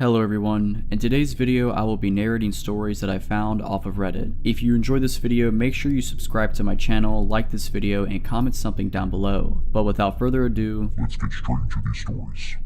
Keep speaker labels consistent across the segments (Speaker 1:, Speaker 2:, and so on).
Speaker 1: Hello everyone, in today's video I will be narrating stories that I found off of Reddit. If you enjoyed this video, make sure you subscribe to my channel, like this video, and comment something down below. But without further ado,
Speaker 2: let's get straight into these stories.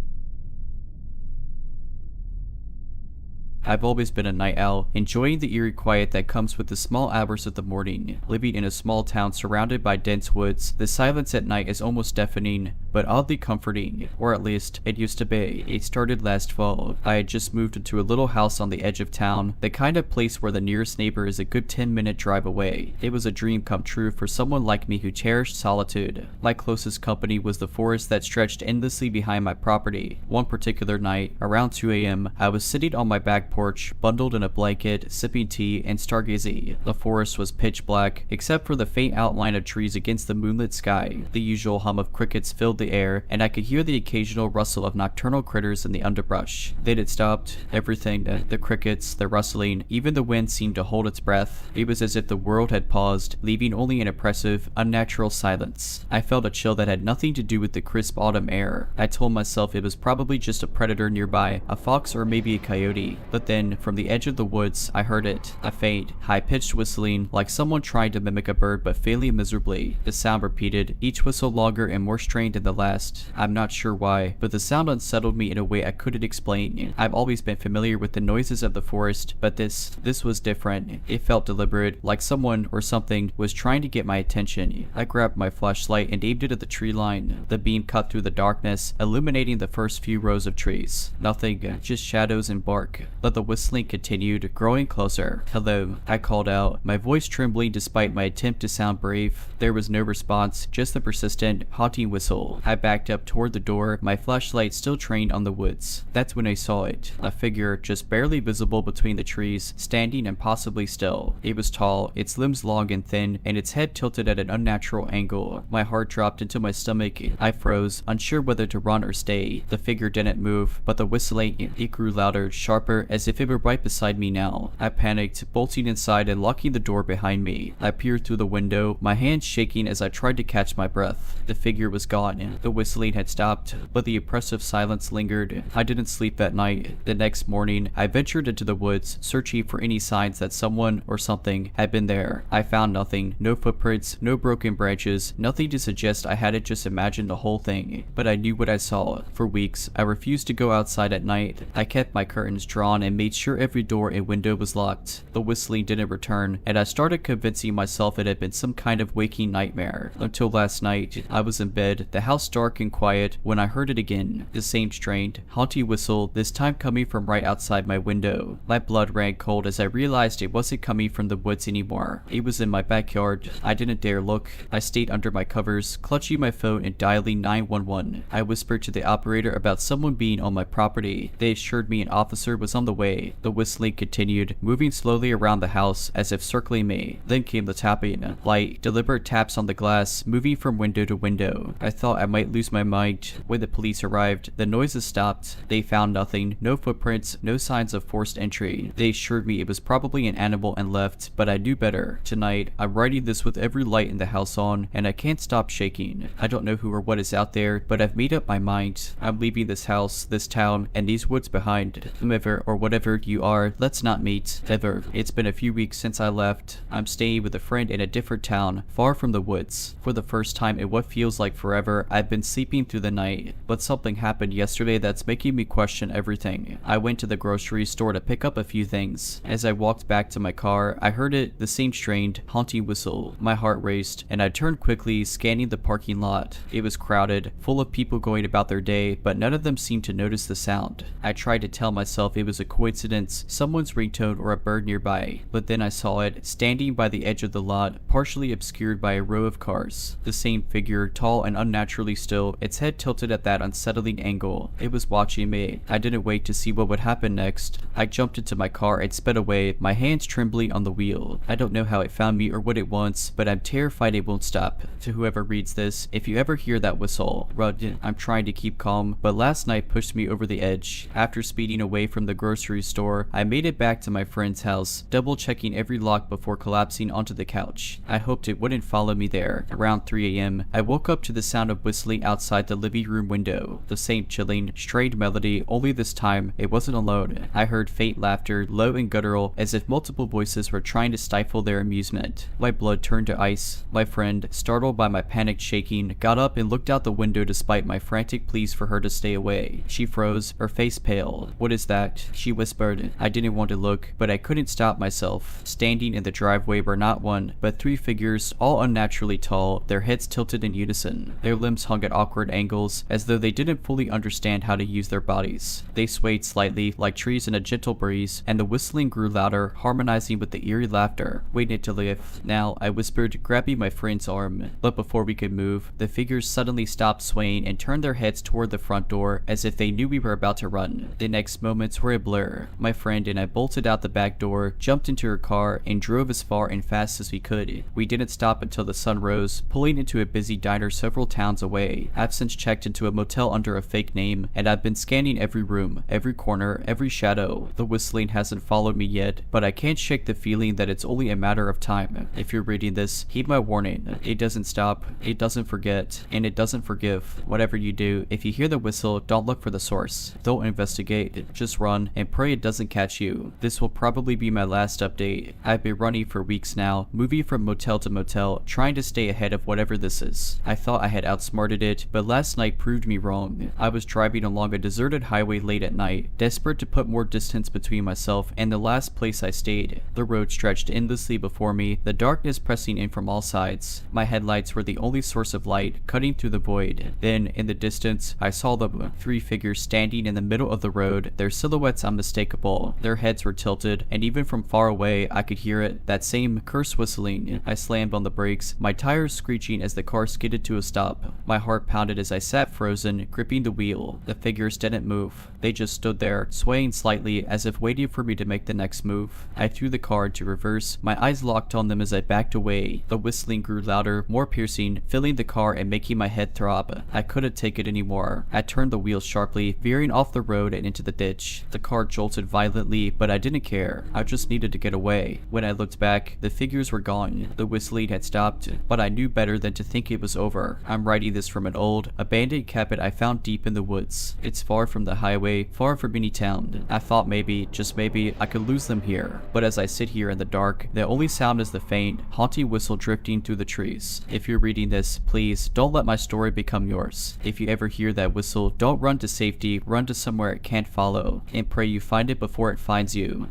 Speaker 1: I've always been a night owl, enjoying the eerie quiet that comes with the small hours of the morning. Living in a small town surrounded by dense woods, the silence at night is almost deafening, but oddly comforting, or at least it used to be. It started last fall. I had just moved into a little house on the edge of town, the kind of place where the nearest neighbor is a good 10-minute drive away. It was a dream come true for someone like me who cherished solitude. My closest company was the forest that stretched endlessly behind my property. One particular night, around 2 a.m., I was sitting on my back porch, bundled in a blanket, sipping tea, and stargazing. The forest was pitch black, except for the faint outline of trees against the moonlit sky. The usual hum of crickets filled the air, and I could hear the occasional rustle of nocturnal critters in the underbrush. Then it stopped. Everything, the crickets, the rustling, even the wind seemed to hold its breath. It was as if the world had paused, leaving only an oppressive, unnatural silence. I felt a chill that had nothing to do with the crisp autumn air. I told myself it was probably just a predator nearby, a fox or maybe a coyote. But then, from the edge of the woods, I heard it. A faint, high-pitched whistling, like someone trying to mimic a bird but failing miserably. The sound repeated, each whistle longer and more strained than the last. I'm not sure why, but the sound unsettled me in a way I couldn't explain. I've always been familiar with the noises of the forest, but this was different. It felt deliberate, like someone or something was trying to get my attention. I grabbed my flashlight and aimed it at the tree line. The beam cut through the darkness, illuminating the first few rows of trees. Nothing, just shadows and bark. But the whistling continued, growing closer. Hello, I called out, my voice trembling despite my attempt to sound brave. There was no response, just the persistent, haunting whistle. I backed up toward the door, my flashlight still trained on the woods. That's when I saw it. A figure, just barely visible between the trees, standing impossibly still. It was tall, its limbs long and thin, and its head tilted at an unnatural angle. My heart dropped into my stomach. I froze, unsure whether to run or stay. The figure didn't move, but the whistling, it grew louder, sharper, as if it were right beside me now. I panicked, bolting inside and locking the door behind me. I peered through the window, my hands shaking as I tried to catch my breath. The figure was gone. The whistling had stopped, but the oppressive silence lingered. I didn't sleep that night. The next morning, I ventured into the woods, searching for any signs that someone or something had been there. I found nothing. No footprints, no broken branches, nothing to suggest I hadn't just imagined the whole thing. But I knew what I saw. For weeks, I refused to go outside at night. I kept my curtains drawn and made sure every door and window was locked. The whistling didn't return, and I started convincing myself it had been some kind of waking nightmare. Until last night, I was in bed, the house dark and quiet, when I heard it again. The same strained, haunting whistle, this time coming from right outside my window. My blood ran cold as I realized it wasn't coming from the woods anymore. It was in my backyard. I didn't dare look. I stayed under my covers, clutching my phone and dialing 911. I whispered to the operator about someone being on my property. They assured me an officer was on the way. The whistling continued, moving slowly around the house as if circling me. Then came the tapping, light, deliberate taps on the glass, moving from window to window. I thought I might lose my mind. When the police arrived, the noises stopped. They found nothing, no footprints, no signs of forced entry. They assured me it was probably an animal and left, but I knew better. Tonight, I'm writing this with every light in the house on, and I can't stop shaking. I don't know who or what is out there, but I've made up my mind. I'm leaving this house, this town, and these woods behind. Whomever or whatever you are, let's not meet, ever. It's been a few weeks since I left. I'm staying with a friend in a different town, far from the woods. For the first time in what feels like forever, I've been sleeping through the night. But something happened yesterday that's making me question everything. I went to the grocery store to pick up a few things. As I walked back to my car, I heard it, the same strained, haunting whistle. My heart raced, and I turned quickly, scanning the parking lot. It was crowded, full of people going about their day, but none of them seemed to notice the sound. I tried to tell myself it was a coincidence, someone's ringtone or a bird nearby, but then I saw it, standing by the edge of the lot, partially obscured by a row of cars. The same figure, tall and unnaturally still, its head tilted at that unsettling angle. It was watching me. I didn't wait to see what would happen next. I jumped into my car and sped away, my hands trembling on the wheel. I don't know how it found me or what it wants, but I'm terrified it won't stop. To whoever reads this, if you ever hear that whistle, run. I'm trying to keep calm, but last night pushed me over the edge. After speeding away from the grocery store, I made it back to my friend's house, double checking every lock before collapsing onto the couch. I hoped it wouldn't follow me there. Around 3 a.m., I woke up to the sound of whistling whistling outside the living room window. The same chilling, strained melody, only this time it wasn't alone. I heard faint laughter, low and guttural, as if multiple voices were trying to stifle their amusement. My blood turned to ice. My friend, startled by my panicked shaking, got up and looked out the window despite my frantic pleas for her to stay away. She froze, her face pale. "What is that?" she whispered. I didn't want to look, but I couldn't stop myself. Standing in the driveway were not one, but three figures, all unnaturally tall, their heads tilted in unison. Their limbs hung at awkward angles, as though they didn't fully understand how to use their bodies. They swayed slightly, like trees in a gentle breeze, and the whistling grew louder, harmonizing with the eerie laughter. "Wait until if." "Now," I whispered, grabbing my friend's arm. But before we could move, the figures suddenly stopped swaying and turned their heads toward the front door, as if they knew we were about to run. The next moments were a blur. My friend and I bolted out the back door, jumped into her car, and drove as far and fast as we could. We didn't stop until the sun rose, pulling into a busy diner several towns away. I've since checked into a motel under a fake name, and I've been scanning every room, every corner, every shadow. The whistling hasn't followed me yet, but I can't shake the feeling that it's only a matter of time. If you're reading this, heed my warning. It doesn't stop, it doesn't forget, and it doesn't forgive. Whatever you do, if you hear the whistle, don't look for the source. Don't investigate, just run and pray it doesn't catch you. This will probably be my last update. I've been running for weeks now, moving from motel to motel, trying to stay ahead of whatever this is. I thought I had outsmarted it, but last night proved me wrong. I was driving along a deserted highway late at night, desperate to put more distance between myself and the last place I stayed. The road stretched endlessly before me, the darkness pressing in from all sides. My headlights were the only source of light, cutting through the void. Then, in the distance, I saw them, three figures standing in the middle of the road, their silhouettes unmistakable. Their heads were tilted, and even from far away, I could hear it, that same curse whistling. I slammed on the brakes, my tires screeching as the car skidded to a stop. My heart pounded as I sat frozen, gripping the wheel. The figures didn't move. They just stood there, swaying slightly as if waiting for me to make the next move. I threw the car into reverse, my eyes locked on them as I backed away. The whistling grew louder, more piercing, filling the car and making my head throb. I couldn't take it anymore. I turned the wheel sharply, veering off the road and into the ditch. The car jolted violently, but I didn't care. I just needed to get away. When I looked back, the figures were gone. The whistling had stopped, but I knew better than to think it was over. I'm writing this from an old, abandoned cabin I found deep in the woods. It's far from the highway, far from any town. I thought maybe, just maybe, I could lose them here. But as I sit here in the dark, the only sound is the faint, haunting whistle drifting through the trees. If you're reading this, please don't let my story become yours. If you ever hear that whistle, don't run to safety, run to somewhere it can't follow, and pray you find it before it finds you.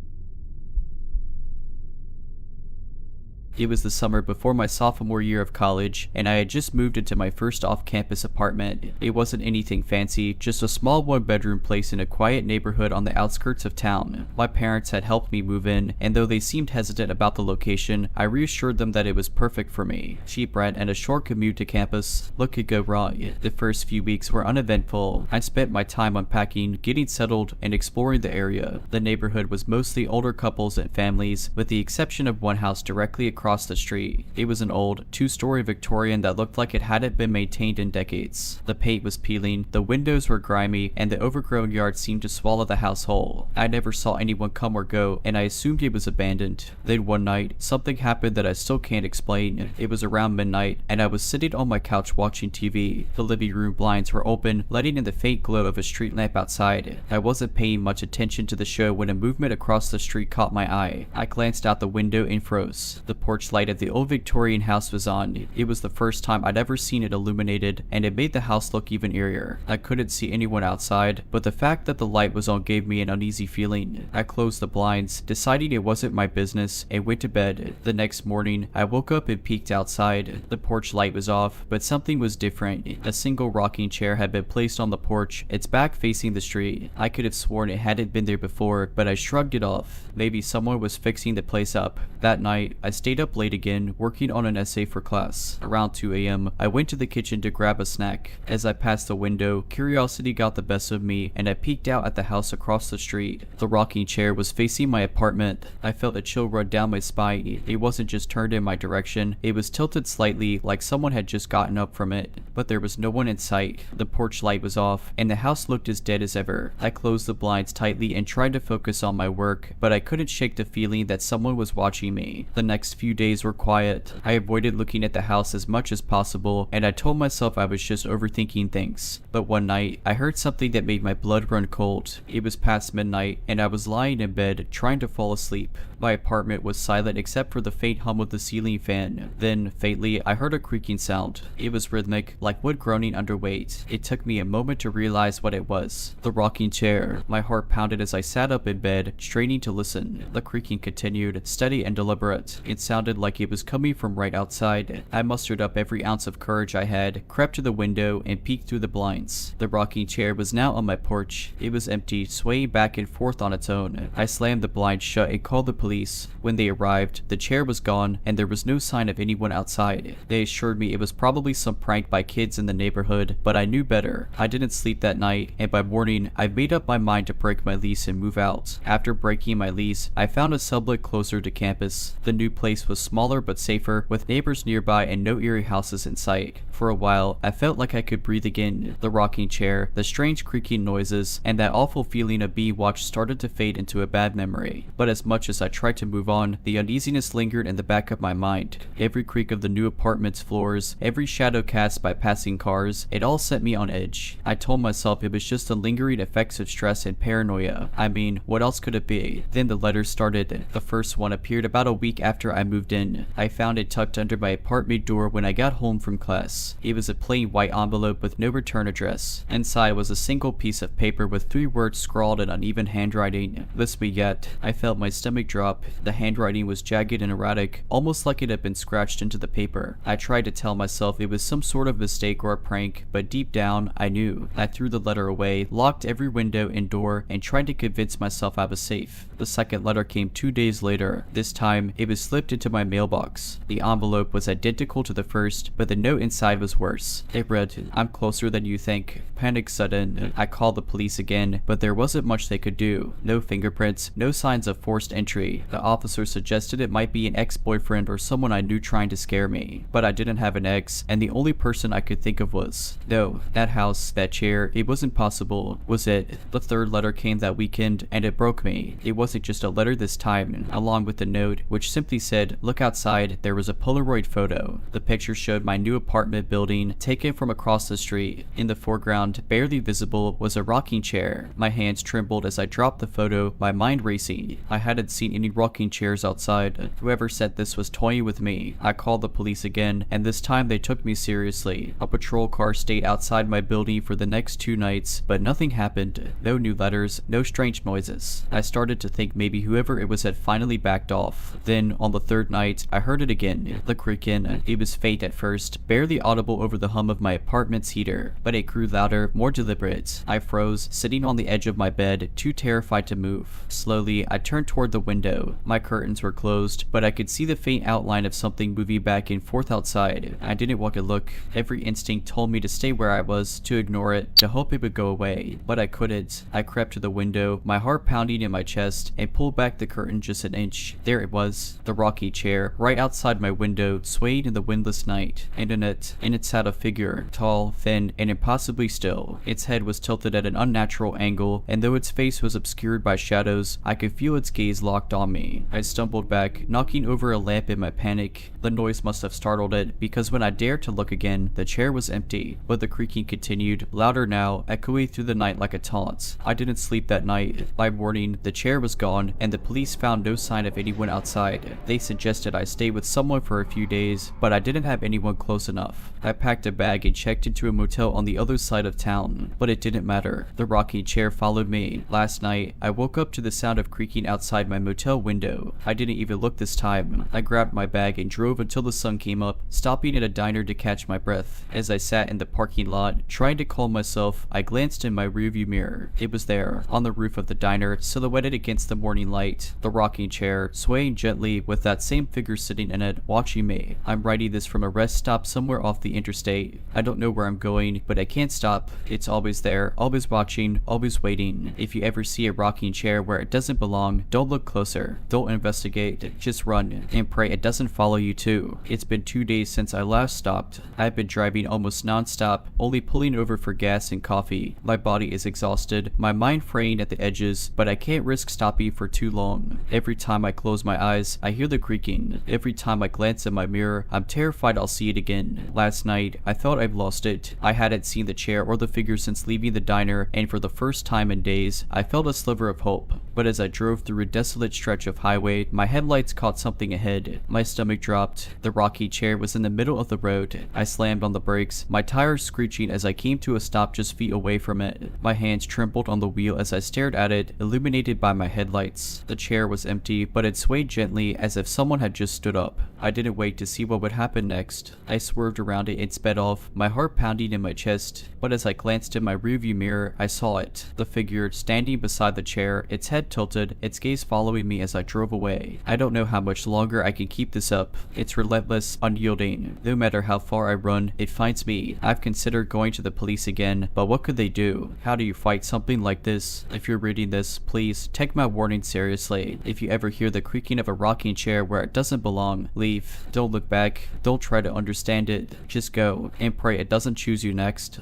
Speaker 1: It was the summer before my sophomore year of college, and I had just moved into my first off-campus apartment. It wasn't anything fancy, just a small one-bedroom place in a quiet neighborhood on the outskirts of town. My parents had helped me move in, and though they seemed hesitant about the location, I reassured them that it was perfect for me. Cheap rent and a short commute to campus. What could go wrong? The first few weeks were uneventful. I spent my time unpacking, getting settled, and exploring the area. The neighborhood was mostly older couples and families, with the exception of one house directly across the street. It was an old, two-story Victorian that looked like it hadn't been maintained in decades. The paint was peeling, the windows were grimy, and the overgrown yard seemed to swallow the house whole. I never saw anyone come or go, and I assumed it was abandoned. Then one night, something happened that I still can't explain. It was around midnight, and I was sitting on my couch watching TV. The living room blinds were open, letting in the faint glow of a street lamp outside. I wasn't paying much attention to the show when a movement across the street caught my eye. I glanced out the window and froze. The porch light of the old Victorian house was on. It was the first time I'd ever seen it illuminated, and it made the house look even eerier. I couldn't see anyone outside, but the fact that the light was on gave me an uneasy feeling. I closed the blinds, deciding it wasn't my business, and went to bed. The next morning, I woke up and peeked outside. The porch light was off, but something was different. A single rocking chair had been placed on the porch, its back facing the street. I could have sworn it hadn't been there before, but I shrugged it off. Maybe someone was fixing the place up. That night, I stayed up late again, working on an essay for class. Around 2 a.m., I went to the kitchen to grab a snack. As I passed the window, curiosity got the best of me, and I peeked out at the house across the street. The rocking chair was facing my apartment. I felt a chill run down my spine. It wasn't just turned in my direction, it was tilted slightly, like someone had just gotten up from it. But there was no one in sight. The porch light was off, and the house looked as dead as ever. I closed the blinds tightly and tried to focus on my work, but I couldn't shake the feeling that someone was watching me. The next few days were quiet. I avoided looking at the house as much as possible, and I told myself I was just overthinking things. But one night, I heard something that made my blood run cold. It was past midnight, and I was lying in bed, trying to fall asleep. My apartment was silent except for the faint hum of the ceiling fan. Then, faintly, I heard a creaking sound. It was rhythmic, like wood groaning under weight. It took me a moment to realize what it was. The rocking chair. My heart pounded as I sat up in bed, straining to listen. The creaking continued, steady and deliberate. It sounded like it was coming from right outside. I mustered up every ounce of courage I had, crept to the window, and peeked through the blinds. The rocking chair was now on my porch. It was empty, swaying back and forth on its own. I slammed the blinds shut and called the police. When they arrived, the chair was gone, and there was no sign of anyone outside. They assured me it was probably some prank by kids in the neighborhood, but I knew better. I didn't sleep that night, and by morning, I made up my mind to break my lease and move out. After breaking my lease, I found a sublet closer to campus. The new place was smaller but safer, with neighbors nearby and no eerie houses in sight. For a while, I felt like I could breathe again. The rocking chair, the strange creaking noises, and that awful feeling of being watched started to fade into a bad memory. But as much as I tried to move on, the uneasiness lingered in the back of my mind. Every creak of the new apartment's floors, every shadow cast by passing cars, it all set me on edge. I told myself it was just the lingering effects of stress and paranoia. I mean, what else could it be? Then the letters started. The first one appeared about a week after I moved in. I found it tucked under my apartment door when I got home from class. It was a plain white envelope with no return address. Inside was a single piece of paper with 3 words scrawled in uneven handwriting. This be yet. I felt my stomach drop. The handwriting was jagged and erratic, almost like it had been scratched into the paper. I tried to tell myself it was some sort of mistake or a prank, but deep down, I knew. I threw the letter away, locked every window and door, and tried to convince myself I was safe. The second letter came 2 days later. This time, it was slipped into my mailbox. The envelope was identical to the first, but the note inside was worse. It read, "I'm closer than you think. Panic sudden." I called the police again, but there wasn't much they could do. No fingerprints, no signs of forced entry. The officer suggested it might be an ex-boyfriend or someone I knew trying to scare me. But I didn't have an ex, and the only person I could think of was, no, that house, that chair, it wasn't possible. Was it? The third letter came that weekend, and it broke me. It wasn't just a letter this time, along with the note, which simply said, "Look outside, there was a Polaroid photo." The picture showed my new apartment building, taken from across the street. In the foreground, barely visible, was a rocking chair. My hands trembled as I dropped the photo, my mind racing. I hadn't seen any rocking chairs outside. Whoever said this was toying with me. I called the police again, and this time they took me seriously. A patrol car stayed outside my building for the next 2 nights, but nothing happened. No new letters, no strange noises. I started to think maybe whoever it was had finally backed off. Then, on the 3rd night, I heard it again. The creaking. It was faint at first, barely audible over the hum of my apartment's heater, but it grew louder, more deliberate. I froze, sitting on the edge of my bed, too terrified to move. Slowly, I turned toward the window. My curtains were closed, but I could see the faint outline of something moving back and forth outside. I didn't want to look. Every instinct told me to stay where I was, to ignore it, to hope it would go away. But I couldn't. I crept to the window, my heart pounding in my chest, and pulled back the curtain just an inch. There it was, the rocky chair, right outside my window, swayed in the windless night. And in it sat a figure, tall, thin, and impossibly still. Its head was tilted at an unnatural angle, and though its face was obscured by shadows, I could feel its gaze locked on me. I stumbled back, knocking over a lamp in my panic. The noise must have startled it, because when I dared to look again, the chair was empty. But the creaking continued, louder now, echoing through the night like a taunt. I didn't sleep that night. By morning, the chair was gone, and the police found no sign of anyone outside. They suggested I stay with someone for a few days, but I didn't have anyone close enough. I packed a bag and checked into a motel on the other side of town, but it didn't matter. The rocking chair followed me. Last night, I woke up to the sound of creaking outside my motel window. I didn't even look this time. I grabbed my bag and drove until the sun came up, stopping at a diner to catch my breath. As I sat in the parking lot, trying to calm myself, I glanced in my rearview mirror. It was there, on the roof of the diner, silhouetted against the morning light. The rocking chair, swaying gently with that same figure sitting in it, watching me. I'm writing this from a rest stop somewhere off the interstate. I don't know where I'm going, but I can't stop. It's always there, always watching, always waiting. If you ever see a rocking chair where it doesn't belong, don't look closer. Don't investigate. Just run and pray it doesn't follow you too. It's been 2 days since I last stopped. I've been driving almost non-stop, only pulling over for gas and coffee. My body is exhausted, my mind fraying at the edges, but I can't risk stopping for too long. Every time I close my eyes, I hear the creak creaking. Every time I glance in my mirror, I'm terrified I'll see it again. Last night, I thought I'd lost it. I hadn't seen the chair or the figure since leaving the diner, and for the first time in days, I felt a sliver of hope. But as I drove through a desolate stretch of highway, my headlights caught something ahead. My stomach dropped. The rocky chair was in the middle of the road. I slammed on the brakes, my tires screeching as I came to a stop just feet away from it. My hands trembled on the wheel as I stared at it, illuminated by my headlights. The chair was empty, but it swayed gently as if someone had just stood up. I didn't wait to see what would happen next. I swerved around it and sped off, my heart pounding in my chest. But as I glanced in my rearview mirror, I saw it. The figure standing beside the chair, its head tilted, its gaze following me as I drove away. I don't know how much longer I can keep this up. It's relentless, unyielding. No matter how far I run, it finds me. I've considered going to the police again, but what could they do? How do you fight something like this? If you're reading this, please take my warning seriously. If you ever hear the creaking of a rocking chair where it doesn't belong, leave. Don't look back. Don't try to understand it. Just go and pray it doesn't choose you next.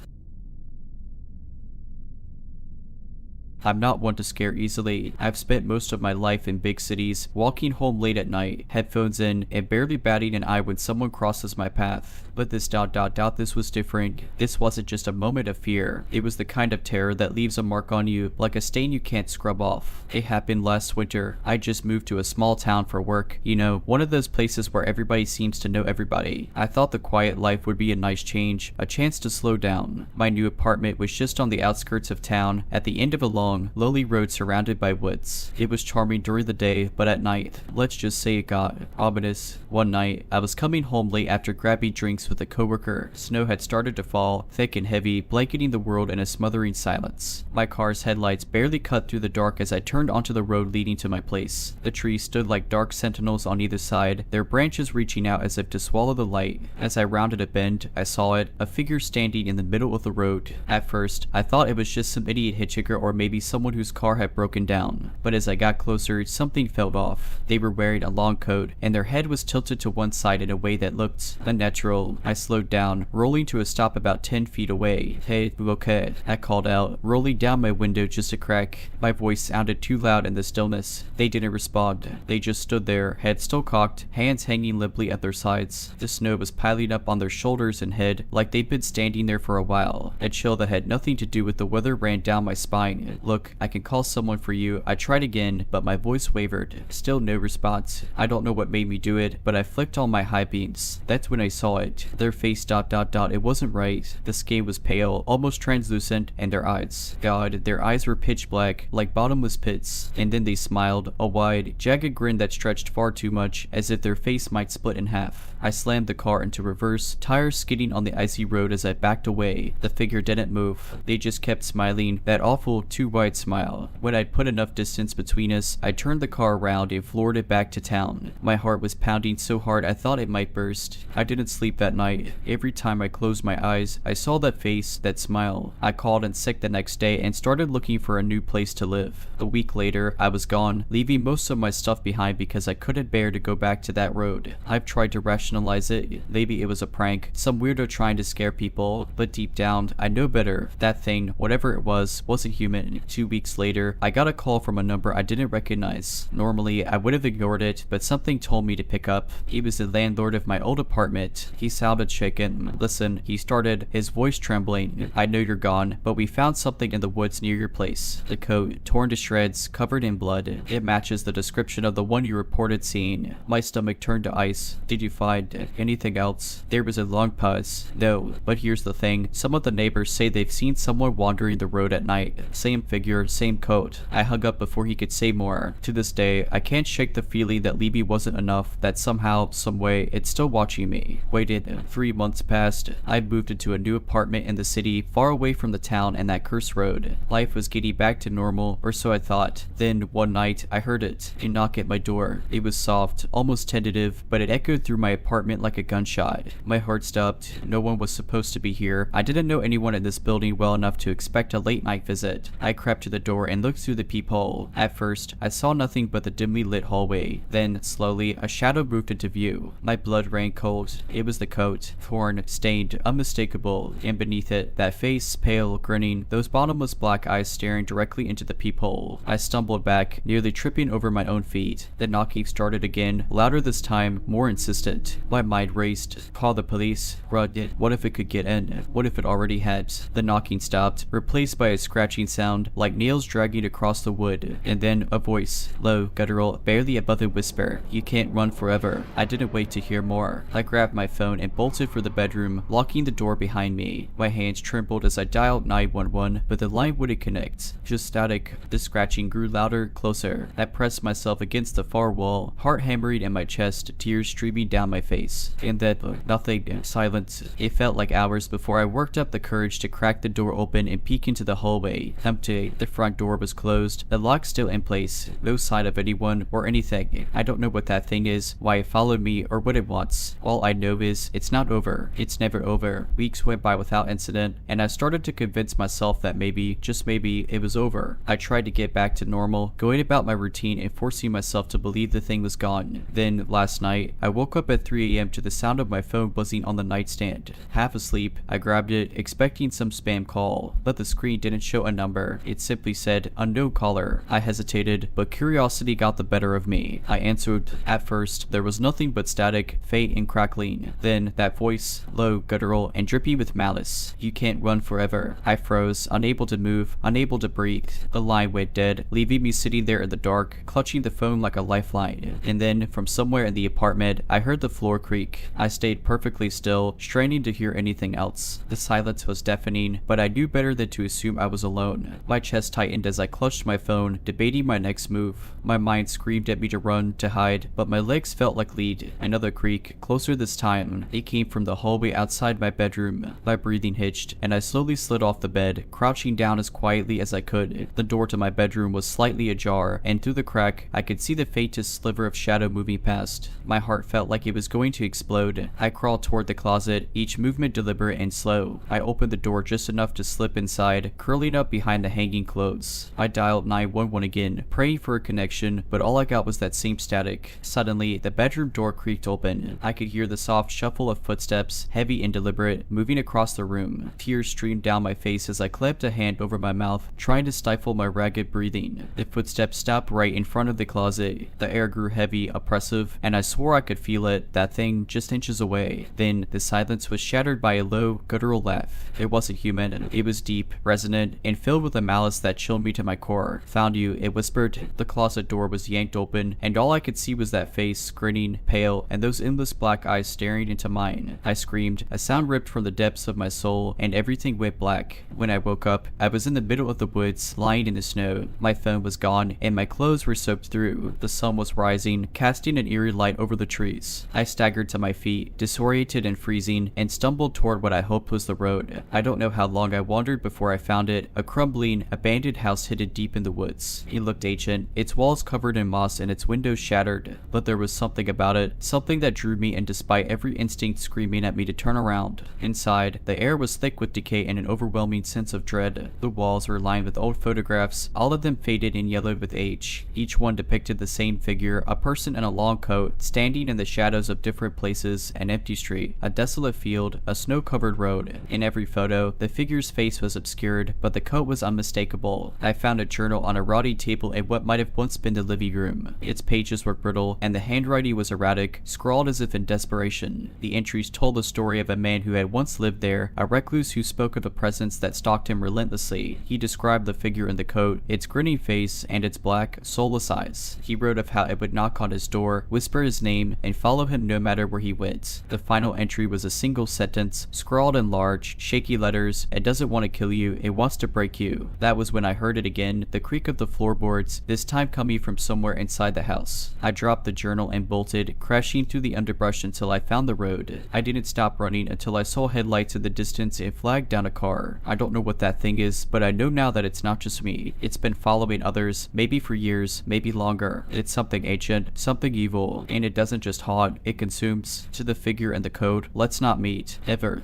Speaker 1: I'm not one to scare easily. I've spent most of my life in big cities, walking home late at night, headphones in, and barely batting an eye when someone crosses my path. But this this was different. This wasn't just a moment of fear. It was the kind of terror that leaves a mark on you, like a stain you can't scrub off. It happened last winter. I just moved to a small town for work. You know, one of those places where everybody seems to know everybody. I thought the quiet life would be a nice change, a chance to slow down. My new apartment was just on the outskirts of town, at the end of a long, lonely road surrounded by woods. It was charming during the day, but at night, let's just say it got ominous. One night, I was coming home late after grabbing drinks with a coworker. Snow had started to fall, thick and heavy, blanketing the world in a smothering silence. My car's headlights barely cut through the dark as I turned onto the road leading to my place. The trees stood like dark sentinels on either side, their branches reaching out as if to swallow the light. As I rounded a bend, I saw it, a figure standing in the middle of the road. At first, I thought it was just some idiot hitchhiker or maybe someone whose car had broken down. But as I got closer, something felt off. They were wearing a long coat, and their head was tilted to one side in a way that looked unnatural. I slowed down, rolling to a stop about 10 feet away. "Hey, you okay?" I called out, rolling down my window just a crack. My voice sounded too loud in the stillness. They didn't respond. They just stood there, heads still cocked, hands hanging limply at their sides. The snow was piling up on their shoulders and head, like they'd been standing there for a while. A chill that had nothing to do with the weather ran down my spine. "Look, I can call someone for you." I tried again, but my voice wavered. Still no response. I don't know what made me do it, but I flicked on my high beams. That's when I saw it. Their face ... It wasn't right. The skin was pale, almost translucent, and their eyes. God, their eyes were pitch black, like bottomless pits. And then they smiled, a wide, jagged grin that stretched far too much, as if their face might split in half. I slammed the car into reverse, tires skidding on the icy road as I backed away. The figure didn't move. They just kept smiling, that awful, too wide smile. When I'd put enough distance between us, I turned the car around and floored it back to town. My heart was pounding so hard I thought it might burst. I didn't sleep that night. Every time I closed my eyes, I saw that face, that smile. I called in sick the next day and started looking for a new place to live. A week later, I was gone, leaving most of my stuff behind because I couldn't bear to go back to that road. I've tried to rationalize it. Maybe it was a prank, some weirdo trying to scare people, but deep down, I know better. That thing, whatever it was, wasn't human. 2 weeks later, I got a call from a number I didn't recognize. Normally, I would have ignored it, but something told me to pick up. He was the landlord of my old apartment. He sounded shaken. "Listen," he started, his voice trembling. "I know you're gone, but we found something in the woods near your place. The coat, torn to shreds, covered in blood. It matches the description of the one you reported seeing." My stomach turned to ice. "Did you find anything else?" There was a long pause. "No, but here's the thing. Some of the neighbors say they've seen someone wandering the road at night. Same figure, same coat." I hung up before he could say more. To this day, I can't shake the feeling that Libby wasn't enough, that somehow, someway, it's still watching me. Waited. 3 months passed. I'd moved into a new apartment in the city, far away from the town and that cursed road. Life was getting back to normal, or so I thought. Then, one night, I heard it. A knock at my door. It was soft, almost tentative, but it echoed through my apartment like a gunshot. My heart stopped. No one was supposed to be here. I didn't know anyone in this building well enough to expect a late night visit. I crept to the door and looked through the peephole. At first, I saw nothing but the dimly lit hallway. Then, slowly, a shadow moved into view. My blood ran cold. It was the coat. Torn, stained, unmistakable, and beneath it, that face, pale, grinning, those bottomless black eyes staring directly into the peephole. I stumbled back, nearly tripping over my own feet. The knocking started again, louder this time, more insistent. My mind raced. Call the police. Run it. What if it could get in? What if it already had? The knocking stopped, replaced by a scratching sound, like nails dragging across the wood. And then a voice, low, guttural, barely above a whisper. You can't run forever. I didn't wait to hear more. I grabbed my phone and bolted for the bedroom, locking the door behind me. My hands trembled as I dialed 911, but the line wouldn't connect. Just static. The scratching grew louder, closer. I pressed myself against the far wall, heart hammering in my chest, tears streaming down my face. And then, nothing. Silence. It felt like hours before I worked up the courage to crack the door open and peek into the hallway. Empty. The front door was closed, the lock still in place. No sign of anyone or anything. I don't know what that thing is, why it followed me, or what it wants. All I know is, it's not over. It's never over. Weeks went by without incident, and I started to convince myself that maybe, just maybe, it was over. I tried to get back to normal, going about my routine and forcing myself to believe the thing was gone. Then, last night, I woke up at 3 a.m. to the sound of my phone buzzing on the nightstand. Half asleep, I grabbed it, expecting some spam call, but the screen didn't show a number. It simply said, unknown caller. I hesitated, but curiosity got the better of me. I answered. At first, there was nothing but static, faint and crackling. Then, that voice, low, guttural, and drippy with malice. You can't run forever. I froze, unable to move, unable to breathe. The line went dead, leaving me sitting there in the dark, clutching the phone like a lifeline. And then, from somewhere in the apartment, I heard the floor creak. I stayed perfectly still, straining to hear anything else. The silence was deafening, but I knew better than to assume I was alone. My chest tightened as I clutched my phone, debating my next move. My mind screamed at me to run, to hide, but my legs felt like lead. Another creak, closer this time. It came from the hallway outside my bedroom. My breathing hitched, and I slowly slid off the bed, crouching down as quietly as I could. The door to my bedroom was slightly ajar, and through the crack, I could see the faintest sliver of shadow moving past. My heart felt like it was going to explode. I crawled toward the closet, each movement deliberate and slow. I opened the door just enough to slip inside, curling up behind the hanging clothes. I dialed 911 again, praying for a connection, but all I got was that same static. Suddenly, the bedroom door creaked open. I could hear the soft shuffle of footsteps, heavy and deliberate, moving across the room. Tears streamed down my face as I clamped a hand over my mouth, trying to stifle my ragged breathing. The footsteps stopped right in front of the closet. The air grew heavy, oppressive, and I swore I could feel it, that thing just inches away. Then, the silence was shattered by a low, guttural laugh. It wasn't human. It was deep, resonant, and filled with a malice that chilled me to my core. Found you, it whispered. The closet door was yanked open, and all I could see was that face, grinning, pale, and those endless black eyes staring into mine. I screamed, a sound ripped from the depths of my soul, and everything went black. When I woke up, I was in the middle of the woods, lying in the snow. My phone was gone, and my clothes were soaked through. The sun was rising, casting an eerie light over the trees. I staggered to my feet, disoriented and freezing, and stumbled toward what I hoped was the road. I don't know how long I wandered before I found it, a crumbling, abandoned house hidden deep in the woods. It looked ancient, its walls covered in moss and its windows shattered, but there was something about it, something that drew me, and despite every instinct screaming at me to turn around. Inside, the air was thick with decay and an overwhelming sense of dread. The walls were lined with old photographs, all of them faded and yellowed with age. Each one depicted the same figure, a person in a long coat, standing in the shadows of different places, an empty street, a desolate field, a snow-covered road. In every photo, the figure's face was obscured, but the coat was unmistakable. I found a journal on a rotting table in what might have once been the living room. Its pages were brittle, and the handwriting was erratic, scrawled as if in desperation. The entries told the story of a man who had once lived there, a recluse who spoke of a presence that stalked him relentlessly. He described the figure in the coat, its grinning face, and its black, soulless eyes. He wrote of how it would knock on his door, whisper his name, and follow him no matter where he went. The final entry was a single sentence, scrawled in large, shaky letters: "It doesn't want to kill you, it wants to break you." That was when I heard it again, the creak of the floorboards, this time coming from somewhere inside the house. I dropped the journal and bolted, crashing through the underbrush until I found the road. I didn't stop running until I saw headlights in the distance and flagged down a car. I don't know what that thing is, but I know now that it's not just me. It's been following others, maybe for years, maybe longer. It's something ancient, something evil, and it doesn't just haunt, it it consumes, to the figure and the code. Let's not meet, ever.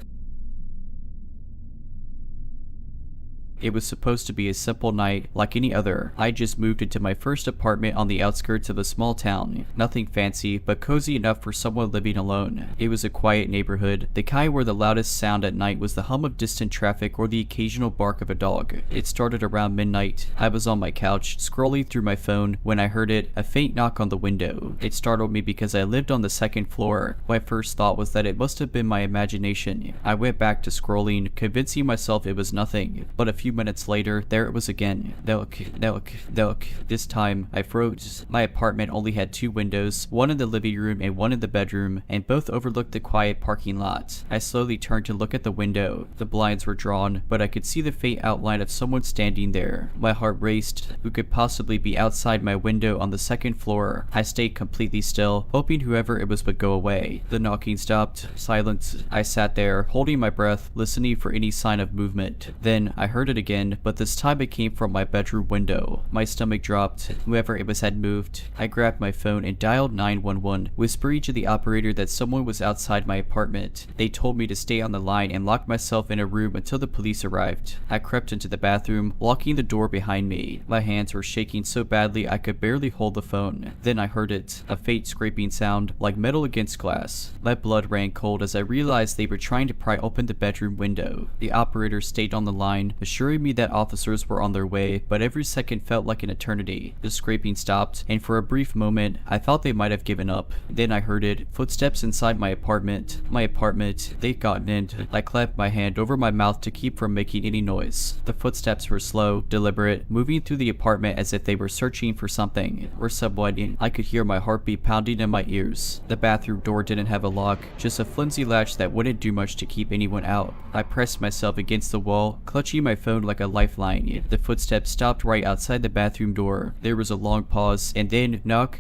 Speaker 1: It was supposed to be a simple night like any other. I just moved into my first apartment on the outskirts of a small town. Nothing fancy, but cozy enough for someone living alone. It was a quiet neighborhood, the kind where the loudest sound at night was the hum of distant traffic or the occasional bark of a dog. It started around midnight. I was on my couch, scrolling through my phone, when I heard a faint knock on the window. It startled me because I lived on the second floor. My first thought was that it must have been my imagination. I went back to scrolling, convincing myself it was nothing, but a few minutes later, there it was again. Knock. This time, I froze. My apartment only had 2 windows, one in the living room and one in the bedroom, and both overlooked the quiet parking lot. I slowly turned to look at the window. The blinds were drawn, but I could see the faint outline of someone standing there. My heart raced. Who could possibly be outside my window on the second floor? I stayed completely still, hoping whoever it was would go away. The knocking stopped. Silence. I sat there, holding my breath, listening for any sign of movement. Then, I heard it again, but this time it came from my bedroom window. My stomach dropped. Whoever it was had moved. I grabbed my phone and dialed 911, whispering to the operator that someone was outside my apartment. They told me to stay on the line and lock myself in a room until the police arrived. I crept into the bathroom, locking the door behind me. My hands were shaking so badly I could barely hold the phone. Then I heard it, a faint scraping sound, like metal against glass. My blood ran cold as I realized they were trying to pry open the bedroom window. The operator stayed on the line, assuring me that officers were on their way, but every second felt like an eternity. The scraping stopped, and for a brief moment, I thought they might have given up. Then I heard it, footsteps inside my apartment. They'd gotten in. I clapped my hand over my mouth to keep from making any noise. The footsteps were slow, deliberate, moving through the apartment as if they were searching for something, or someone. I could hear my heartbeat pounding in my ears. The bathroom door didn't have a lock, just a flimsy latch that wouldn't do much to keep anyone out. I pressed myself against the wall, clutching my phone like a lifeline. The footsteps stopped right outside the bathroom door. There was a long pause, and then knock.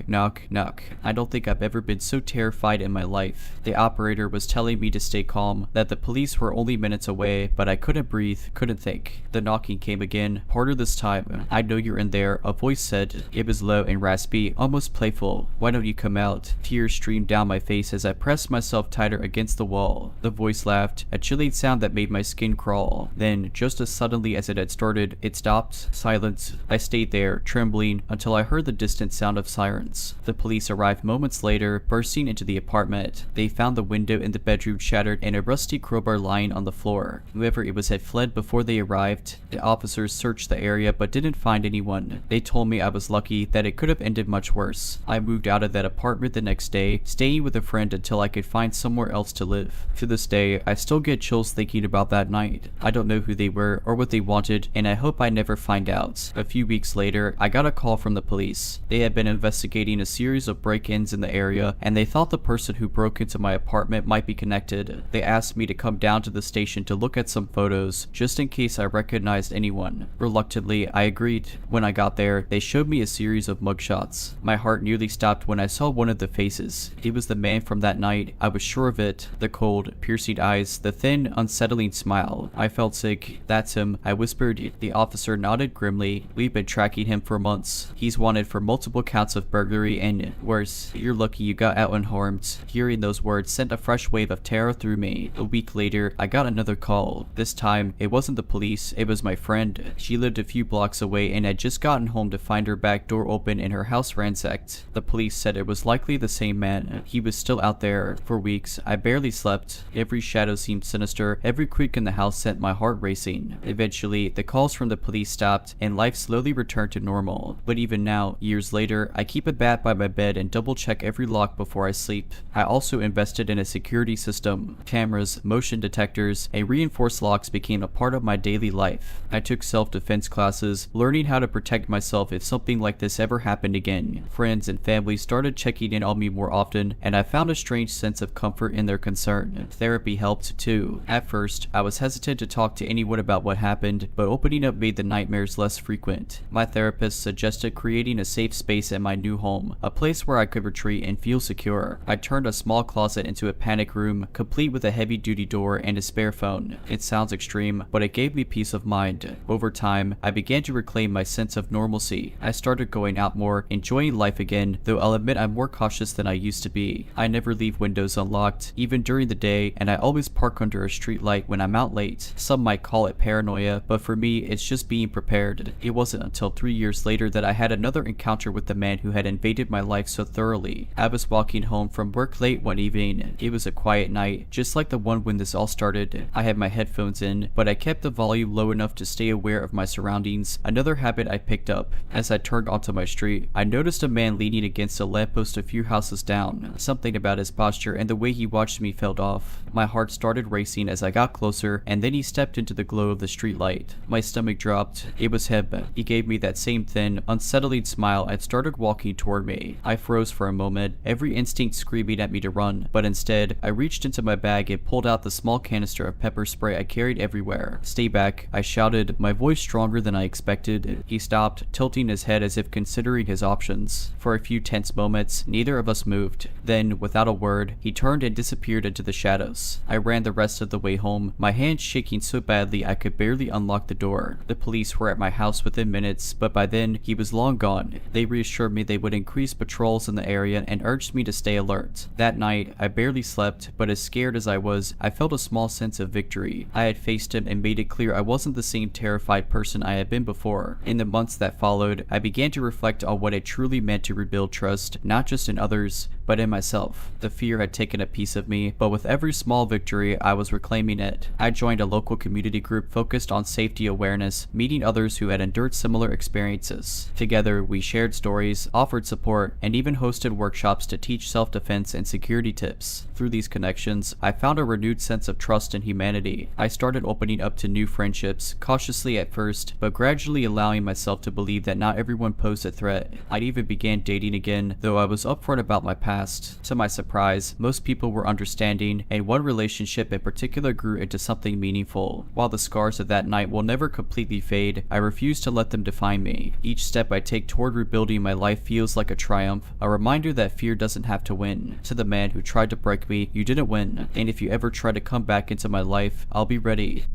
Speaker 1: I don't think I've ever been so terrified in my life. The operator was telling me to stay calm, that the police were only minutes away, but I couldn't breathe, couldn't think. The knocking came again, harder this time. "I know you're in there," a voice said. It was low and raspy, almost playful. "Why don't you come out?" Tears streamed down my face as I pressed myself tighter against the wall. The voice laughed, a chilling sound that made my skin crawl. Then, just as suddenly as it had started, it stopped. Silence. I stayed there, trembling, until I heard the distant sound of sirens. The police arrived moments later, bursting into the apartment. They found the window in the bedroom shattered and a rusty crowbar lying on the floor. Whoever it was had fled before they arrived. The officers searched the area but didn't find anyone. They told me I was lucky, that it could have ended much worse. I moved out of that apartment the next day, staying with a friend until I could find somewhere else to live. To this day, I still get chills thinking about that night. I don't know who they were or what they wanted, and I hope I never find out. A few weeks later, I got a call from the police. They had been investigating a series of break-ins in the area, and they thought the person who broke into my apartment might be connected. They asked me to come down to the station to look at some photos, just in case I recognized anyone. Reluctantly, I agreed. When I got there, they showed me a series of mugshots. My heart nearly stopped when I saw one of the faces. It was the man from that night. I was sure of it. The cold, piercing eyes, the thin, unsettling smile. I felt sick. "That's him," I whispered. The officer nodded grimly. "We've been tracking him for months. He's wanted for multiple counts of burglary and worse. You're lucky you got out unharmed." Hearing those words sent a fresh wave of terror through me. A week later, I got another call. This time, it wasn't the police, it was my friend. She lived a few blocks away and had just gotten home to find her back door open and her house ransacked. The police said it was likely the same man. He was still out there. For weeks, I barely slept. Every shadow seemed sinister. Every creak in the house sent my heart racing. Eventually, the calls from the police stopped and life slowly returned to normal. But even now, years later, I keep a bat by my bed and double check every lock before I sleep. I also invested in a security system. Cameras, motion detectors, and reinforced locks became a part of my daily life. I took self-defense classes, learning how to protect myself if something like this ever happened again. Friends and family started checking in on me more often, and I found a strange sense of comfort in their concern. Therapy helped too. At first, I was hesitant to talk to anyone about what happened. happened, but opening up made the nightmares less frequent. My therapist suggested creating a safe space at my new home, a place where I could retreat and feel secure. I turned a small closet into a panic room, complete with a heavy-duty door and a spare phone. It sounds extreme, but it gave me peace of mind. Over time, I began to reclaim my sense of normalcy. I started going out more, enjoying life again, though I'll admit I'm more cautious than I used to be. I never leave windows unlocked, even during the day, and I always park under a street light when I'm out late. Some might call it paranoia, but for me, it's just being prepared. It wasn't until 3 years later that I had another encounter with the man who had invaded my life so thoroughly. I was walking home from work late one evening. It was a quiet night, just like the one when this all started. I had my headphones in, but I kept the volume low enough to stay aware of my surroundings, another habit I picked up. As I turned onto my street, I noticed a man leaning against a lamppost a few houses down. Something about his posture and the way he watched me felt off. My heart started racing as I got closer, and then he stepped into the glow of the streetlight. My stomach dropped. It was him. He gave me that same thin, unsettling smile and started walking toward me. I froze for a moment, every instinct screaming at me to run, but instead, I reached into my bag and pulled out the small canister of pepper spray I carried everywhere. "Stay back," I shouted, my voice stronger than I expected. He stopped, tilting his head as if considering his options. For a few tense moments, neither of us moved. Then, without a word, he turned and disappeared into the shadows. I ran the rest of the way home, my hands shaking so badly I could barely unlock the door. The police were at my house within minutes, but by then, he was long gone. They reassured me they would increase patrols in the area and urged me to stay alert. That night, I barely slept, but as scared as I was, I felt a small sense of victory. I had faced him and made it clear I wasn't the same terrified person I had been before. In the months that followed, I began to reflect on what it truly meant to rebuild trust, not just in others, but in myself. The fear had taken a piece of me, but with every small victory, I was reclaiming it. I joined a local community group focused on safety awareness, meeting others who had endured similar experiences. Together, we shared stories, offered support, and even hosted workshops to teach self-defense and security tips. Through these connections, I found a renewed sense of trust in humanity. I started opening up to new friendships, cautiously at first, but gradually allowing myself to believe that not everyone posed a threat. I even began dating again, though I was upfront about my past. To my surprise, most people were understanding, and one relationship in particular grew into something meaningful. While the scars of that night will never completely fade, I refuse to let them define me. Each step I take toward rebuilding my life feels like a triumph, a reminder that fear doesn't have to win. To the man who tried to break me, you didn't win, and if you ever try to come back into my life, I'll be ready.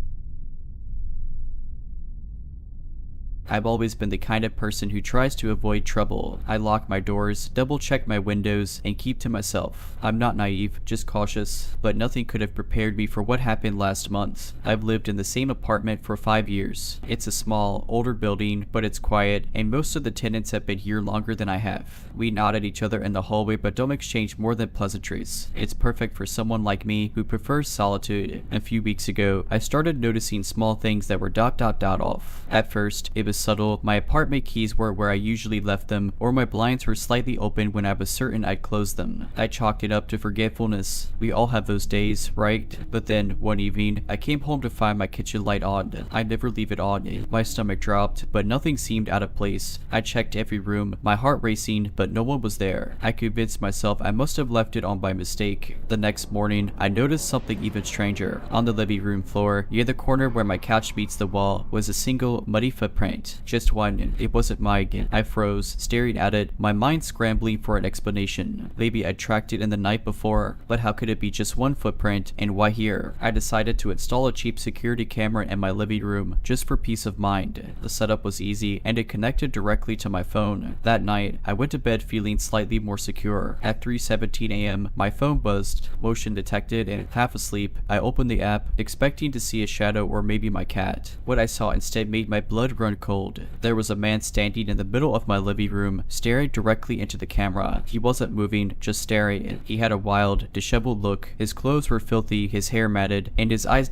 Speaker 1: I've always been the kind of person who tries to avoid trouble. I lock my doors, double check my windows, and keep to myself. I'm not naive, just cautious, but nothing could have prepared me for what happened last month. I've lived in the same apartment for 5 years. It's a small, older building, but it's quiet, and most of the tenants have been here longer than I have. We nod at each other in the hallway but don't exchange more than pleasantries. It's perfect for someone like me who prefers solitude. A few weeks ago, I started noticing small things that were ... off. At first, it was subtle. My apartment keys were where I usually left them, or my blinds were slightly open when I was certain I'd closed them. I chalked it up to forgetfulness. We all have those days, right? But then, one evening, I came home to find my kitchen light on. I never leave it on. My stomach dropped, but nothing seemed out of place. I checked every room, my heart racing, but no one was there. I convinced myself I must have left it on by mistake. The next morning, I noticed something even stranger. On the living room floor, near the corner where my couch meets the wall, was a single, muddy footprint. Just one. It wasn't mine. I froze, staring at it, my mind scrambling for an explanation. Maybe I'd tracked it in the night before, but how could it be just one footprint, and why here? I decided to install a cheap security camera in my living room, just for peace of mind. The setup was easy, and it connected directly to my phone. That night, I went to bed feeling slightly more secure. At 3:17 a.m., my phone buzzed, motion detected, and half asleep, I opened the app, expecting to see a shadow or maybe my cat. What I saw instead made my blood run cold. There was a man standing in the middle of my living room, staring directly into the camera. He wasn't moving, just staring. He had a wild, disheveled look. His clothes were filthy, his hair matted, and his eyes ...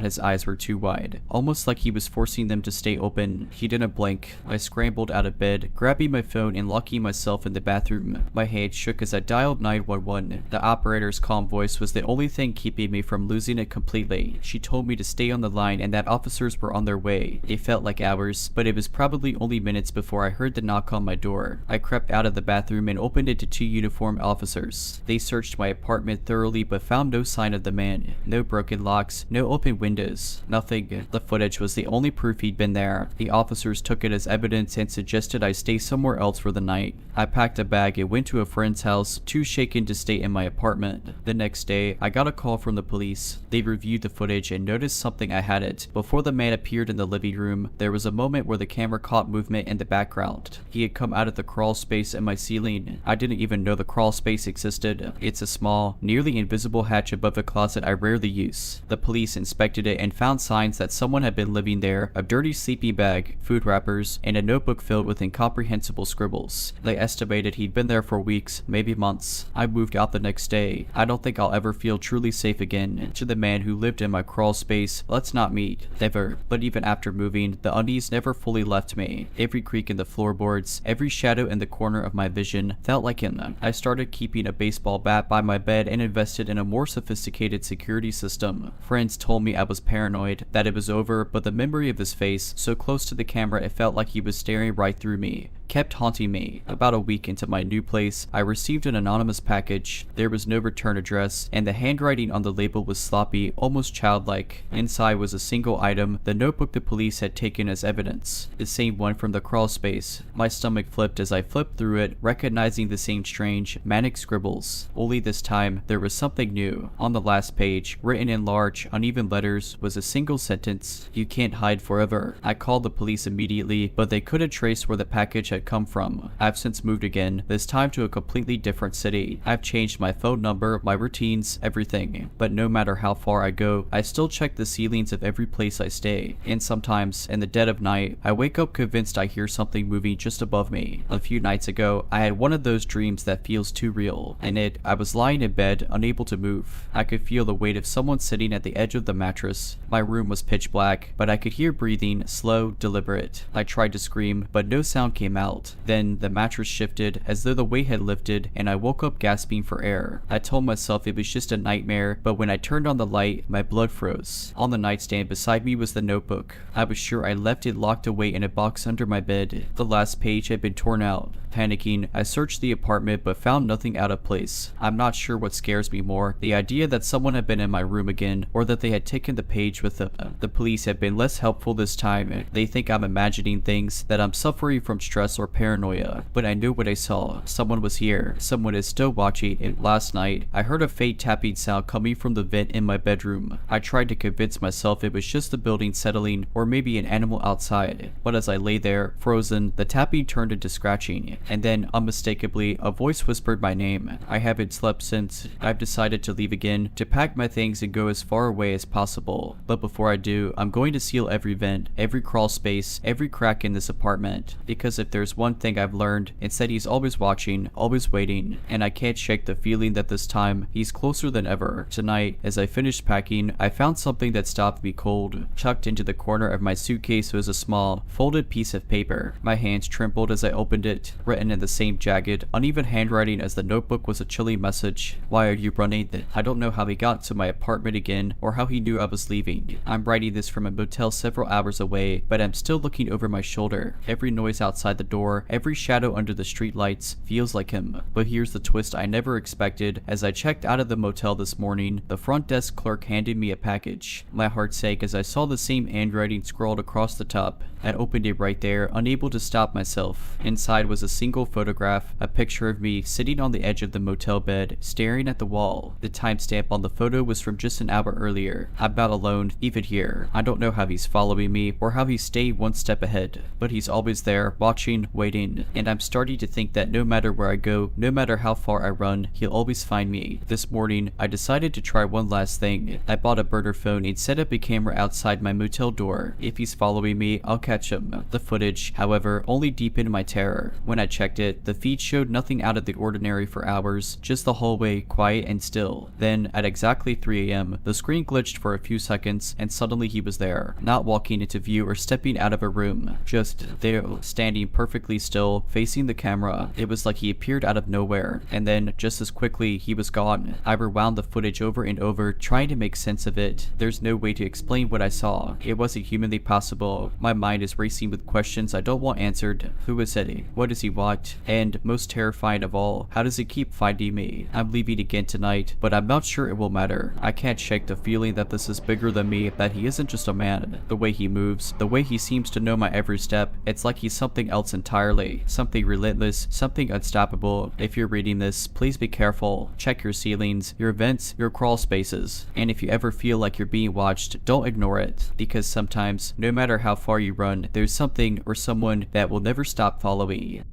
Speaker 1: his eyes were too wide, almost like he was forcing them to stay open. He didn't blink. I scrambled out of bed, grabbing my phone and locking myself in the bathroom. My hand shook as I dialed 911. The operator's calm voice was the only thing keeping me from losing it completely. She told me to stay on the line and that officers were on their way. It felt like hours, but it was probably only minutes before I heard the knock on my door. I crept out of the bathroom and opened it to 2 uniformed officers. They searched my apartment thoroughly but found no sign of the man. No broken locks, no open windows, nothing. The footage was the only proof he'd been there. The officers took it as evidence and suggested I stay somewhere else for the night. I packed a bag and went to a friend's house, too shaken to stay in my apartment. The next day, I got a call from the police. They reviewed the footage and noticed something I hadn't. Before the man appeared in the living room, there was a moment where the camera caught movement in the background. He had come out of the crawl space in my ceiling. I didn't even know the crawl space existed. It's a small, nearly invisible hatch above a closet I rarely use. The police inspected it and found signs that someone had been living there, a dirty sleeping bag, food wrappers, and a notebook filled with incomprehensible scribbles. They estimated he'd been there for weeks, maybe months. I moved out the next day. I don't think I'll ever feel truly safe again. To the man who lived in my crawl space, let's not meet. Never. But even after moving, the unease never fully left me. Every creak in the floorboards, every shadow in the corner of my vision felt like him. I started keeping a baseball bat by my bed and invested in a more sophisticated security system. Friends told me I was paranoid, that it was over, but the memory of his face, so close to the camera it felt like he was staring right through me, kept haunting me. About a week into my new place, I received an anonymous package. There was no return address, and the handwriting on the label was sloppy, almost childlike. Inside was a single item, the notebook the police had taken as evidence, the same one from the crawl space. My stomach flipped as I flipped through it, recognizing the same strange, manic scribbles. Only this time, there was something new. On the last page, written in large, uneven letters, was a single sentence: "You can't hide forever." I called the police immediately, but they couldn't trace where the package had come from. I've since moved again, this time to a completely different city. I've changed my phone number, my routines, everything. But no matter how far I go, I still check the ceilings of every place I stay. And sometimes, in the dead of night, I wake up convinced I hear something moving just above me. A few nights ago, I had one of those dreams that feels too real. In it, I was lying in bed, unable to move. I could feel the weight of someone sitting at the edge of the mattress. My room was pitch black, but I could hear breathing, slow, deliberate. I tried to scream, but no sound came out. Then the mattress shifted as though the weight had lifted, and I woke up gasping for air. I told myself it was just a nightmare, but when I turned on the light, my blood froze. On the nightstand beside me was the notebook. I was sure I left it locked away in a box under my bed. The last page had been torn out. Panicking, I searched the apartment but found nothing out of place. I'm not sure what scares me more, the idea that someone had been in my room again, or that they had taken the page with them. The police have been less helpful this time. They think I'm imagining things, that I'm suffering from stress or paranoia. But I knew what I saw. Someone was here. Someone is still watching. And last night, I heard a faint tapping sound coming from the vent in my bedroom. I tried to convince myself it was just the building settling, or maybe an animal outside. But as I lay there, frozen, the tapping turned into scratching. And then, unmistakably, a voice whispered my name. I haven't slept since. I've decided to leave again, to pack my things and go as far away as possible. But before I do, I'm going to seal every vent, every crawl space, every crack in this apartment. Because if there's one thing I've learned, it's that he's always watching, always waiting. And I can't shake the feeling that this time, he's closer than ever. Tonight, as I finished packing, I found something that stopped me cold. Tucked into the corner of my suitcase was a small, folded piece of paper. My hands trembled as I opened it. Written in the same jagged, uneven handwriting as the notebook was a chilly message. "Why are you running?" I don't know how he got to my apartment again, or how he knew I was leaving. I'm writing this from a motel several hours away, but I'm still looking over my shoulder. Every noise outside the door, every shadow under the street lights, feels like him. But here's the twist I never expected. As I checked out of the motel this morning, the front desk clerk handed me a package. My heart sank as I saw the same handwriting scrawled across the top. I opened it right there, unable to stop myself. Inside was a single photograph, a picture of me sitting on the edge of the motel bed, staring at the wall. The timestamp on the photo was from just an hour earlier. I'm not alone, even here. I don't know how he's following me, or how he stayed one step ahead, but he's always there, watching, waiting, and I'm starting to think that no matter where I go, no matter how far I run, he'll always find me. This morning, I decided to try one last thing. I bought a burner phone and set up a camera outside my motel door. If he's following me, I'll catch him. The footage, however, only deepened my terror. When I checked it, the feed showed nothing out of the ordinary for hours, just the hallway quiet and still. Then, at exactly 3 a.m., the screen glitched for a few seconds, and suddenly he was there, not walking into view or stepping out of a room, just there, standing perfectly perfectly still, facing the camera. It was like he appeared out of nowhere, and then, just as quickly, he was gone. I rewound the footage over and over, trying to make sense of it. There's no way to explain what I saw. It wasn't humanly possible. My mind is racing with questions I don't want answered. Who is Eddie? What does he want? And, most terrifying of all, how does he keep finding me? I'm leaving again tonight, but I'm not sure it will matter. I can't shake the feeling that this is bigger than me, that he isn't just a man. The way he moves, the way he seems to know my every step, it's like he's something else entirely. Something relentless, something unstoppable. If you're reading this, please be careful. Check your ceilings, your vents, your crawl spaces. And if you ever feel like you're being watched, don't ignore it. Because sometimes, no matter how far you run, there's something or someone that will never stop following you.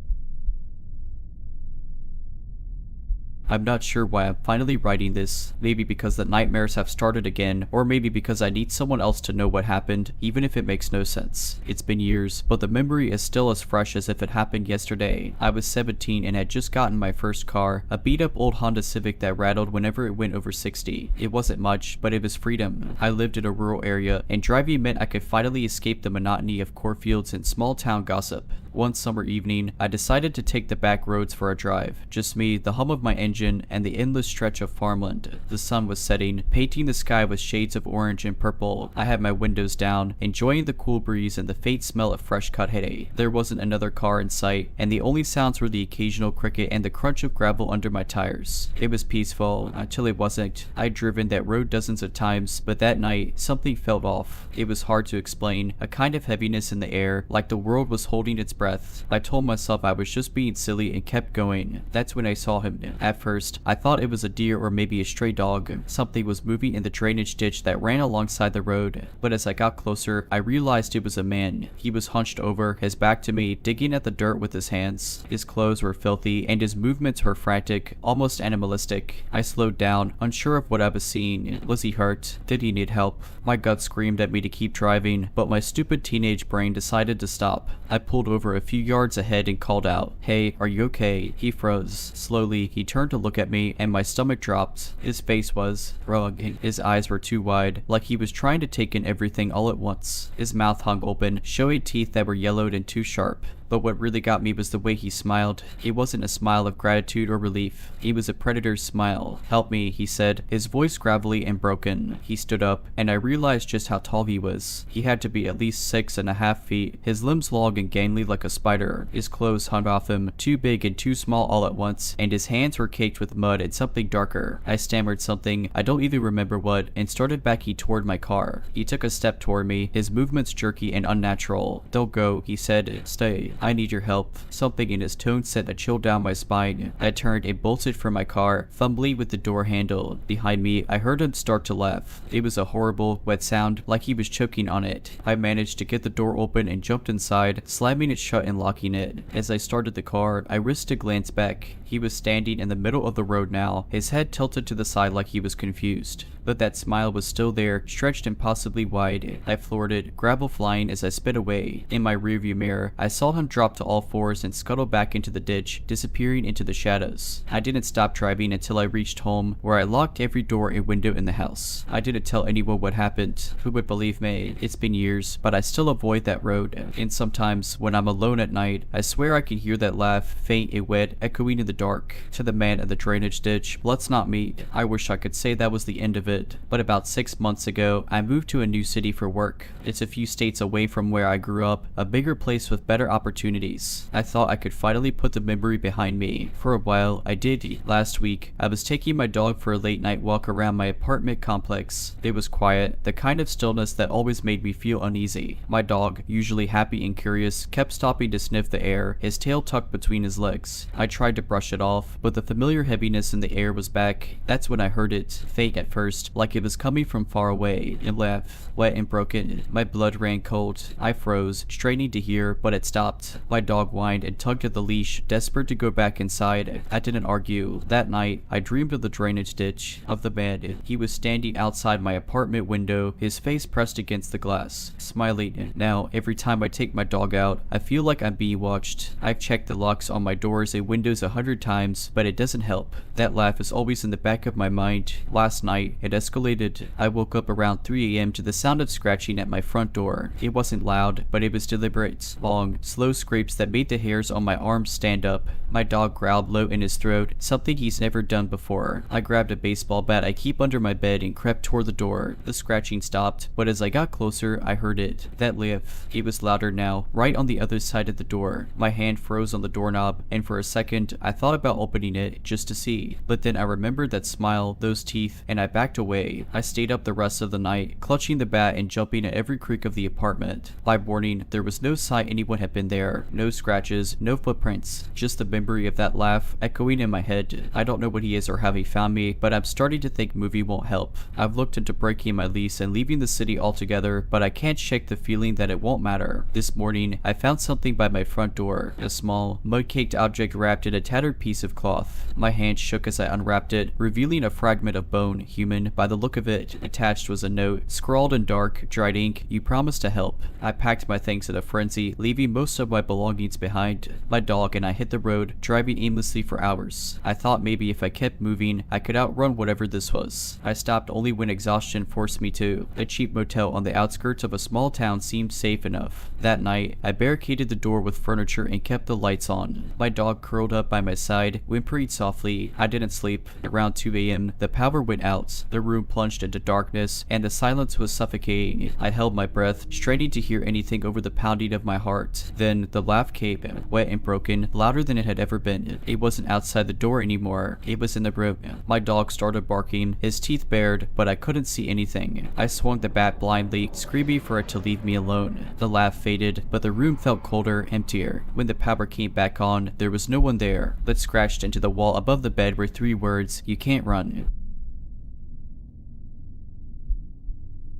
Speaker 1: I'm not sure why I'm finally writing this, maybe because the nightmares have started again, or maybe because I need someone else to know what happened, even if it makes no sense. It's been years, but the memory is still as fresh as if it happened yesterday. I was 17 and had just gotten my first car, a beat-up old Honda Civic that rattled whenever it went over 60. It wasn't much, but it was freedom. I lived in a rural area, and driving meant I could finally escape the monotony of cornfields and small-town gossip. One summer evening, I decided to take the back roads for a drive. Just me, the hum of my engine, and the endless stretch of farmland. The sun was setting, painting the sky with shades of orange and purple. I had my windows down, enjoying the cool breeze and the faint smell of fresh-cut hay. There wasn't another car in sight, and the only sounds were the occasional cricket and the crunch of gravel under my tires. It was peaceful, until it wasn't. I'd driven that road dozens of times, but that night, something felt off. It was hard to explain, a kind of heaviness in the air, like the world was holding its breath. I told myself I was just being silly and kept going. That's when I saw him. At first, I thought it was a deer or maybe a stray dog. Something was moving in the drainage ditch that ran alongside the road, but as I got closer, I realized it was a man. He was hunched over, his back to me, digging at the dirt with his hands. His clothes were filthy, and his movements were frantic, almost animalistic. I slowed down, unsure of what I was seeing. Was he hurt? Did he need help? My gut screamed at me to keep driving, but my stupid teenage brain decided to stop. I pulled over a few yards ahead and called out, "Hey, are you okay?" He froze. Slowly, he turned to look at me, and my stomach dropped. His face was rugged. His eyes were too wide, like he was trying to take in everything all at once. His mouth hung open, showing teeth that were yellowed and too sharp. But what really got me was the way he smiled. It wasn't a smile of gratitude or relief. It was a predator's smile. "Help me," he said, his voice gravelly and broken. He stood up, and I realized just how tall he was. He had to be at least 6.5 feet, his limbs long and gangly like a spider. His clothes hung off him, too big and too small all at once, and his hands were caked with mud and something darker. I stammered something, I don't even remember what, and started backing toward my car. He took a step toward me, his movements jerky and unnatural. "Don't go," he said. "Stay. I need your help." Something in his tone sent a chill down my spine. I turned and bolted from my car, fumbling with the door handle. Behind me, I heard him start to laugh. It was a horrible, wet sound, like he was choking on it. I managed to get the door open and jumped inside, slamming it shut and locking it. As I started the car, I risked a glance back. He was standing in the middle of the road now, his head tilted to the side like he was confused. But that smile was still there, stretched impossibly wide. I floored it, gravel flying as I sped away. In my rearview mirror, I saw him drop to all fours and scuttle back into the ditch, disappearing into the shadows. I didn't stop driving until I reached home, where I locked every door and window in the house. I didn't tell anyone what happened. Who would believe me? It's been years, but I still avoid that road. And sometimes, when I'm alone at night, I swear I can hear that laugh, faint and wet, echoing in the dark. To the man in the drainage ditch, let's not meet. I wish I could say that was the end of it. But about 6 months ago, I moved to a new city for work. It's a few states away from where I grew up, a bigger place with better opportunities. I thought I could finally put the memory behind me. For a while, I did. Last week, I was taking my dog for a late night walk around my apartment complex. It was quiet, the kind of stillness that always made me feel uneasy. My dog, usually happy and curious, kept stopping to sniff the air, his tail tucked between his legs. I tried to brush it off, but the familiar heaviness in the air was back. That's when I heard it, faint at first, like it was coming from far away. It laughed, wet and broken. My blood ran cold. I froze, straining to hear, but it stopped. My dog whined and tugged at the leash, desperate to go back inside. I didn't argue. That night, I dreamed of the drainage ditch, of the man. He was standing outside my apartment window, his face pressed against the glass, smiling. Now, every time I take my dog out, I feel like I'm being watched. I've checked the locks on my doors and windows 100 times, but it doesn't help. That laugh is always in the back of my mind. Last night, it escalated. I woke up around 3 a.m. to the sound of scratching at my front door. It wasn't loud, but it was deliberate. Long, slow scrapes that made the hairs on my arms stand up. My dog growled low in his throat, something he's never done before. I grabbed a baseball bat I keep under my bed and crept toward the door. The scratching stopped, but as I got closer, I heard it. That lift. It was louder now, right on the other side of the door. My hand froze on the doorknob, and for a second, I thought about opening it just to see. But then I remembered that smile, those teeth, and I backed away. I stayed up the rest of the night, clutching the bat and jumping at every creak of the apartment. By morning, there was no sign anyone had been there. No scratches, no footprints, just the memory of that laugh echoing in my head. I don't know what he is or how he found me, but I'm starting to think moving won't help. I've looked into breaking my lease and leaving the city altogether, but I can't shake the feeling that it won't matter. This morning, I found something by my front door, a small, mud-caked object wrapped in a tattered piece of cloth. My hand shook as I unwrapped it, revealing a fragment of bone, human, by the look of it. Attached was a note, scrawled in dark, dried ink, "You promised to help." I packed my things in a frenzy, leaving most of my belongings behind. My dog and I hit the road, driving aimlessly for hours. I thought maybe if I kept moving, I could outrun whatever this was. I stopped only when exhaustion forced me to. A cheap motel on the outskirts of a small town seemed safe enough. That night, I barricaded the door with furniture and kept the lights on. My dog curled up by my side, whimpering softly. I didn't sleep. Around 2 a.m., the power went out. The room plunged into darkness, and the silence was suffocating. I held my breath, straining to hear anything over the pounding of my heart. Then the laugh came, wet and broken, louder than it had ever been. It wasn't outside the door anymore. It was in the room. My dog started barking, his teeth bared, but I couldn't see anything. I swung the bat blindly, screaming for it to leave me alone. The laugh faded, but the room felt colder, emptier. When the power came back on, there was no one there. But scratched into the wall above the bed were 3 words, "You can't run."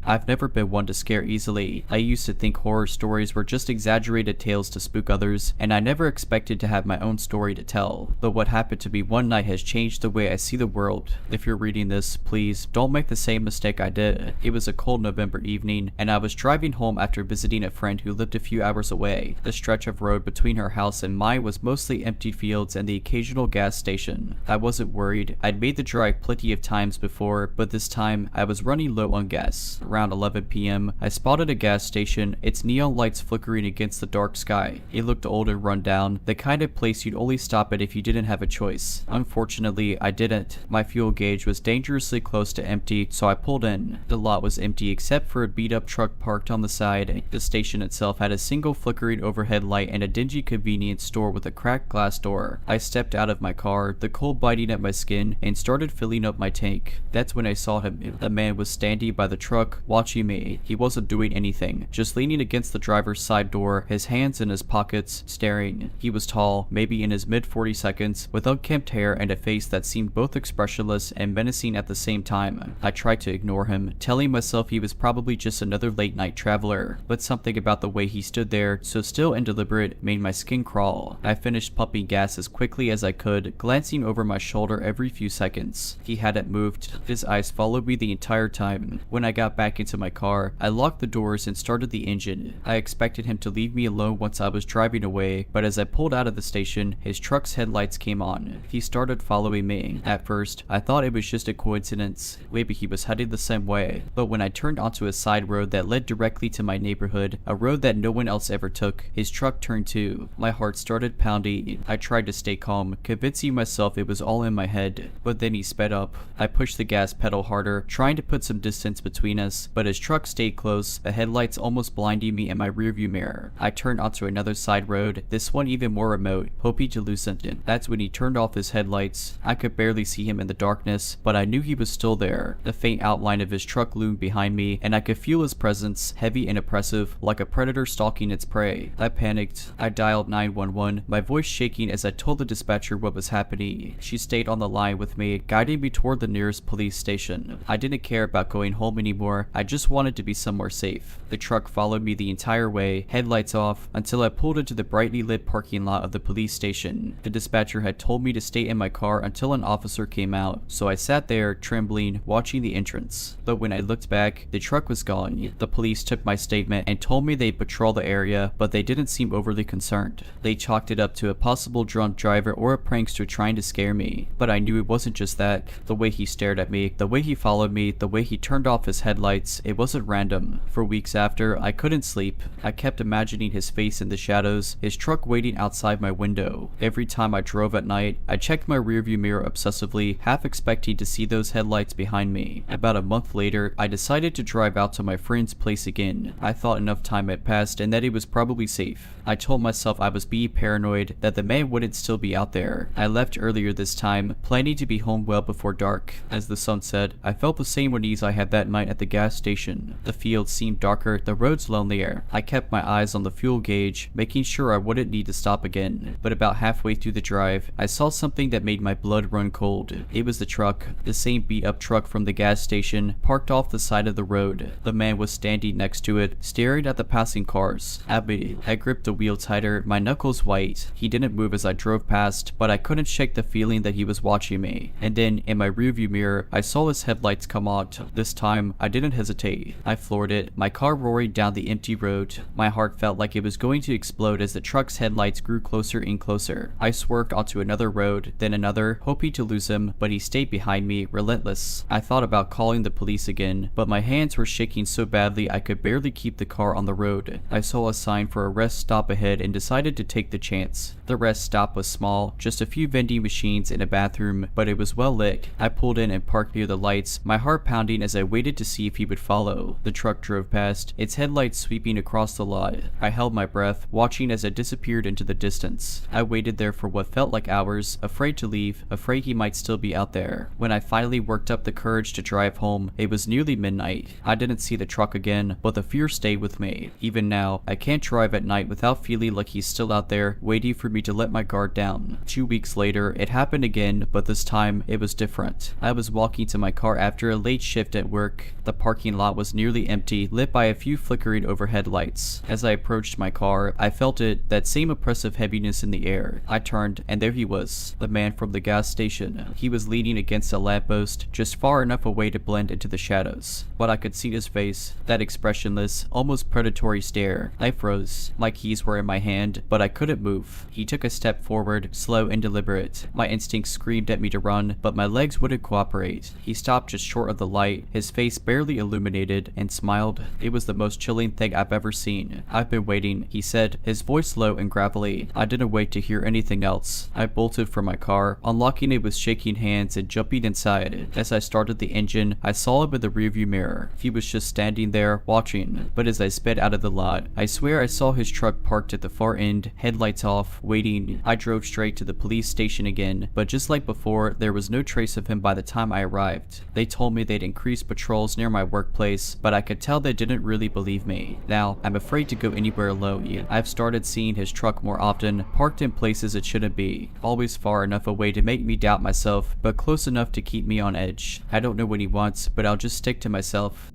Speaker 1: I've never been one to scare easily. I used to think horror stories were just exaggerated tales to spook others, and I never expected to have my own story to tell. But what happened to me one night has changed the way I see the world. If you're reading this, please don't make the same mistake I did. It was a cold November evening, and I was driving home after visiting a friend who lived a few hours away. The stretch of road between her house and mine was mostly empty fields and the occasional gas station. I wasn't worried. I'd made the drive plenty of times before, but this time I was running low on gas. Around 11 p.m., I spotted a gas station, its neon lights flickering against the dark sky. It looked old and run down, the kind of place you'd only stop at if you didn't have a choice. Unfortunately, I didn't. My fuel gauge was dangerously close to empty, so I pulled in. The lot was empty except for a beat-up truck parked on the side. The station itself had a single flickering overhead light and a dingy convenience store with a cracked glass door. I stepped out of my car, the cold biting at my skin, and started filling up my tank. That's when I saw him. The man was standing by the truck, watching me. He wasn't doing anything, just leaning against the driver's side door, his hands in his pockets, staring. He was tall, maybe in his mid-40s, with unkempt hair and a face that seemed both expressionless and menacing at the same time. I tried to ignore him, telling myself he was probably just another late-night traveler, but something about the way he stood there, so still and deliberate, made my skin crawl. I finished pumping gas as quickly as I could, glancing over my shoulder every few seconds. He hadn't moved. His eyes followed me the entire time. When I got back into my car, I locked the doors and started the engine. I expected him to leave me alone once I was driving away, but as I pulled out of the station, his truck's headlights came on. He started following me. At first, I thought it was just a coincidence. Maybe he was headed the same way. But when I turned onto a side road that led directly to my neighborhood, a road that no one else ever took, his truck turned too. My heart started pounding. I tried to stay calm, convincing myself it was all in my head. But then he sped up. I pushed the gas pedal harder, trying to put some distance between us, but his truck stayed close, the headlights almost blinding me in my rearview mirror. I turned onto another side road, this one even more remote, hoping to loosen it. That's when he turned off his headlights. I could barely see him in the darkness, but I knew he was still there. The faint outline of his truck loomed behind me, and I could feel his presence, heavy and oppressive, like a predator stalking its prey. I panicked. I dialed 911, my voice shaking as I told the dispatcher what was happening. She stayed on the line with me, guiding me toward the nearest police station. I didn't care about going home anymore. I just wanted to be somewhere safe. The truck followed me the entire way, headlights off, until I pulled into the brightly lit parking lot of the police station. The dispatcher had told me to stay in my car until an officer came out, so I sat there, trembling, watching the entrance. But when I looked back, the truck was gone. The police took my statement and told me they'd patrol the area, but they didn't seem overly concerned. They chalked it up to a possible drunk driver or a prankster trying to scare me. But I knew it wasn't just that. The way he stared at me, the way he followed me, the way he turned off his headlights, headlights, it wasn't random. For weeks after, I couldn't sleep. I kept imagining his face in the shadows, his truck waiting outside my window. Every time I drove at night, I checked my rearview mirror obsessively, half expecting to see those headlights behind me. About a month later, I decided to drive out to my friend's place again. I thought enough time had passed and that he was probably safe. I told myself I was being paranoid that the man wouldn't still be out there. I left earlier this time, planning to be home well before dark. As the sun set, I felt the same unease I had that night at the gas station. The field seemed darker, the roads lonelier. I kept my eyes on the fuel gauge, making sure I wouldn't need to stop again. But about halfway through the drive, I saw something that made my blood run cold. It was the truck, the same beat-up truck from the gas station, parked off the side of the road. The man was standing next to it, staring at the passing cars. I gripped the wheel tighter, my knuckles white. He didn't move as I drove past, but I couldn't shake the feeling that he was watching me. And then, in my rearview mirror, I saw his headlights come on. This time, I didn't hesitate. I floored it, my car roaring down the empty road. My heart felt like it was going to explode as the truck's headlights grew closer and closer. I swerved onto another road, then another, hoping to lose him, but he stayed behind me, relentless. I thought about calling the police again, but my hands were shaking so badly I could barely keep the car on the road. I saw a sign for a rest stop ahead and decided to take the chance. The rest stop was small, just a few vending machines and a bathroom, but it was well lit. I pulled in and parked near the lights, my heart pounding as I waited to see if he would follow. The truck drove past, its headlights sweeping across the lot. I held my breath, watching as it disappeared into the distance. I waited there for what felt like hours, afraid to leave, afraid he might still be out there. When I finally worked up the courage to drive home, it was nearly midnight. I didn't see the truck again, but the fear stayed with me. Even now, I can't drive at night without feeling like he's still out there, waiting for me to let my guard down. 2 weeks later, it happened again, but this time, it was different. I was walking to my car after a late shift at work. The parking lot was nearly empty, lit by a few flickering overhead lights. As I approached my car, I felt that same oppressive heaviness in the air. I turned, and there he was, the man from the gas station. He was leaning against a lamppost, just far enough away to blend into the shadows. But I could see his face, that expressionless, almost predatory stare. I froze. My keys were in my hand, but I couldn't move. He took a step forward, slow and deliberate. My instincts screamed at me to run, but my legs wouldn't cooperate. He stopped just short of the light, his face barely illuminated, and smiled. It was the most chilling thing I've ever seen. "I've been waiting," he said, his voice low and gravelly. I didn't wait to hear anything else. I bolted from my car, unlocking it with shaking hands and jumping inside. As I started the engine, I saw him in the rearview mirror. He was just standing there, watching. But as I sped out of the lot, I swear I saw his truck parked at the far end, headlights off, waiting. I drove straight to the police station again, but just like before, there was no trace of him by the time I arrived. They told me they'd increased patrols near my workplace, but I could tell they didn't really believe me. Now, I'm afraid to go anywhere alone. I've started seeing his truck more often, parked in places it shouldn't be. Always far enough away to make me doubt myself, but close enough to keep me on edge. I don't know what he wants, but I'll just stick to myself.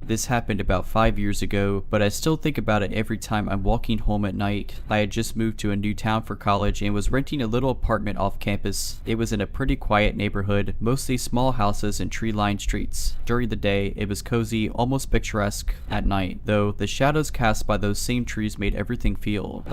Speaker 1: This happened about 5 years ago, but I still think about it every time I'm walking home at night. I had just moved to a new town for college and was renting a little apartment off campus. It was in a pretty quiet neighborhood, mostly small houses and tree-lined streets. During the day, it was cozy, almost picturesque. At night, though, the shadows cast by those same trees made everything feel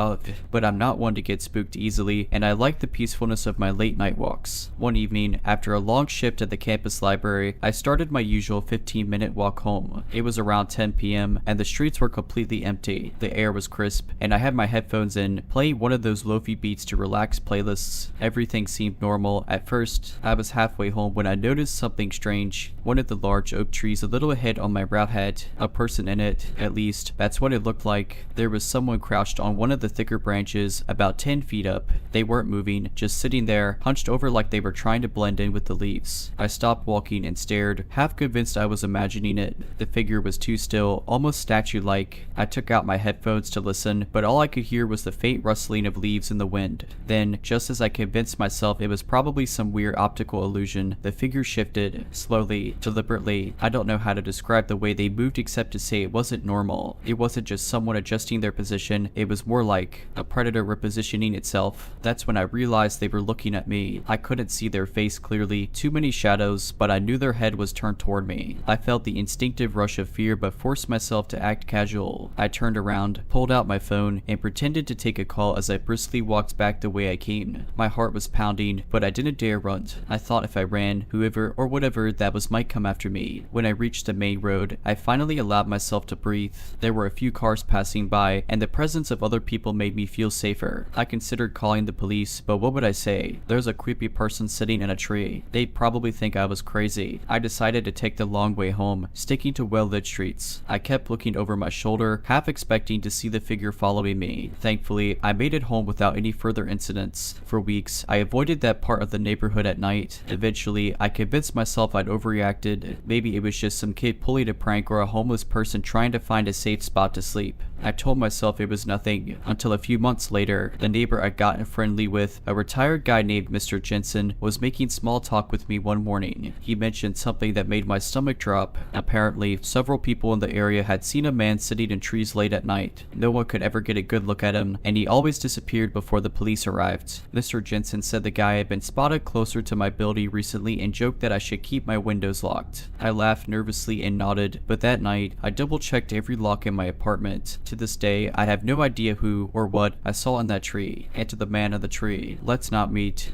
Speaker 1: but I'm not one to get spooked easily, and I like the peacefulness of my late night walks. One evening, after a long shift at the campus library, I started my usual 15-minute walk home. It was around 10 p.m. and the streets were completely empty. The air was crisp, and I had my headphones in, playing one of those lofi beats to relax playlists. Everything seemed normal. At first, I was halfway home when I noticed something strange. One of the large oak trees a little ahead on my route had a person in it. At least, that's what it looked like. There was someone crouched on one of the thicker branches, about 10 feet up. They weren't moving, just sitting there, hunched over like they were trying to blend in with the leaves. I stopped walking and stared, half convinced I was imagining it. The figure was too still, almost statue-like. I took out my headphones to listen, but all I could hear was the faint rustling of leaves in the wind. Then, just as I convinced myself it was probably some weird optical illusion, the figure shifted, slowly, deliberately. I don't know how to describe the way they moved except to say it wasn't normal. It wasn't just someone adjusting their position, it was more like a predator repositioning itself. That's when I realized they were looking at me. I couldn't see their face clearly, too many shadows, but I knew their head was turned toward me. I felt the instinctive rush of of fear but forced myself to act casual. I turned around, pulled out my phone, and pretended to take a call as I briskly walked back the way I came. My heart was pounding, but I didn't dare run. I thought if I ran, whoever or whatever that was might come after me. When I reached the main road, I finally allowed myself to breathe. There were a few cars passing by, and the presence of other people made me feel safer. I considered calling the police, but what would I say? There's a creepy person sitting in a tree. They'd probably think I was crazy. I decided to take the long way home, sticking to well-lit streets. I kept looking over my shoulder, half expecting to see the figure following me. Thankfully, I made it home without any further incidents. For weeks, I avoided that part of the neighborhood at night. Eventually, I convinced myself I'd overreacted. Maybe it was just some kid pulling a prank or a homeless person trying to find a safe spot to sleep. I told myself it was nothing, until a few months later, the neighbor I'd gotten friendly with, a retired guy named Mr. Jensen, was making small talk with me one morning. He mentioned something that made my stomach drop. Apparently, several people in the area had seen a man sitting in trees late at night. No one could ever get a good look at him, and he always disappeared before the police arrived. Mr. Jensen said the guy had been spotted closer to my building recently and joked that I should keep my windows locked. I laughed nervously and nodded, but that night, I double-checked every lock in my apartment. To this day, I have no idea who or what I saw in that tree. And to the man in the tree, let's not meet.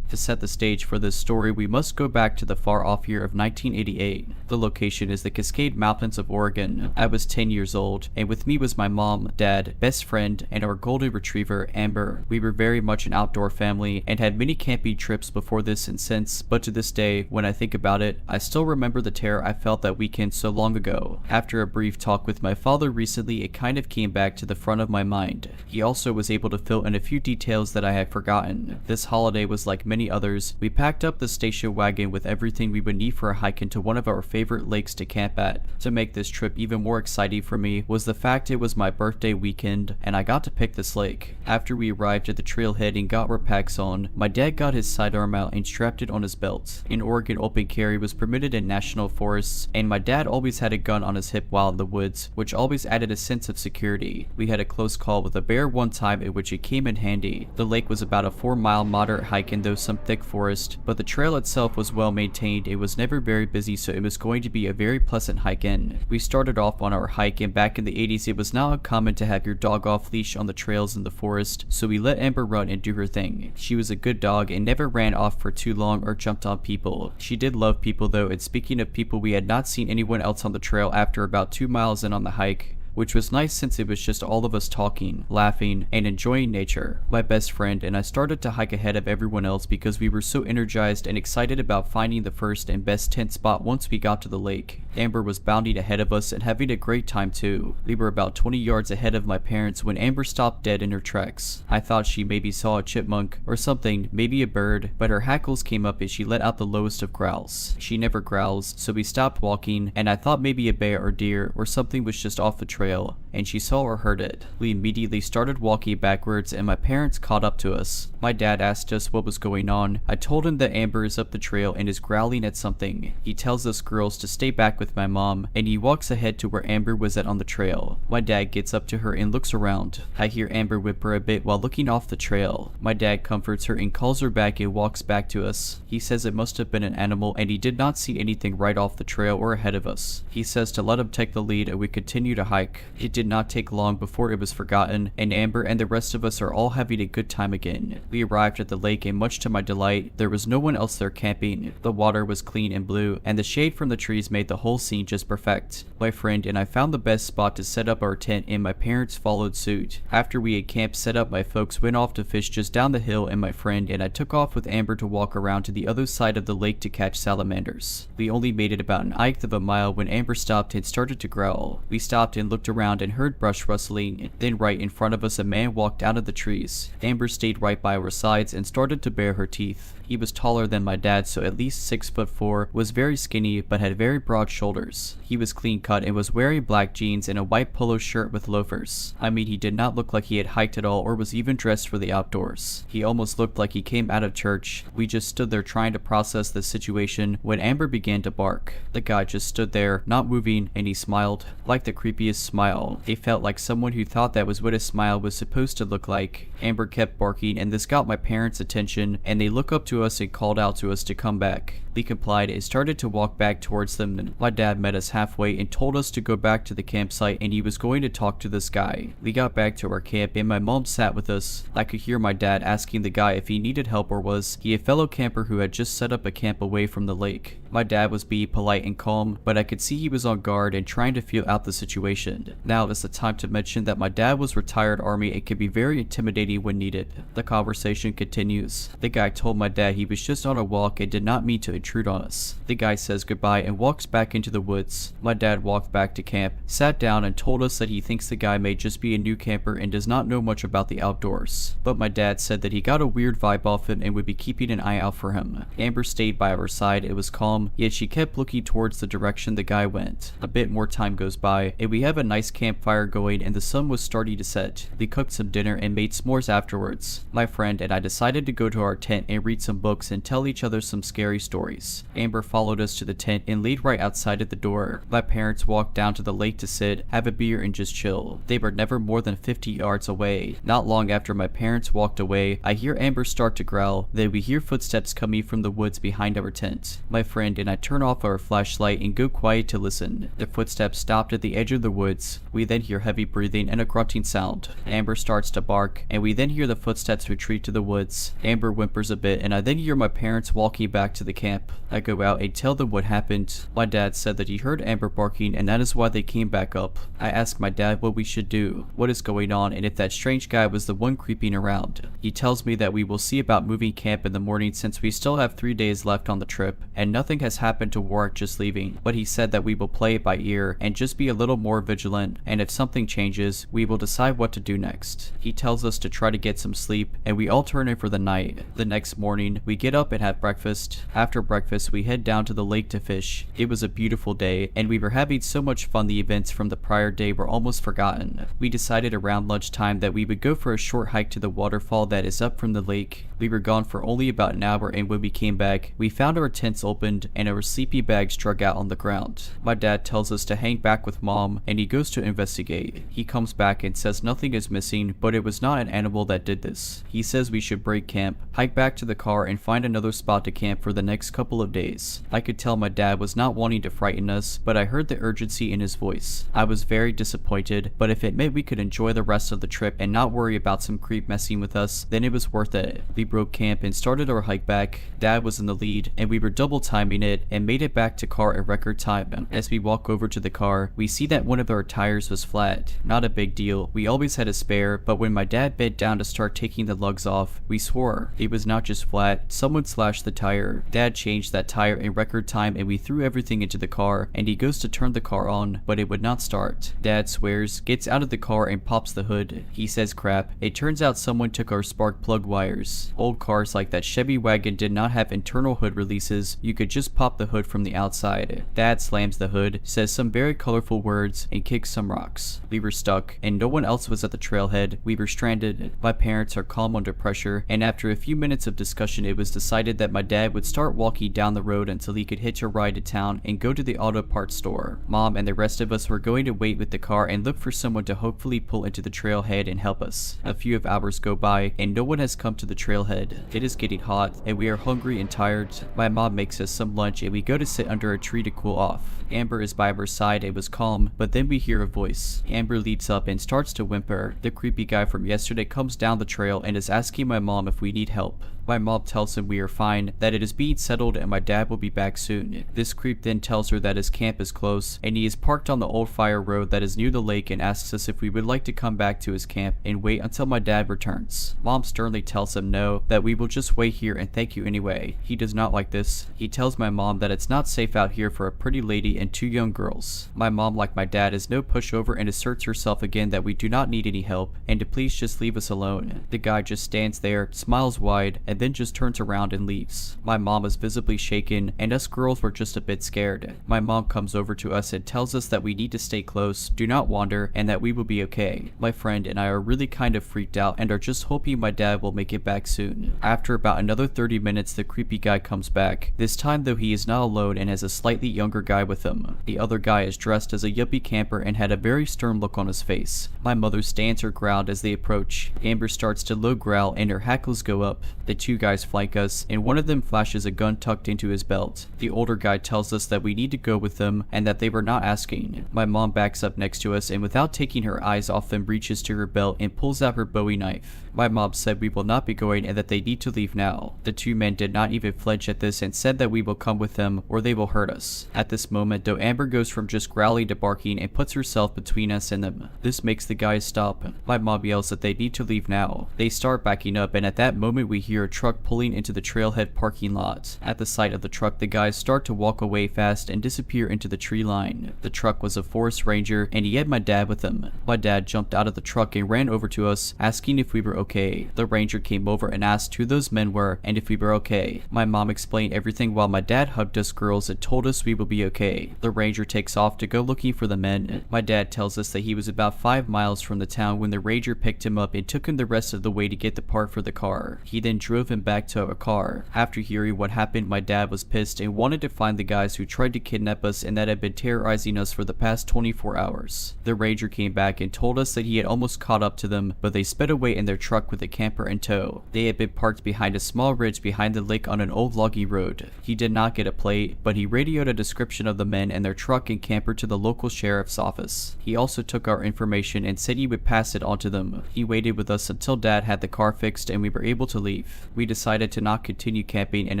Speaker 1: To set the stage for this story, we must go back to the far-off year of 1988. The location is the Cascade Mountains of Oregon. I was 10 years old, and with me was my mom, dad, best friend, and our golden retriever, Amber. We were very much an outdoor family, and had many camping trips before this and since, but to this day, when I think about it, I still remember the terror I felt that weekend so long ago. After a brief talk with my father recently, it kind of came back to the front of my mind. He also was able to fill in a few details that I had forgotten. This holiday was like many others. We packed up the station wagon with everything we would need for a hike into one of our favorite lakes to camp at. To make this trip even more exciting for me was the fact it was my birthday weekend and I got to pick this lake. After we arrived at the trailhead and got our packs on, my dad got his sidearm out and strapped it on his belt. In Oregon, open carry was permitted in national forests, and my dad always had a gun on his hip while in the woods, which always added a sense of security. We had a close call with a bear one time in which it came in handy. The lake was about a 4-mile moderate hike and though some thick forest, but the trail itself was well maintained. It was never very busy, so it was going to be a very pleasant hike in. We started off on our hike, and back in the 80s it was not uncommon to have your dog off leash on the trails in the forest, so we let Amber run and do her thing. She was a good dog and never ran off for too long or jumped on people. She did love people though, and speaking of people, we had not seen anyone else on the trail after about 2 miles in on the hike, which was nice since it was just all of us talking, laughing, and enjoying nature. My best friend and I started to hike ahead of everyone else because we were so energized and excited about finding the first and best tent spot once we got to the lake. Amber was bounding ahead of us and having a great time too. We were about 20 yards ahead of my parents when Amber stopped dead in her tracks. I thought she maybe saw a chipmunk or something, maybe a bird, but her hackles came up and she let out the lowest of growls. She never growls, so we stopped walking, and I thought maybe a bear or deer or something was just off the trail, and she saw or heard it. We immediately started walking backwards and my parents caught up to us. My dad asked us what was going on. I told him that Amber is up the trail and is growling at something. He tells us girls to stay back with my mom, and he walks ahead to where Amber was at on the trail. My dad gets up to her and looks around. I hear Amber whimper a bit while looking off the trail. My dad comforts her and calls her back and walks back to us. He says it must have been an animal and he did not see anything right off the trail or ahead of us. He says to let him take the lead and we continue to hike. It did not take long before it was forgotten, and Amber and the rest of us are all having a good time again. We arrived at the lake and much to my delight, there was no one else there camping. The water was clean and blue, and the shade from the trees made the whole scene just perfect. My friend and I found the best spot to set up our tent and my parents followed suit. After we had camp set up, my folks went off to fish just down the hill, and my friend and I took off with Amber to walk around to the other side of the lake to catch salamanders. We only made it about an eighth of a mile when Amber stopped and started to growl. We stopped and looked around and heard brush rustling. Then right in front of us a man walked out of the trees. Amber stayed right by our sides and started to bare her teeth. He was taller than my dad, so at least 6'4", was very skinny but had very broad shoulders. He was clean cut and was wearing black jeans and a white polo shirt with loafers. I mean, he did not look like he had hiked at all or was even dressed for the outdoors. He almost looked like he came out of church. We just stood there trying to process the situation when Amber began to bark. The guy just stood there, not moving, and he smiled, like the creepiest smile. smile. It felt like someone who thought that was what a smile was supposed to look like. Amber kept barking, and this got my parents' attention, and they looked up to us and called out to us to come back. We complied and started to walk back towards them. My dad met us halfway and told us to go back to the campsite, and he was going to talk to this guy. We got back to our camp, and my mom sat with us. I could hear my dad asking the guy if he needed help or was he a fellow camper who had just set up a camp away from the lake. My dad was being polite and calm, but I could see he was on guard and trying to feel out the situation. Now is the time to mention that my dad was retired Army and could be very intimidating when needed. The conversation continues. The guy told my dad he was just on a walk and did not mean to intrude on us. The guy says goodbye and walks back into the woods. My dad walked back to camp, sat down, and told us that he thinks the guy may just be a new camper and does not know much about the outdoors. But my dad said that he got a weird vibe off him and would be keeping an eye out for him. Amber stayed by our side. It was calm, yet she kept looking towards the direction the guy went. A bit more time goes by, and we have a nice campfire going, and the sun was starting to set. We cooked some dinner and made s'mores afterwards. My friend and I decided to go to our tent and read some books and tell each other some scary stories. Amber followed us to the tent and laid right outside at the door. My parents walked down to the lake to sit, have a beer, and just chill. They were never more than 50 yards away. Not long after my parents walked away, I hear Amber start to growl. Then we hear footsteps coming from the woods behind our tent. My friend and I turn off our flashlight and go quiet to listen. The footsteps stopped at the edge of the woods. We then hear heavy breathing and a grunting sound. Amber starts to bark, and we then hear the footsteps retreat to the woods. Amber whimpers a bit, and I then hear my parents walking back to the camp. I go out and tell them what happened. My dad said that he heard Amber barking, and that is why they came back up. I asked my dad what we should do, what is going on, and if that strange guy was the one creeping around. He tells me that we will see about moving camp in the morning since we still have 3 days left on the trip, and nothing has happened to warrant just leaving. But he said that we will play it by ear and just be a little more vigilant, and if something changes, we will decide what to do next. He tells us to try to get some sleep, and we all turn in for the night. The next morning, we get up and have breakfast. After breakfast, we head down to the lake to fish. It was a beautiful day, and we were having so much fun the events from the prior day were almost forgotten. We decided around lunchtime that we would go for a short hike to the waterfall that is up from the lake. We were gone for only about an hour, and when we came back, we found our tents opened and our sleeping bags drug out on the ground. My dad tells us to hang back with mom, and he goes to investigate. He comes back and says nothing is missing, but it was not an animal that did this. He says we should break camp, hike back to the car, and find another spot to camp for the next couple of days. I could tell my dad was not wanting to frighten us, but I heard the urgency in his voice. I was very disappointed, but if it meant we could enjoy the rest of the trip and not worry about some creep messing with us, then it was worth it. We broke camp and started our hike back. Dad was in the lead, and we were double timing it and made it back to car in record time. As we walk over to the car, we see that one of our tires was flat. Not a big deal, we always had a spare, but when my dad bent down to start taking the lugs off, we swore. It was not just flat, someone slashed the tire. Dad changed that tire in record time, and we threw everything into the car, and he goes to turn the car on, but it would not start. Dad swears, gets out of the car, and pops the hood. He says crap. It turns out someone took our spark plug wires. Old cars like that Chevy wagon did not have internal hood releases. You could just pop the hood from the outside. Dad slams the hood, says some very colorful words, and kicks some rocks. We were stuck, and no one else was at the trailhead. We were stranded. My parents are calm under pressure, and after a few minutes of discussion, it was decided that my dad would start walking down the road until he could hitch a ride to town and go to the auto parts store. Mom and the rest of us were going to wait with the car and look for someone to hopefully pull into the trailhead and help us. A few hours go by, and no one has come to the trailhead. It is getting hot, and we are hungry and tired. My mom makes us some lunch, and we go to sit under a tree to cool off. Amber is by our side. It was calm, but then we hear a voice. Amber leaps up and starts to whimper. The creepy guy from yesterday comes down the trail and is asking my mom if we need help. My mom tells him we are fine, that it is being settled, and my dad will be back soon. This creep then tells her that his camp is close, and he is parked on the old fire road that is near the lake, and asks us if we would like to come back to his camp and wait until my dad returns. Mom sternly tells him no, that we will just wait here and thank you anyway. He does not like this. He tells my mom that it's not safe out here for a pretty lady and 2 young girls. My mom, like my dad, is no pushover and asserts herself again that we do not need any help and to please just leave us alone. The guy just stands there, smiles wide, and then just turns around and leaves. My mom is visibly shaken, and us girls were just a bit scared. My mom comes over to us and tells us that we need to stay close, do not wander, and that we will be okay. My friend and I are really kind of freaked out and are just hoping hoping my dad will make it back soon. After about another 30 minutes, the creepy guy comes back. This time though, he is not alone and has a slightly younger guy with him. The other guy is dressed as a yuppie camper and had a very stern look on his face. My mother stands her ground as they approach. Amber starts to low growl and her hackles go up. The two guys flank us and one of them flashes a gun tucked into his belt. The older guy tells us that we need to go with them and that they were not asking. My mom backs up next to us and without taking her eyes off them reaches to her belt and pulls out her Bowie knife. My mom said we will not be going and that they need to leave now. The two men did not even flinch at this and said that we will come with them or they will hurt us. At this moment though, Amber goes from just growling to barking and puts herself between us and them. This makes the guys stop. My mom yells that they need to leave now. They start backing up and at that moment we hear a truck pulling into the trailhead parking lot. At the sight of the truck, the guys start to walk away fast and disappear into the tree line. The truck was a forest ranger and he had my dad with him. My dad jumped out of the truck and ran over to us asking if we were okay. The ranger came over and asked who those men were and if we were okay. My mom explained everything while my dad hugged us girls and told us we will be okay. The ranger takes off to go looking for the men. My dad tells us that he was about 5 miles from the town when the ranger picked him up and took him the rest of the way to get the part for the car. He then drove him back to our car. After hearing what happened, my dad was pissed and wanted to find the guys who tried to kidnap us and that had been terrorizing us for the past 24 hours. The ranger came back and told us that he had almost caught up to them, but they sped away in their truck with a camper in tow. They had been parked behind a small ridge behind the lake on an old loggy road. He did not get a plate, but he radioed a description of the men and their truck and camper to the local sheriff's office. He also took our information and said he would pass it on to them. He waited with us until Dad had the car fixed and we were able to leave. We decided to not continue camping and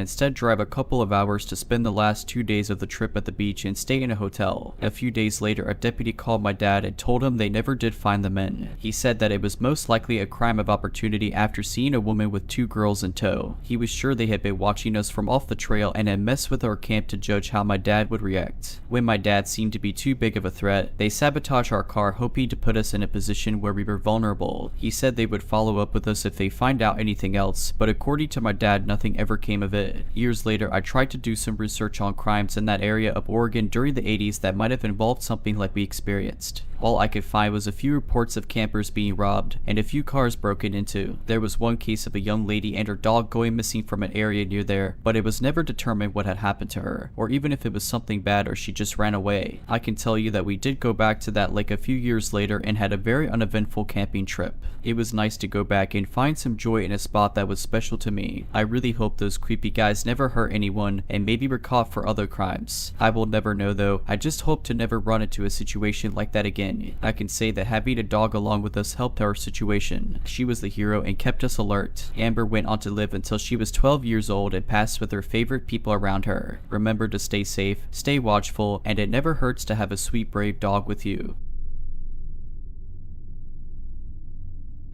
Speaker 1: instead drive a couple of hours to spend the last 2 days of the trip at the beach and stay in a hotel. A few days later, a deputy called my dad and told him they never did find the men. He said that it was most likely a crime of opportunity after seeing a woman with 2 girls in tow. He was sure they had been watching us from off the trail and had messed with our camp to judge how my dad would react. When my dad seemed to be too big of a threat, they sabotaged our car hoping to put us in a position where we were vulnerable. He said they would follow up with us if they find out anything else, but according to my dad, nothing ever came of it. Years later, I tried to do some research on crimes in that area of Oregon during the 80s that might have involved something like we experienced. All I could find was a few reports of campers being robbed and a few cars broken into. There was one case of a young lady and her dog going missing from an area near there, but it was never determined what had happened to her, or even if it was something bad or she just ran away. I can tell you that we did go back to that lake a few years later and had a very uneventful camping trip. It was nice to go back and find some joy in a spot that was special to me. I really hope those creepy guys never hurt anyone and maybe were caught for other crimes. I will never know though. I just hope to never run into a situation like that again. I can say that having a dog along with us helped our situation. She was the hero and kept us alert. Amber went on to live until she was 12 years old and passed with her favorite people around her. Remember to stay safe, stay watchful, and it never hurts to have a sweet brave dog with you.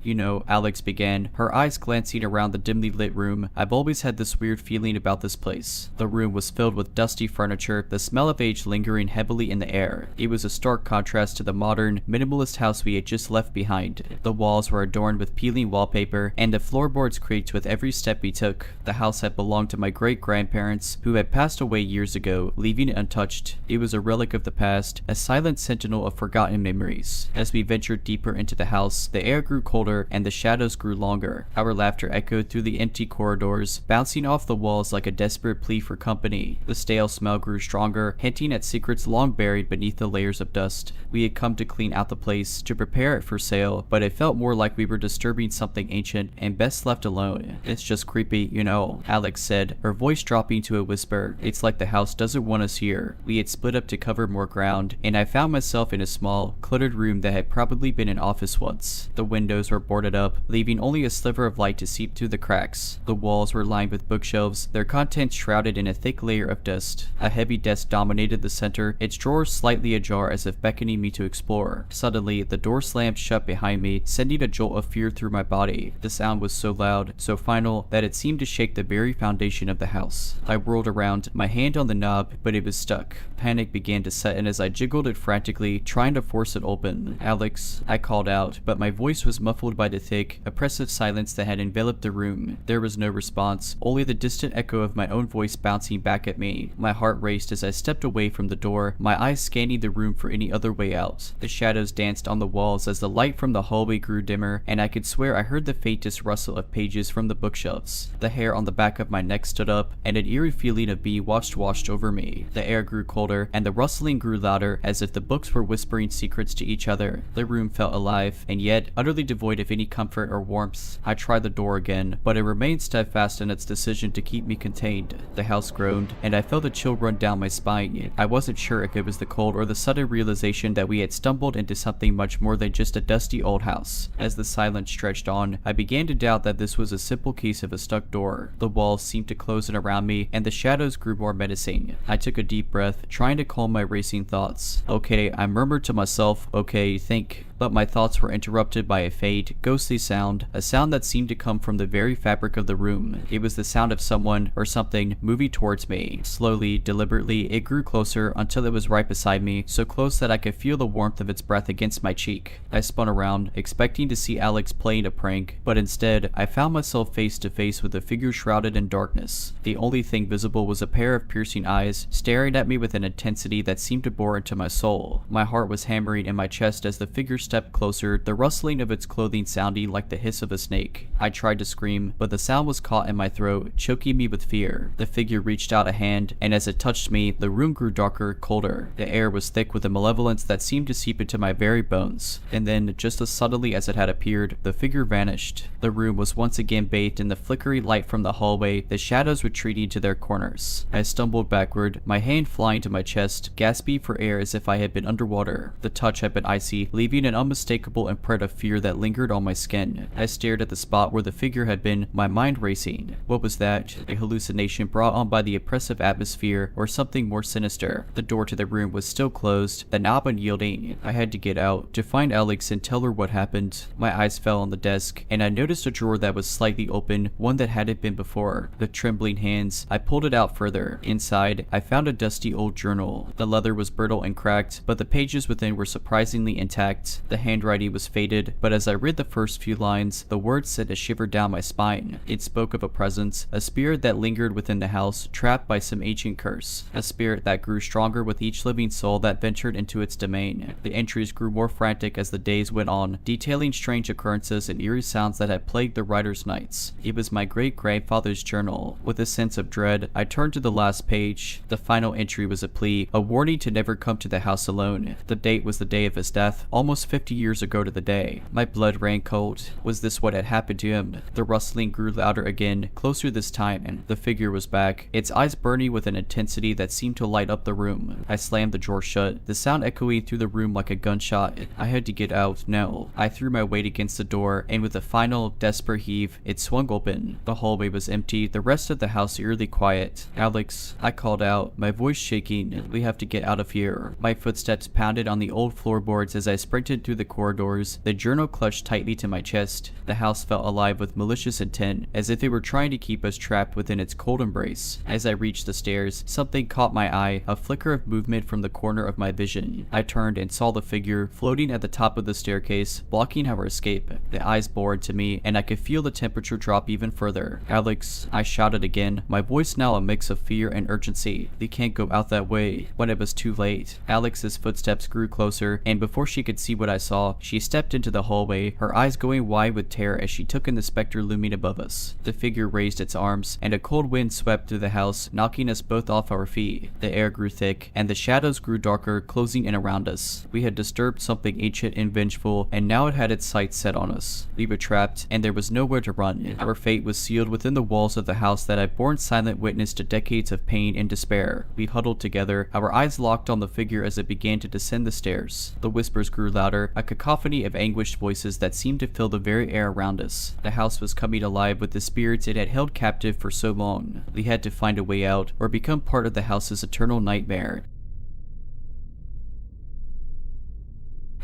Speaker 1: You know, Alex began, her eyes glancing around the dimly lit room. I've always had this weird feeling about this place. The room was filled with dusty furniture, the smell of age lingering heavily in the air. It was a stark contrast to the modern, minimalist house we had just left behind. The walls were adorned with peeling wallpaper, and the floorboards creaked with every step we took. The house had belonged to my great-grandparents, who had passed away years ago, leaving it untouched. It was a relic of the past, a silent sentinel of forgotten memories. As we ventured deeper into the house, the air grew colder and the shadows grew longer. Our laughter echoed through the empty corridors, bouncing off the walls like a desperate plea for company. The stale smell grew stronger, hinting at secrets long buried beneath the layers of dust. We had come to clean out the place, to prepare it for sale, but it felt more like we were disturbing something ancient and best left alone. It's just creepy, you know, Alex said, her voice dropping to a whisper. It's like the house doesn't want us here. We had split up to cover more ground, and I found myself in a small, cluttered room that had probably been an office once. The windows were boarded up, leaving only a sliver of light to seep through the cracks. The walls were lined with bookshelves, their contents shrouded in a thick layer of dust. A heavy desk dominated the center, its drawers slightly ajar as if beckoning me to explore. Suddenly, the door slammed shut behind me, sending a jolt of fear through my body. The sound was so loud, so final, that it seemed to shake the very foundation of the house. I whirled around, my hand on the knob, but it was stuck. Panic began to set in as I jiggled it frantically, trying to force it open. Alex, I called out, but my voice was muffled muffled by the thick, oppressive silence that had enveloped the room. There was no response, only the distant echo of my own voice bouncing back at me. My heart raced as I stepped away from the door, my eyes scanning the room for any other way out. The shadows danced on the walls as the light from the hallway grew dimmer, and I could swear I heard the faintest rustle of pages from the bookshelves. The hair on the back of my neck stood up, and an eerie feeling of being washed over me. The air grew colder, and the rustling grew louder, as if the books were whispering secrets to each other. The room felt alive, and yet utterly devoid of any comfort or warmth. I tried the door again, but it remained steadfast in its decision to keep me contained. The house groaned, and I felt a chill run down my spine. I wasn't sure if it was the cold or the sudden realization that we had stumbled into something much more than just a dusty old house. As the silence stretched on, I began to doubt that this was a simple case of a stuck door. The walls seemed to close in around me, and the shadows grew more menacing. I took a deep breath, trying to calm my racing thoughts. Okay, I murmured to myself, okay, think. But my thoughts were interrupted by a faint, ghostly sound, a sound that seemed to come from the very fabric of the room. It was the sound of someone, or something, moving towards me. Slowly, deliberately, it grew closer until it was right beside me, so close that I could feel the warmth of its breath against my cheek. I spun around, expecting to see Alex playing a prank, but instead, I found myself face to face with a figure shrouded in darkness. The only thing visible was a pair of piercing eyes, staring at me with an intensity that seemed to bore into my soul. My heart was hammering in my chest as the figure stepped closer, the rustling of its clothing sounding like the hiss of a snake. I tried to scream, but the sound was caught in my throat, choking me with fear. The figure reached out a hand, and as it touched me, the room grew darker, colder. The air was thick with a malevolence that seemed to seep into my very bones. And then, just as suddenly as it had appeared, the figure vanished. The room was once again bathed in the flickering light from the hallway, the shadows retreating to their corners. I stumbled backward, my hand flying to my chest, gasping for air as if I had been underwater. The touch had been icy, leaving an unmistakable imprint of fear that lingered on my skin. I stared at the spot where the figure had been, my mind racing. What was that? A hallucination brought on by the oppressive atmosphere, or something more sinister? The door to the room was still closed, the knob unyielding. I had to get out, to find Alex and tell her what happened. My eyes fell on the desk, and I noticed a drawer that was slightly open, one that hadn't been before. The trembling hands, I pulled it out further. Inside, I found a dusty old journal. The leather was brittle and cracked, but the pages within were surprisingly intact. The handwriting was faded, but as I read the first few lines, the words sent a shiver down my spine. It spoke of a presence, a spirit that lingered within the house, trapped by some ancient curse. A spirit that grew stronger with each living soul that ventured into its domain. The entries grew more frantic as the days went on, detailing strange occurrences and eerie sounds that had plagued the writer's nights. It was my great-grandfather's journal. With a sense of dread, I turned to the last page. The final entry was a plea, a warning to never come to the house alone. The date was the day of his death, almost 50 years ago to the day. My blood ran cold. Was this what had happened to him? The rustling grew louder again, closer this time, and the figure was back, its eyes burning with an intensity that seemed to light up the room. I slammed the drawer shut, the sound echoing through the room like a gunshot. I had to get out, no. I threw my weight against the door, and with a final, desperate heave, it swung open. The hallway was empty, the rest of the house eerily quiet. Alex, I called out, my voice shaking. We have to get out of here. My footsteps pounded on the old floorboards as I sprinted through the corridors, the journal clutched tightly to my chest. The house felt alive with malicious intent, as if it were trying to keep us trapped within its cold embrace. As I reached the stairs, something caught my eye, a flicker of movement from the corner of my vision. I turned and saw the figure floating at the top of the staircase, blocking our escape. The eyes bored to me, and I could feel the temperature drop even further. Alex, I shouted again, my voice now a mix of fear and urgency. We can't go out that way. When it was too late, Alex's footsteps grew closer, and before she could see what I saw, she stepped into the hallway, her eyes going wide with terror as she took in the specter looming above us. The figure raised its arms, and a cold wind swept through the house, knocking us both off our feet. The air grew thick, and the shadows grew darker, closing in around us. We had disturbed something ancient and vengeful, and now it had its sights set on us. We were trapped, and there was nowhere to run. Our fate was sealed within the walls of the house that had borne silent witness to decades of pain and despair. We huddled together, our eyes locked on the figure as it began to descend the stairs. The whispers grew louder, a cacophony of anguished voices that seemed to fill the very air around us. The house was coming alive with the spirits it had held captive for so long. We had to find a way out, or become part of the house's eternal nightmare.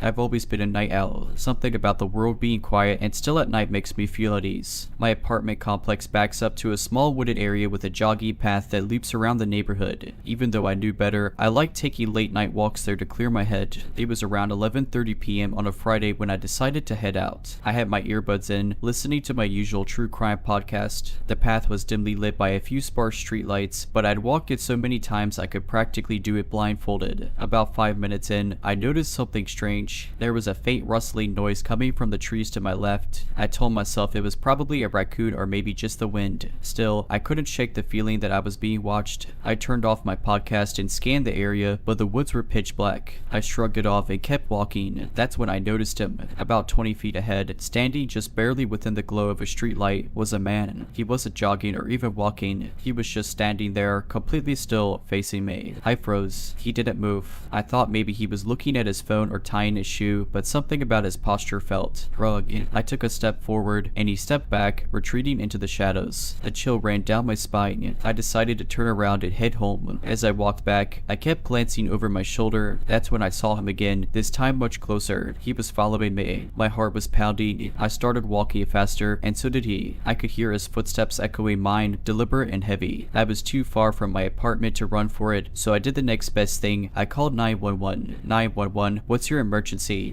Speaker 1: I've always been a night owl. Something about the world being quiet and still at night makes me feel at ease. My apartment complex backs up to a small wooded area with a jogging path that loops around the neighborhood. Even though I knew better, I liked taking late night walks there to clear my head. It was around 11:30 p.m. on a Friday when I decided to head out. I had my earbuds in, listening to my usual true crime podcast. The path was dimly lit by a few sparse streetlights, but I'd walked it so many times I could practically do it blindfolded. About 5 minutes in, I noticed something strange. There was a faint rustling noise coming from the trees to my left. I told myself it was probably a raccoon or maybe just the wind. Still, I couldn't shake the feeling that I was being watched. I turned off my podcast and scanned the area, but the woods were pitch black. I shrugged it off and kept walking. That's when I noticed him. About 20 feet ahead, standing just barely within the glow of a streetlight, was a man. He wasn't jogging or even walking. He was just standing there, completely still, facing me. I froze. He didn't move. I thought maybe he was looking at his phone or tying his shoe, but something about his posture felt wrong. I took a step forward, and he stepped back, retreating into the shadows. A chill ran down my spine. I decided to turn around and head home. As I walked back, I kept glancing over my shoulder. That's when I saw him again, this time much closer. He was following me. My heart was pounding. I started walking faster, and so did he. I could hear his footsteps echoing mine, deliberate and heavy. I was too far from my apartment to run for it, so I did the next best thing. I called 911. 911, what's your emergency?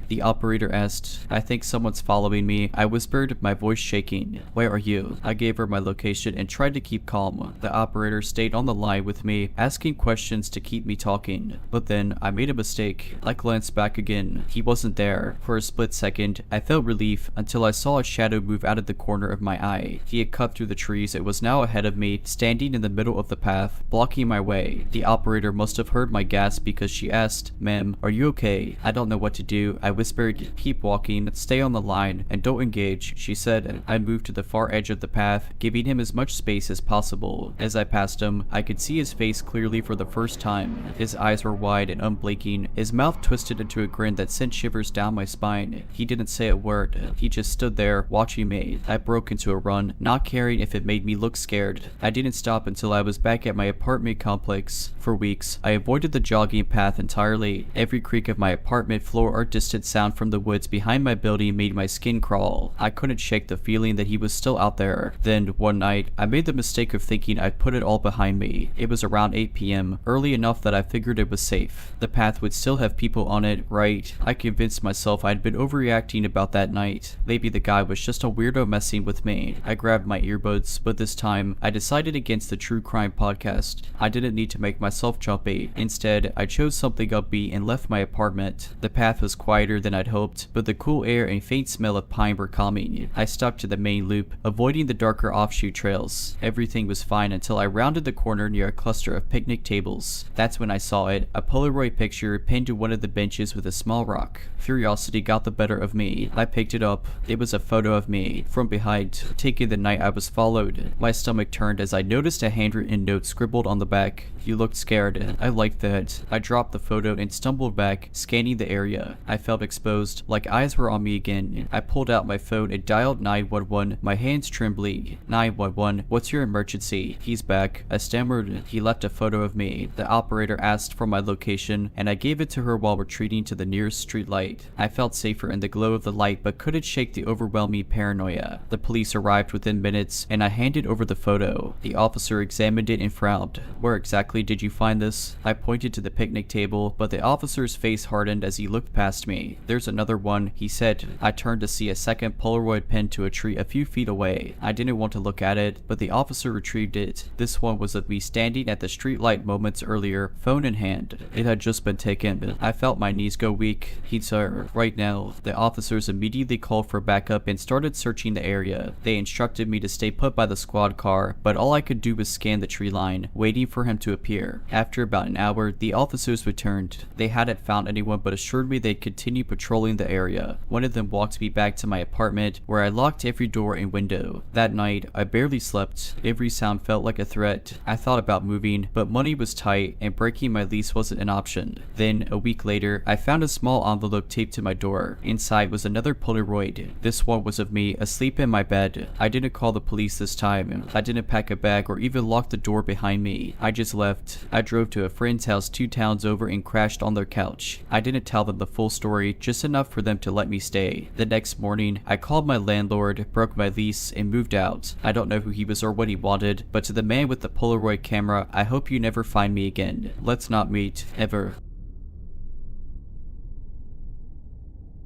Speaker 1: The operator asked. I think someone's following me. I whispered, my voice shaking. Where are you? I gave her my location and tried to keep calm. The operator stayed on the line with me, asking questions to keep me talking. But then I made a mistake. I glanced back again. He wasn't there. For a split second, I felt relief until I saw a shadow move out of the corner of my eye. He had cut through the trees and was now ahead of me, standing in the middle of the path, blocking my way. The operator must have heard my gasp because she asked, Ma'am, are you okay? I don't know what to do. I whispered, keep walking, stay on the line, and don't engage, she said. I moved to the far edge of the path, giving him as much space as possible. As I passed him, I could see his face clearly for the first time. His eyes were wide and unblinking, his mouth twisted into a grin that sent shivers down my spine. He didn't say a word. He just stood there, watching me. I broke into a run, not caring if it made me look scared. I didn't stop until I was back at my apartment complex. For weeks, I avoided the jogging path entirely. Every creak of my apartment floor or distant sound from the woods behind my building made my skin crawl. I couldn't shake the feeling that he was still out there. Then, one night, I made the mistake of thinking I'd put it all behind me. It was around 8 p.m., early enough that I figured it was safe. The path would still have people on it, right? I convinced myself I'd been overreacting about that night. Maybe the guy was just a weirdo messing with me. I grabbed my earbuds, but this time, I decided against the true crime podcast. I didn't need to make myself jumpy. Instead, I chose something upbeat and left my apartment. The path was quieter than I'd hoped, but the cool air and faint smell of pine were calming. I stuck to the main loop, avoiding the darker offshoot trails. Everything was fine until I rounded the corner near a cluster of picnic tables. That's when I saw it, a Polaroid picture pinned to one of the benches with a small rock. Curiosity got the better of me. I picked it up. It was a photo of me, from behind, taken the night I was followed. My stomach turned as I noticed a handwritten note scribbled on the back. You looked scared. I liked that. I dropped the photo and stumbled back, scanning the area. I felt exposed, like eyes were on me again. I pulled out my phone and dialed 911, my hands trembling. 911, what's your emergency? He's back. I stammered. He left a photo of me. The operator asked for my location, and I gave it to her while retreating to the nearest street light. I felt safer in the glow of the light, but couldn't shake the overwhelming paranoia. The police arrived within minutes, and I handed over the photo. The officer examined it and frowned. Where exactly did you find this? I pointed to the picnic table, but the officer's face hardened as he looked past me. There's another one, he said. I turned to see a second Polaroid pinned to a tree a few feet away. I didn't want to look at it, but the officer retrieved it. This one was of me standing at the streetlight moments earlier, phone in hand. It had just been taken. I felt my knees go weak. He'd sir, right now. The officers immediately called for backup and started searching the area. They instructed me to stay put by the squad car, but all I could do was scan the tree line, waiting for him to appear. After about an hour, the officers returned. They hadn't found anyone but assured me they'd continue patrolling the area. One of them walked me back to my apartment, where I locked every door and window. That night, I barely slept. Every sound felt like a threat. I thought about moving, but money was tight and breaking my lease wasn't an option. Then, a week later, I found a small envelope taped to my door. Inside was another Polaroid. This one was of me, asleep in my bed. I didn't call the police this time. I didn't pack a bag or even lock the door behind me. I just left. I drove to a friend's house 2 towns over and crashed on their couch. I didn't tell them the full story, just enough for them to let me stay. The next morning, I called my landlord, broke my lease, and moved out. I don't know who he was or what he wanted, but to the man with the Polaroid camera, I hope you never find me again. Let's not meet, ever.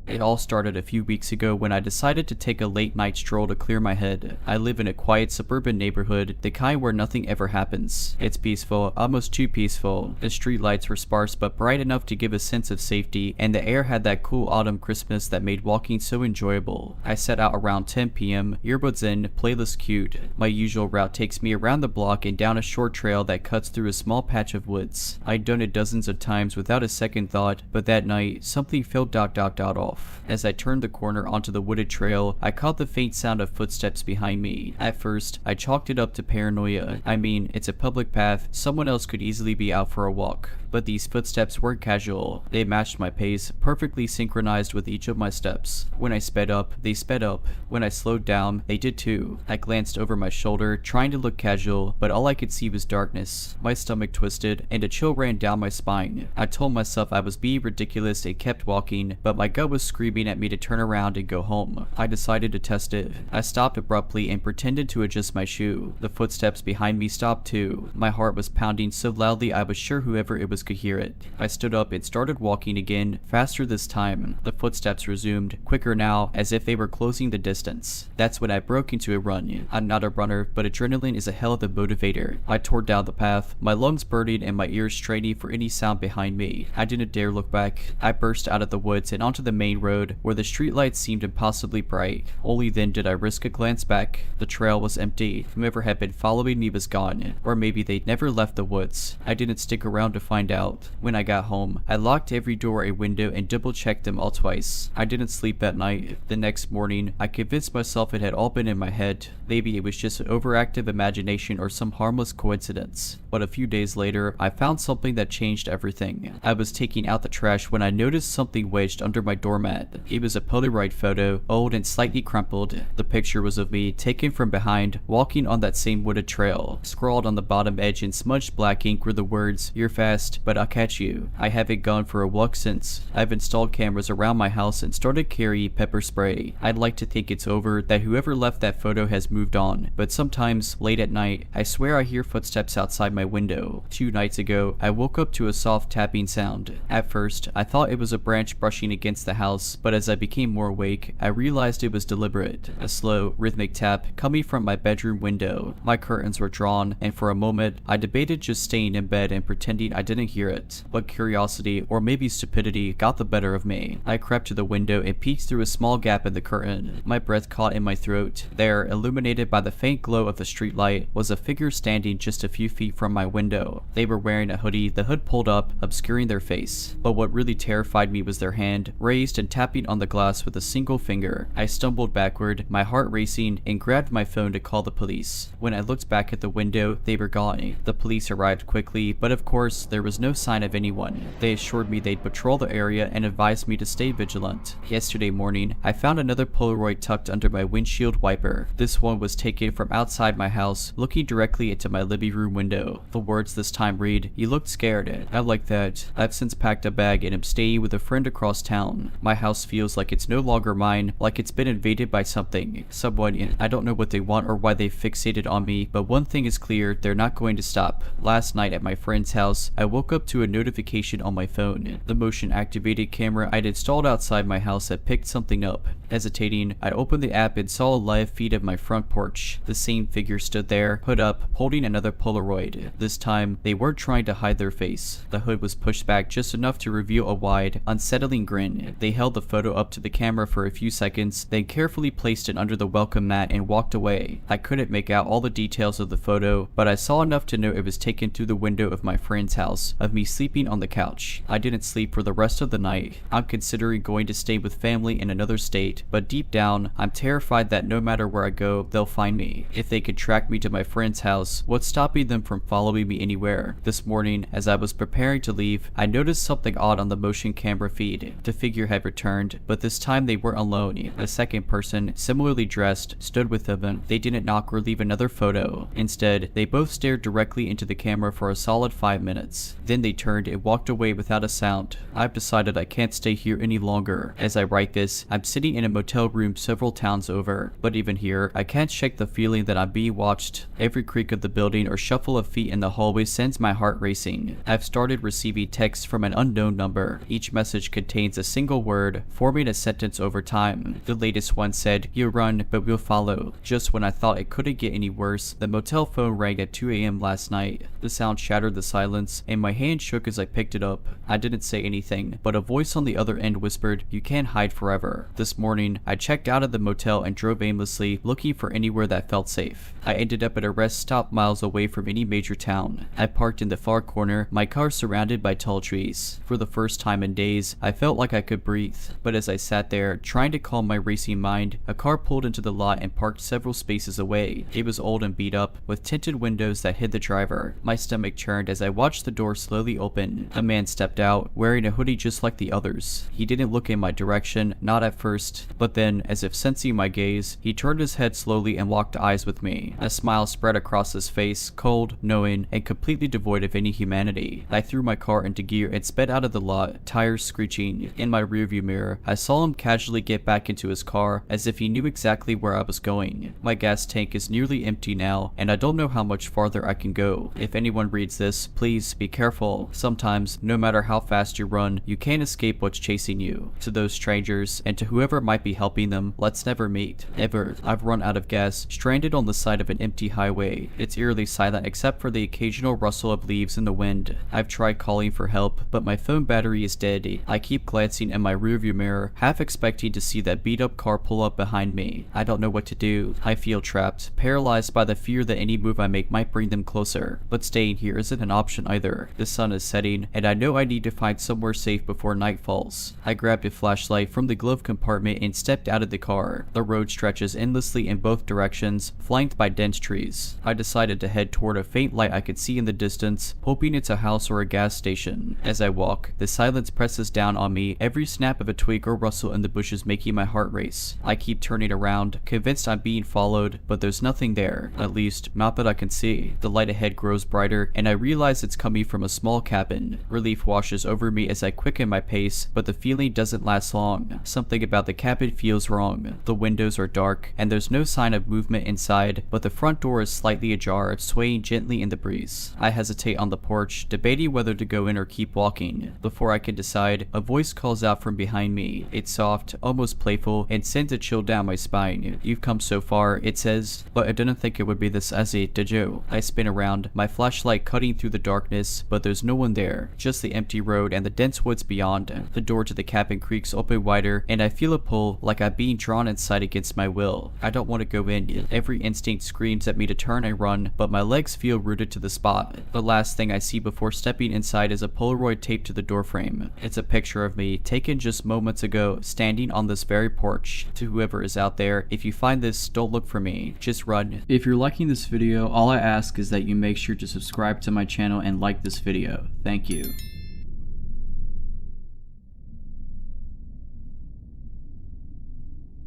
Speaker 1: It all started a few weeks ago when I decided to take a late night stroll to clear my head. I live in a quiet suburban neighborhood, the kind where nothing ever happens. It's peaceful, almost too peaceful. The street lights were sparse but bright enough to give a sense of safety, and the air had that cool autumn crispness that made walking so enjoyable. I set out around 10 p.m, earbuds in, playlist queued. My usual route takes me around the block and down a short trail that cuts through a small patch of woods. I'd done it dozens of times without a second thought, but that night, something felt ... off. As I turned the corner onto the wooded trail, I caught the faint sound of footsteps behind me. At first, I chalked it up to paranoia. I mean, it's a public path, someone else could easily be out for a walk. But these footsteps weren't casual. They matched my pace, perfectly synchronized with each of my steps. When I sped up, they sped up. When I slowed down, they did too. I glanced over my shoulder, trying to look casual, but all I could see was darkness. My stomach twisted, and a chill ran down my spine. I told myself I was being ridiculous and kept walking, but my gut was screaming at me to turn around and go home. I decided to test it. I stopped abruptly and pretended to adjust my shoe. The footsteps behind me stopped too. My heart was pounding so loudly I was sure whoever it was could hear it. I stood up and started walking again, faster this time. The footsteps resumed, quicker now, as if they were closing the distance. That's when I broke into a run. I'm not a runner, but adrenaline is a hell of a motivator. I tore down the path, my lungs burning and my ears straining for any sound behind me. I didn't dare look back. I burst out of the woods and onto the main road, where the streetlights seemed impossibly bright. Only then did I risk a glance back. The trail was empty. Whoever had been following me was gone, or maybe they'd never left the woods. I didn't stick around to find out. When I got home, I locked every door and window and double-checked them all twice. I didn't sleep that night. The next morning, I convinced myself it had all been in my head. Maybe it was just an overactive imagination or some harmless coincidence. But a few days later, I found something that changed everything. I was taking out the trash when I noticed something wedged under my doormat. It was a Polaroid photo, old and slightly crumpled. The picture was of me, taken from behind, walking on that same wooded trail. Scrawled on the bottom edge in smudged black ink were the words, "You're fast, but I'll catch you." I haven't gone for a walk since. I've installed cameras around my house and started carrying pepper spray. I'd like to think it's over, that whoever left that photo has moved on. But sometimes, late at night, I swear I hear footsteps outside my window. 2 nights ago, I woke up to a soft tapping sound. At first, I thought it was a branch brushing against the house, but as I became more awake, I realized it was deliberate. A slow, rhythmic tap coming from my bedroom window. My curtains were drawn, and for a moment, I debated just staying in bed and pretending I didn't hear it. But curiosity, or maybe stupidity, got the better of me. I crept to the window and peeked through a small gap in the curtain. My breath caught in my throat. There, illuminated by the faint glow of the streetlight, was a figure standing just a few feet from my window. They were wearing a hoodie, the hood pulled up, obscuring their face. But what really terrified me was their hand, raised and tapping on the glass with a single finger. I stumbled backward, my heart racing, and grabbed my phone to call the police. When I looked back at the window, they were gone. The police arrived quickly, but of course, there was no sign of anyone. They assured me they'd patrol the area and advised me to stay vigilant. Yesterday morning, I found another Polaroid tucked under my windshield wiper. This one was taken from outside my house, looking directly into my living room window. The words this time read, "You looked scared." I like that. I've since packed a bag and am staying with a friend across town. My house feels like it's no longer mine, like it's been invaded by something. Someone, I don't know what they want or why they fixated on me, but one thing is clear, they're not going to stop. Last night at my friend's house, I woke up to a notification on my phone. The motion-activated camera I'd installed outside my house had picked something up. Hesitating, I opened the app and saw a live feed of my front porch. The same figure stood there, hood up, holding another Polaroid. This time, they weren't trying to hide their face. The hood was pushed back just enough to reveal a wide, unsettling grin. They held the photo up to the camera for a few seconds, then carefully placed it under the welcome mat and walked away. I couldn't make out all the details of the photo, but I saw enough to know it was taken through the window of my friend's house, of me sleeping on the couch. I didn't sleep for the rest of the night. I'm considering going to stay with family in another state, but deep down, I'm terrified that no matter where I go, they'll find me. If they could track me to my friend's house, what's stopping them from following me anywhere? This morning, as I was preparing to leave, I noticed something odd on the motion camera feed. The figure had returned, but this time they weren't alone. A second person, similarly dressed, stood with them. They didn't knock or leave another photo. Instead, they both stared directly into the camera for a solid 5 minutes. Then they turned and walked away without a sound. I've decided I can't stay here any longer. As I write this, I'm sitting in a motel room several towns over, but even here, I can't shake the feeling that I'm being watched. Every creak of the building or shuffle of feet in the hallway sends my heart racing. I've started receiving texts from an unknown number. Each message contains a single word, forming a sentence over time. The latest one said, "You run, but we'll follow." Just when I thought it couldn't get any worse, the motel phone rang at 2 a.m. last night. The sound shattered the silence, and my hand shook as I picked it up. I didn't say anything, but a voice on the other end whispered, "You can't hide forever." This morning, I checked out of the motel and drove aimlessly, looking for anywhere that felt safe. I ended up at a rest stop miles away from any major town. I parked in the far corner, my car surrounded by tall trees. For the first time in days, I felt like I could breathe. But as I sat there, trying to calm my racing mind, a car pulled into the lot and parked several spaces away. It was old and beat up, with tinted windows that hid the driver. My stomach churned as I watched the door slowly open. A man stepped out, wearing a hoodie just like the others. He didn't look in my direction, not at first, but then, as if sensing my gaze, he turned his head slowly and locked eyes with me. A smile spread across his face, cold, knowing, and completely devoid of any humanity. I threw my car into gear and sped out of the lot, tires screeching. In my rearview mirror, I saw him casually get back into his car, as if he knew exactly where I was going. My gas tank is nearly empty now, and I don't know how much farther I can go. If anyone reads this, please be careful. Sometimes, no matter how fast you run, you can't escape what's chasing you. To those strangers, and to whoever might be helping them, let's never meet. Ever. I've run out of gas, stranded on the side of an empty highway. It's eerily silent except for the occasional rustle of leaves in the wind. I've tried calling for help, but my phone battery is dead. I keep glancing in my rearview mirror, half expecting to see that beat-up car pull up behind me. I don't know what to do. I feel trapped, paralyzed by the fear that any move I make might bring them closer. But staying here isn't an option either. The sun is setting, and I know I need to find somewhere safe before night falls. I grabbed a flashlight from the glove compartment and stepped out of the car. The road stretches endlessly in both directions, flanked by dense trees. I decided to head toward a faint light I could see in the distance, hoping it's a house or a gas station. As I walk, the silence presses down on me, every snap of a twig or rustle in the bushes making my heart race. I keep turning around, convinced I'm being followed, but there's nothing there, at least not that I can see. The light ahead grows brighter, and I realize it's coming from a small cabin. Relief washes over me as I quicken my pace, but the feeling doesn't last long. Something about the cabin feels wrong. The windows are dark, and there's no sign of movement inside, but the front door is slightly ajar, swaying gently in the breeze. I hesitate on the porch, debating whether to go in or keep walking. Before I can decide, a voice calls out from behind me. It's soft, almost playful, and sends a chill down my spine. "You've come so far," it says, "but I didn't think it would be this easy, did you?" I spin around, my flashlight cutting through the darkness, but there's no one there, just the empty road and the dense woods beyond. The door to the cabin creaks open wider, and I feel a pull, like I'm being drawn inside against my will. I don't want to go in. Every instinct screams at me to turn and run, but my legs feel rooted to the spot. The last thing I see before stepping inside is a Polaroid taped to the doorframe. It's a picture of me, taken just moments ago, standing on this very porch. To whoever is out there, if you find this, don't look for me. Just run. If you're liking this video, all I ask is that you make sure to subscribe to my channel and like this video. Thank you.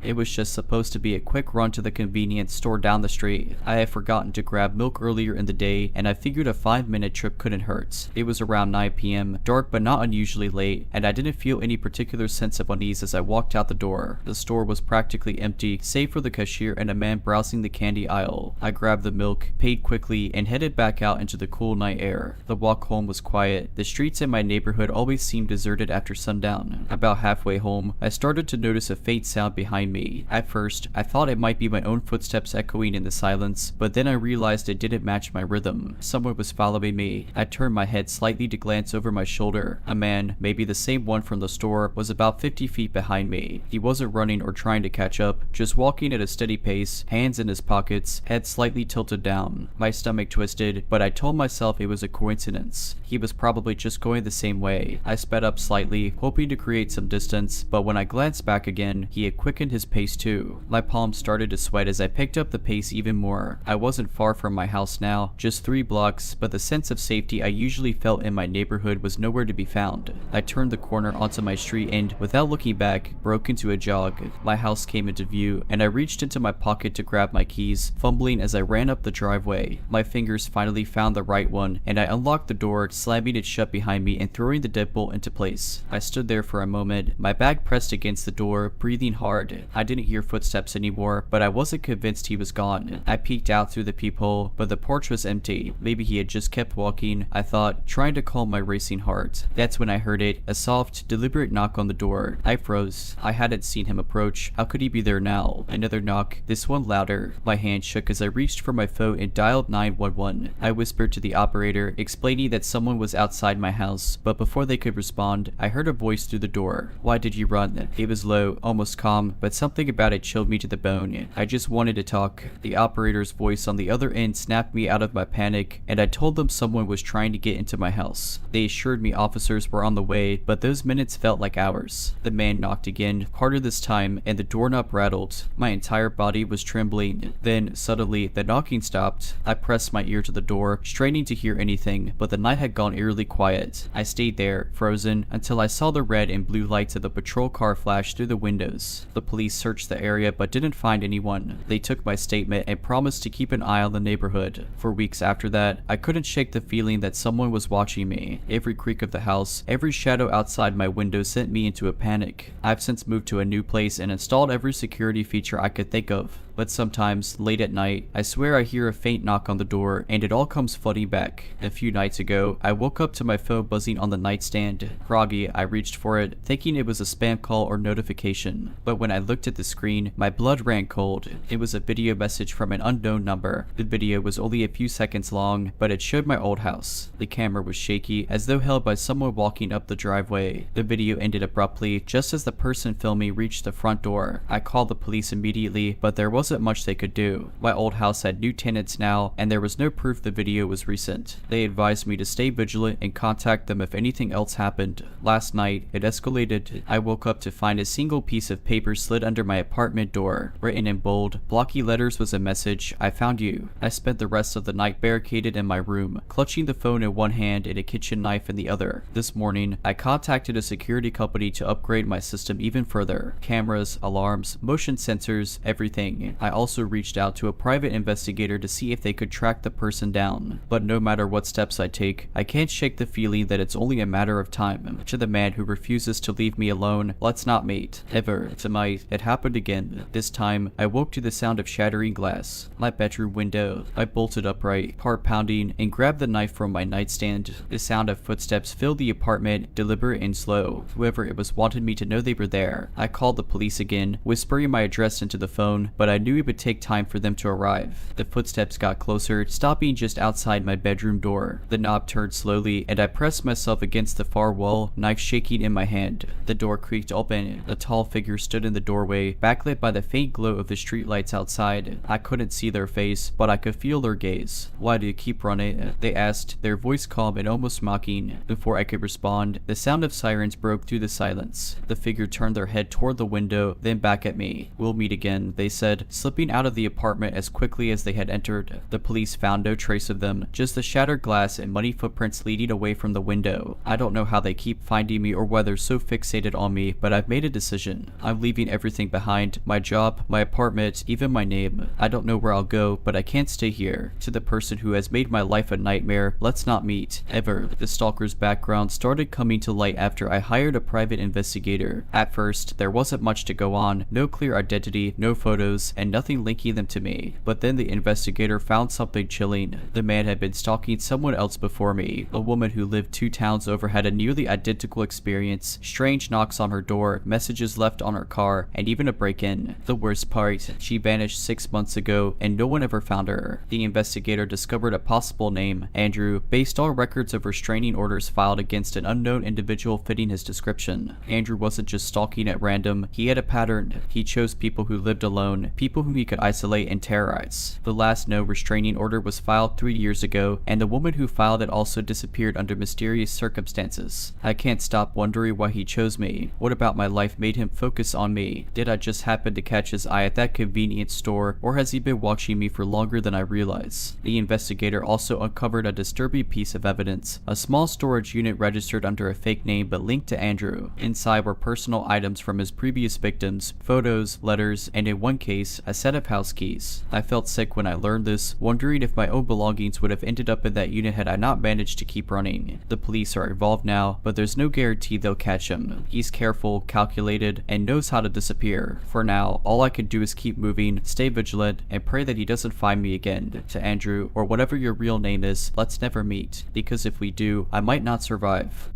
Speaker 1: It was just supposed to be a quick run to the convenience store down the street. I had forgotten to grab milk earlier in the day, and I figured a 5-minute trip couldn't hurt. It was around 9 p.m., dark but not unusually late, and I didn't feel any particular sense of unease as I walked out the door. The store was practically empty, save for the cashier and a man browsing the candy aisle. I grabbed the milk, paid quickly, and headed back out into the cool night air. The walk home was quiet. The streets in my neighborhood always seemed deserted after sundown. About halfway home, I started to notice a faint sound behind me. At first, I thought it might be my own footsteps echoing in the silence, but then I realized it didn't match my rhythm. Someone was following me. I turned my head slightly to glance over my shoulder. A man, maybe the same one from the store, was about 50 feet behind me. He wasn't running or trying to catch up, just walking at a steady pace, hands in his pockets, head slightly tilted down. My stomach twisted, but I told myself it was a coincidence. He was probably just going the same way. I sped up slightly, hoping to create some distance, but when I glanced back again, he had quickened his his pace too. My palms started to sweat as I picked up the pace even more. I wasn't far from my house now, just 3 blocks, but the sense of safety I usually felt in my neighborhood was nowhere to be found. I turned the corner onto my street and, without looking back, broke into a jog. My house came into view, and I reached into my pocket to grab my keys, fumbling as I ran up the driveway. My fingers finally found the right one, and I unlocked the door, slamming it shut behind me and throwing the deadbolt into place. I stood there for a moment, my back pressed against the door, breathing hard. I didn't hear footsteps anymore, but I wasn't convinced he was gone. I peeked out through the peephole, but the porch was empty. Maybe he had just kept walking, I thought, trying to calm my racing heart. That's when I heard it, a soft, deliberate knock on the door. I froze. I hadn't seen him approach. How could he be there now? Another knock, this one louder. My hand shook as I reached for my phone and dialed 911. I whispered to the operator, explaining that someone was outside my house, but before they could respond, I heard a voice through the door. Why did you run? It was low, almost calm, but something about it chilled me to the bone. I just wanted to talk. The operator's voice on the other end snapped me out of my panic, and I told them someone was trying to get into my house. They assured me officers were on the way, but those minutes felt like hours. The man knocked again, harder this time, and the doorknob rattled. My entire body was trembling. Then, suddenly, the knocking stopped. I pressed my ear to the door, straining to hear anything, but the night had gone eerily quiet. I stayed there, frozen, until I saw the red and blue lights of the patrol car flash through the windows. The police searched the area but didn't find anyone. They took my statement and promised to keep an eye on the neighborhood. For weeks after that, I couldn't shake the feeling that someone was watching me. Every creak of the house, every shadow outside my window sent me into a panic. I've since moved to a new place and installed every security feature I could think of. But sometimes, late at night, I swear I hear a faint knock on the door, and it all comes flooding back. A few nights ago, I woke up to my phone buzzing on the nightstand. Groggy, I reached for it, thinking it was a spam call or notification. But when I looked at the screen, my blood ran cold. It was a video message from an unknown number. The video was only a few seconds long, but it showed my old house. The camera was shaky, as though held by someone walking up the driveway. The video ended abruptly, just as the person filming reached the front door. I called the police immediately, but there wasn't much they could do. My old house had new tenants now, and there was no proof the video was recent. They advised me to stay vigilant and contact them if anything else happened. Last night, it escalated. I woke up to find a single piece of paper slid under my apartment door. Written in bold, blocky letters was a message, "I found you." I spent the rest of the night barricaded in my room, clutching the phone in one hand and a kitchen knife in the other. This morning, I contacted a security company to upgrade my system even further. Cameras, alarms, motion sensors, everything. I also reached out to a private investigator to see if they could track the person down. But no matter what steps I take, I can't shake the feeling that it's only a matter of time. To the man who refuses to leave me alone, let's not mate. Ever. Tonight, it happened again. This time, I woke to the sound of shattering glass. My bedroom window. I bolted upright, heart pounding, and grabbed the knife from my nightstand. The sound of footsteps filled the apartment, deliberate and slow. Whoever it was wanted me to know they were there. I called the police again, whispering my address into the phone, but I knew it would take time for them to arrive. The footsteps got closer, stopping just outside my bedroom door. The knob turned slowly, and I pressed myself against the far wall, knife shaking in my hand. The door creaked open. A tall figure stood in the doorway, backlit by the faint glow of the streetlights outside. I couldn't see their face, but I could feel their gaze. "Why do you keep running?" they asked, their voice calm and almost mocking. Before I could respond, the sound of sirens broke through the silence. The figure turned their head toward the window, then back at me. "We'll meet again," they said, slipping out of the apartment as quickly as they had entered. The police found no trace of them, just the shattered glass and muddy footprints leading away from the window. I don't know how they keep finding me or why they're so fixated on me, but I've made a decision. I'm leaving everything behind, my job, my apartment, even my name. I don't know where I'll go, but I can't stay here. To the person who has made my life a nightmare, let's not meet, ever. The stalker's background started coming to light after I hired a private investigator. At first, there wasn't much to go on, no clear identity, no photos, and nothing linking them to me. But then the investigator found something chilling. The man had been stalking someone else before me. A woman who lived 2 towns over had a nearly identical experience. Strange knocks on her door, messages left on her car, and even a break-in. The worst part, she vanished 6 months ago, and no one ever found her. The investigator discovered a possible name, Andrew, based on records of restraining orders filed against an unknown individual fitting his description. Andrew wasn't just stalking at random, he had a pattern. He chose people who lived alone, people people whom he could isolate and terrorize. The last no restraining order was filed 3 years ago, and the woman who filed it also disappeared under mysterious circumstances. I can't stop wondering why he chose me. What about my life made him focus on me? Did I just happen to catch his eye at that convenience store, or has he been watching me for longer than I realize? The investigator also uncovered a disturbing piece of evidence: a small storage unit registered under a fake name but linked to Andrew. Inside were personal items from his previous victims, photos, letters, and in one case, a set of house keys. I felt sick when I learned this, wondering if my own belongings would have ended up in that unit had I not managed to keep running. The police are involved now, but there's no guarantee they'll catch him. He's careful, calculated, and knows how to disappear. For now, all I can do is keep moving, stay vigilant, and pray that he doesn't find me again. To Andrew, or whatever your real name is, let's never meet, because if we do, I might not survive.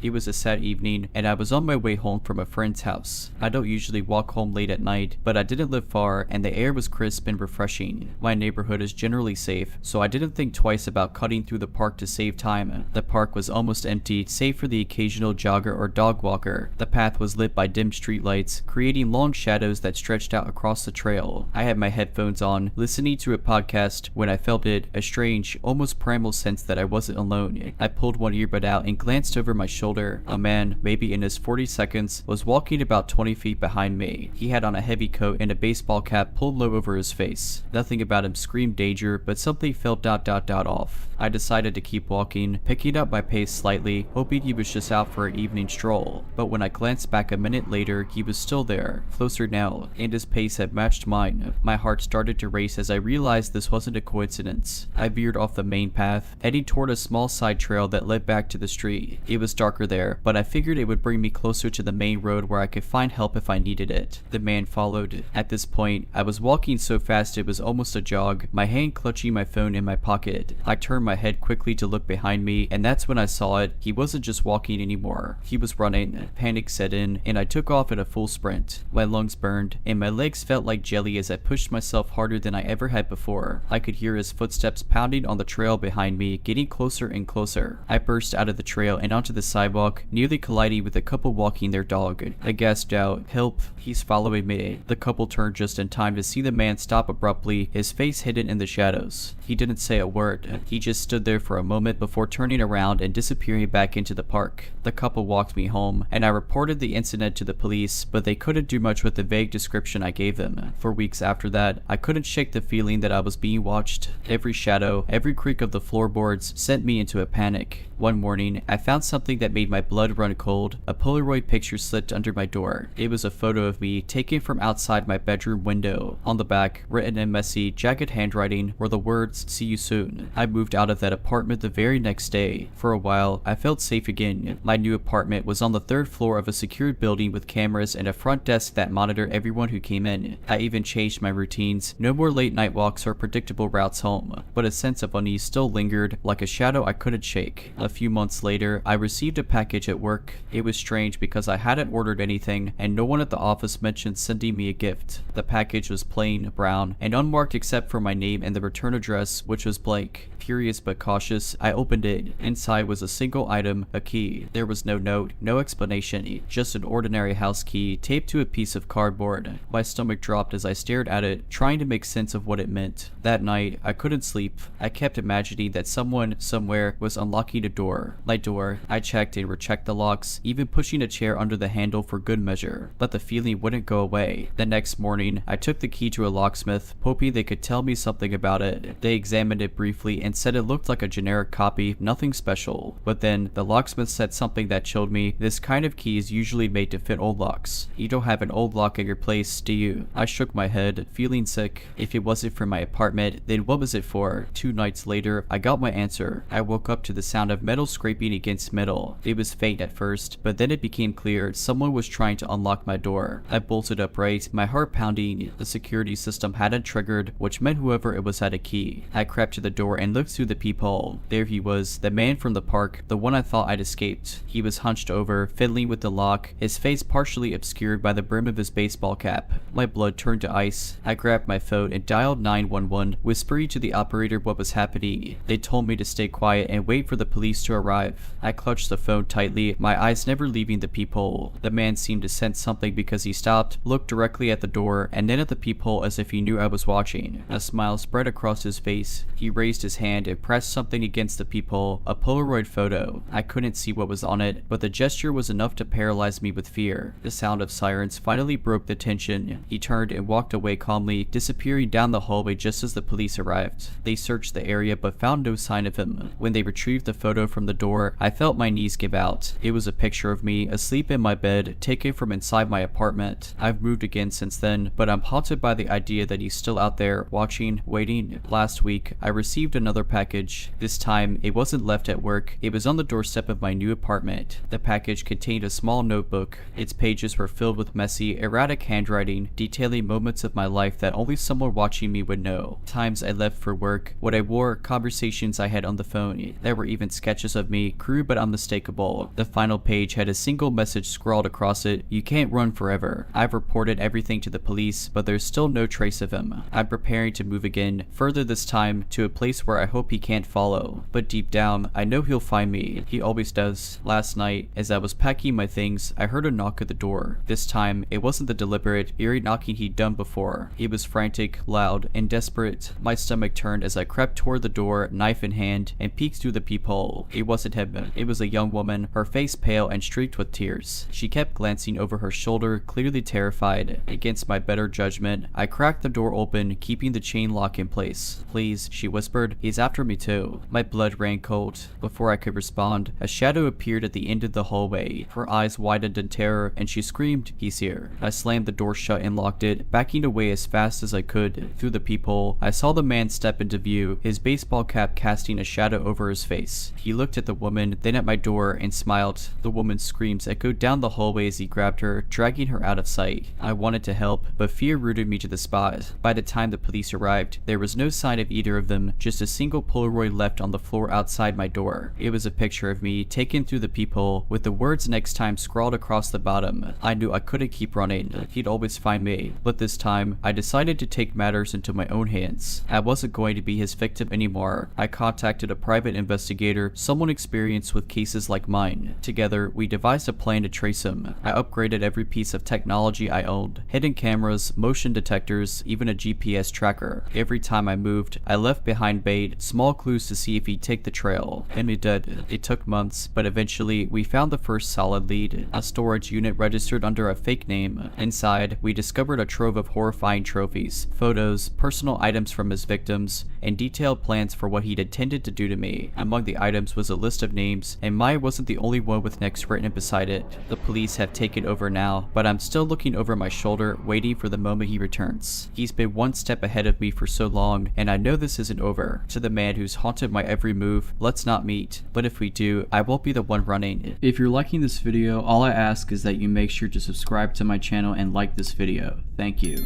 Speaker 1: It was a sad evening, and I was on my way home from a friend's house. I don't usually walk home late at night, but I didn't live far, and the air was crisp and refreshing. My neighborhood is generally safe, so I didn't think twice about cutting through the park to save time. The park was almost empty, save for the occasional jogger or dog walker. The path was lit by dim streetlights, creating long shadows that stretched out across the trail. I had my headphones on, listening to a podcast, when I felt a strange, almost primal sense that I wasn't alone. I pulled one earbud out and glanced over my shoulder. A man, maybe in his 40s, was walking about 20 feet behind me. He had on a heavy coat and a baseball cap pulled low over his face. Nothing about him screamed danger, but something felt off. I decided to keep walking, picking up my pace slightly, hoping he was just out for an evening stroll. But when I glanced back a minute later, he was still there, closer now, and his pace had matched mine. My heart started to race as I realized this wasn't a coincidence. I veered off the main path, heading toward a small side trail that led back to the street. It was darker there, but I figured it would bring me closer to the main road where I could find help if I needed it. The man followed. At this point, I was walking so fast it was almost a jog, my hand clutching my phone in my pocket. I turned my head quickly to look behind me, and that's when I saw it. He wasn't just walking anymore. He was running. Panic set in, and I took off at a full sprint. My lungs burned, and my legs felt like jelly as I pushed myself harder than I ever had before. I could hear his footsteps pounding on the trail behind me, getting closer and closer. I burst out of the trail and onto the sidewalk, nearly colliding with a couple walking their dog. I gasped out, "Help, he's following me." The couple turned just in time to see the man stop abruptly, his face hidden in the shadows. He didn't say a word. He just stood there for a moment before turning around and disappearing back into the park. The couple walked me home, and I reported the incident to the police, but they couldn't do much with the vague description I gave them. For weeks after that, I couldn't shake the feeling that I was being watched. Every shadow, every creak of the floorboards sent me into a panic. One morning, I found something that made my blood run cold. A Polaroid picture slipped under my door. It was a photo of me taken from outside my bedroom window. On the back, written in messy, jagged handwriting, were the words, "See you soon." I moved out of that apartment the very next day. For a while, I felt safe again. My new apartment was on the 3rd floor of a secured building with cameras and a front desk that monitored everyone who came in. I even changed my routines. No more late night walks or predictable routes home. But a sense of unease still lingered, like a shadow I couldn't shake. A few months later, I received a package at work. It was strange because I hadn't ordered anything, and no one at the office mentioned sending me a gift. The package was plain, brown, and unmarked except for my name and the return address, which was blank. Curious but cautious, I opened it. Inside was a single item, a key. There was no note, no explanation, just an ordinary house key taped to a piece of cardboard. My stomach dropped as I stared at it, trying to make sense of what it meant. That night, I couldn't sleep. I kept imagining that someone, somewhere, was unlocking a door. My door. I checked and rechecked the locks, even pushing a chair under the handle for good measure. But the feeling wouldn't go away. The next morning, I took the key to a locksmith, hoping they could tell me something about it. They examined it briefly and said it looked like a generic copy, nothing special. But then, the locksmith said something that chilled me. This kind of key is usually made to fit old locks. You don't have an old lock at your place, do you? I shook my head, feeling sick. If it wasn't for my apartment, then what was it for? 2 nights later, I got my answer. I woke up to the sound of metal scraping against metal. It was faint at first, but then it became clear someone was trying to unlock my door. I bolted upright, my heart pounding. The security system hadn't triggered, which meant whoever it was had a key. I crept to the door and looked through the peephole. There he was, the man from the park, the one I thought I'd escaped. He was hunched over, fiddling with the lock, his face partially obscured by the brim of his baseball cap. My blood turned to ice. I grabbed my phone and dialed 911, whispering to the operator what was happening. They told me to stay quiet and wait for the police police to arrive. I clutched the phone tightly, my eyes never leaving the peephole. The man seemed to sense something because he stopped, looked directly at the door, and then at the peephole as if he knew I was watching. A smile spread across his face. He raised his hand and pressed something against the peephole, a Polaroid photo. I couldn't see what was on it, but the gesture was enough to paralyze me with fear. The sound of sirens finally broke the tension. He turned and walked away calmly, disappearing down the hallway just as the police arrived. They searched the area but found no sign of him. When they retrieved the photo from the door, I felt my knees give out. It was a picture of me asleep in my bed, taken from inside my apartment. I've moved again since then, but I'm haunted by the idea that he's still out there, watching, waiting. Last week, I received another package. This time, it wasn't left at work. It was on the doorstep of my new apartment. The package contained a small notebook. Its pages were filled with messy, erratic handwriting, detailing moments of my life that only someone watching me would know. Times I left for work, what I wore, conversations I had on the phone. There were even sketches of me, crude but unmistakable. The final page had a single message scrawled across it: "You can't run forever." I've reported everything to the police, but there's still no trace of him. I'm preparing to move again, further this time, to a place where I hope he can't follow. But deep down, I know he'll find me. He always does. Last night, as I was packing my things, I heard a knock at the door. This time, it wasn't the deliberate, eerie knocking he'd done before. It was frantic, loud, and desperate. My stomach turned as I crept toward the door, knife in hand, and peeked through the peephole. It wasn't him. It was a young woman, her face pale and streaked with tears. She kept glancing over her shoulder, clearly terrified. Against my better judgment, I cracked the door open, keeping the chain lock in place. "Please," she whispered. "He's after me too." My blood ran cold. Before I could respond, a shadow appeared at the end of the hallway. Her eyes widened in terror, and she screamed, "He's here." I slammed the door shut and locked it, backing away as fast as I could. Through the peephole, I saw the man step into view, his baseball cap casting a shadow over his face. He looked at the woman, then at my door, and smiled. The woman's screams echoed down the hallway as he grabbed her, dragging her out of sight. I wanted to help, but fear rooted me to the spot. By the time the police arrived, there was no sign of either of them, just a single Polaroid left on the floor outside my door. It was a picture of me, taken through the peephole, with the words "next time" scrawled across the bottom. I knew I couldn't keep running. He'd always find me. But this time, I decided to take matters into my own hands. I wasn't going to be his victim anymore. I contacted a private investigator, someone experienced with cases like mine. Together, we devised a plan to trace him. I upgraded every piece of technology I owned: hidden cameras, motion detectors, even a GPS tracker. Every time I moved, I left behind bait, small clues to see if he'd take the trail. And he did. It took months, but eventually, we found the first solid lead: a storage unit registered under a fake name. Inside, we discovered a trove of horrifying trophies, photos, personal items from his victims, and detailed plans for what he'd intended to do to me. Among the items was a list of names, and mine wasn't the only one with next written beside it. The police have taken over now, but I'm still looking over my shoulder, waiting for the moment he returns. He's been one step ahead of me for so long, and I know this isn't over. To the man who's haunted my every move, let's not meet. But if we do, I won't be the one running. If you're liking this video, all I ask is that you make sure to subscribe to my channel and like this video. Thank you.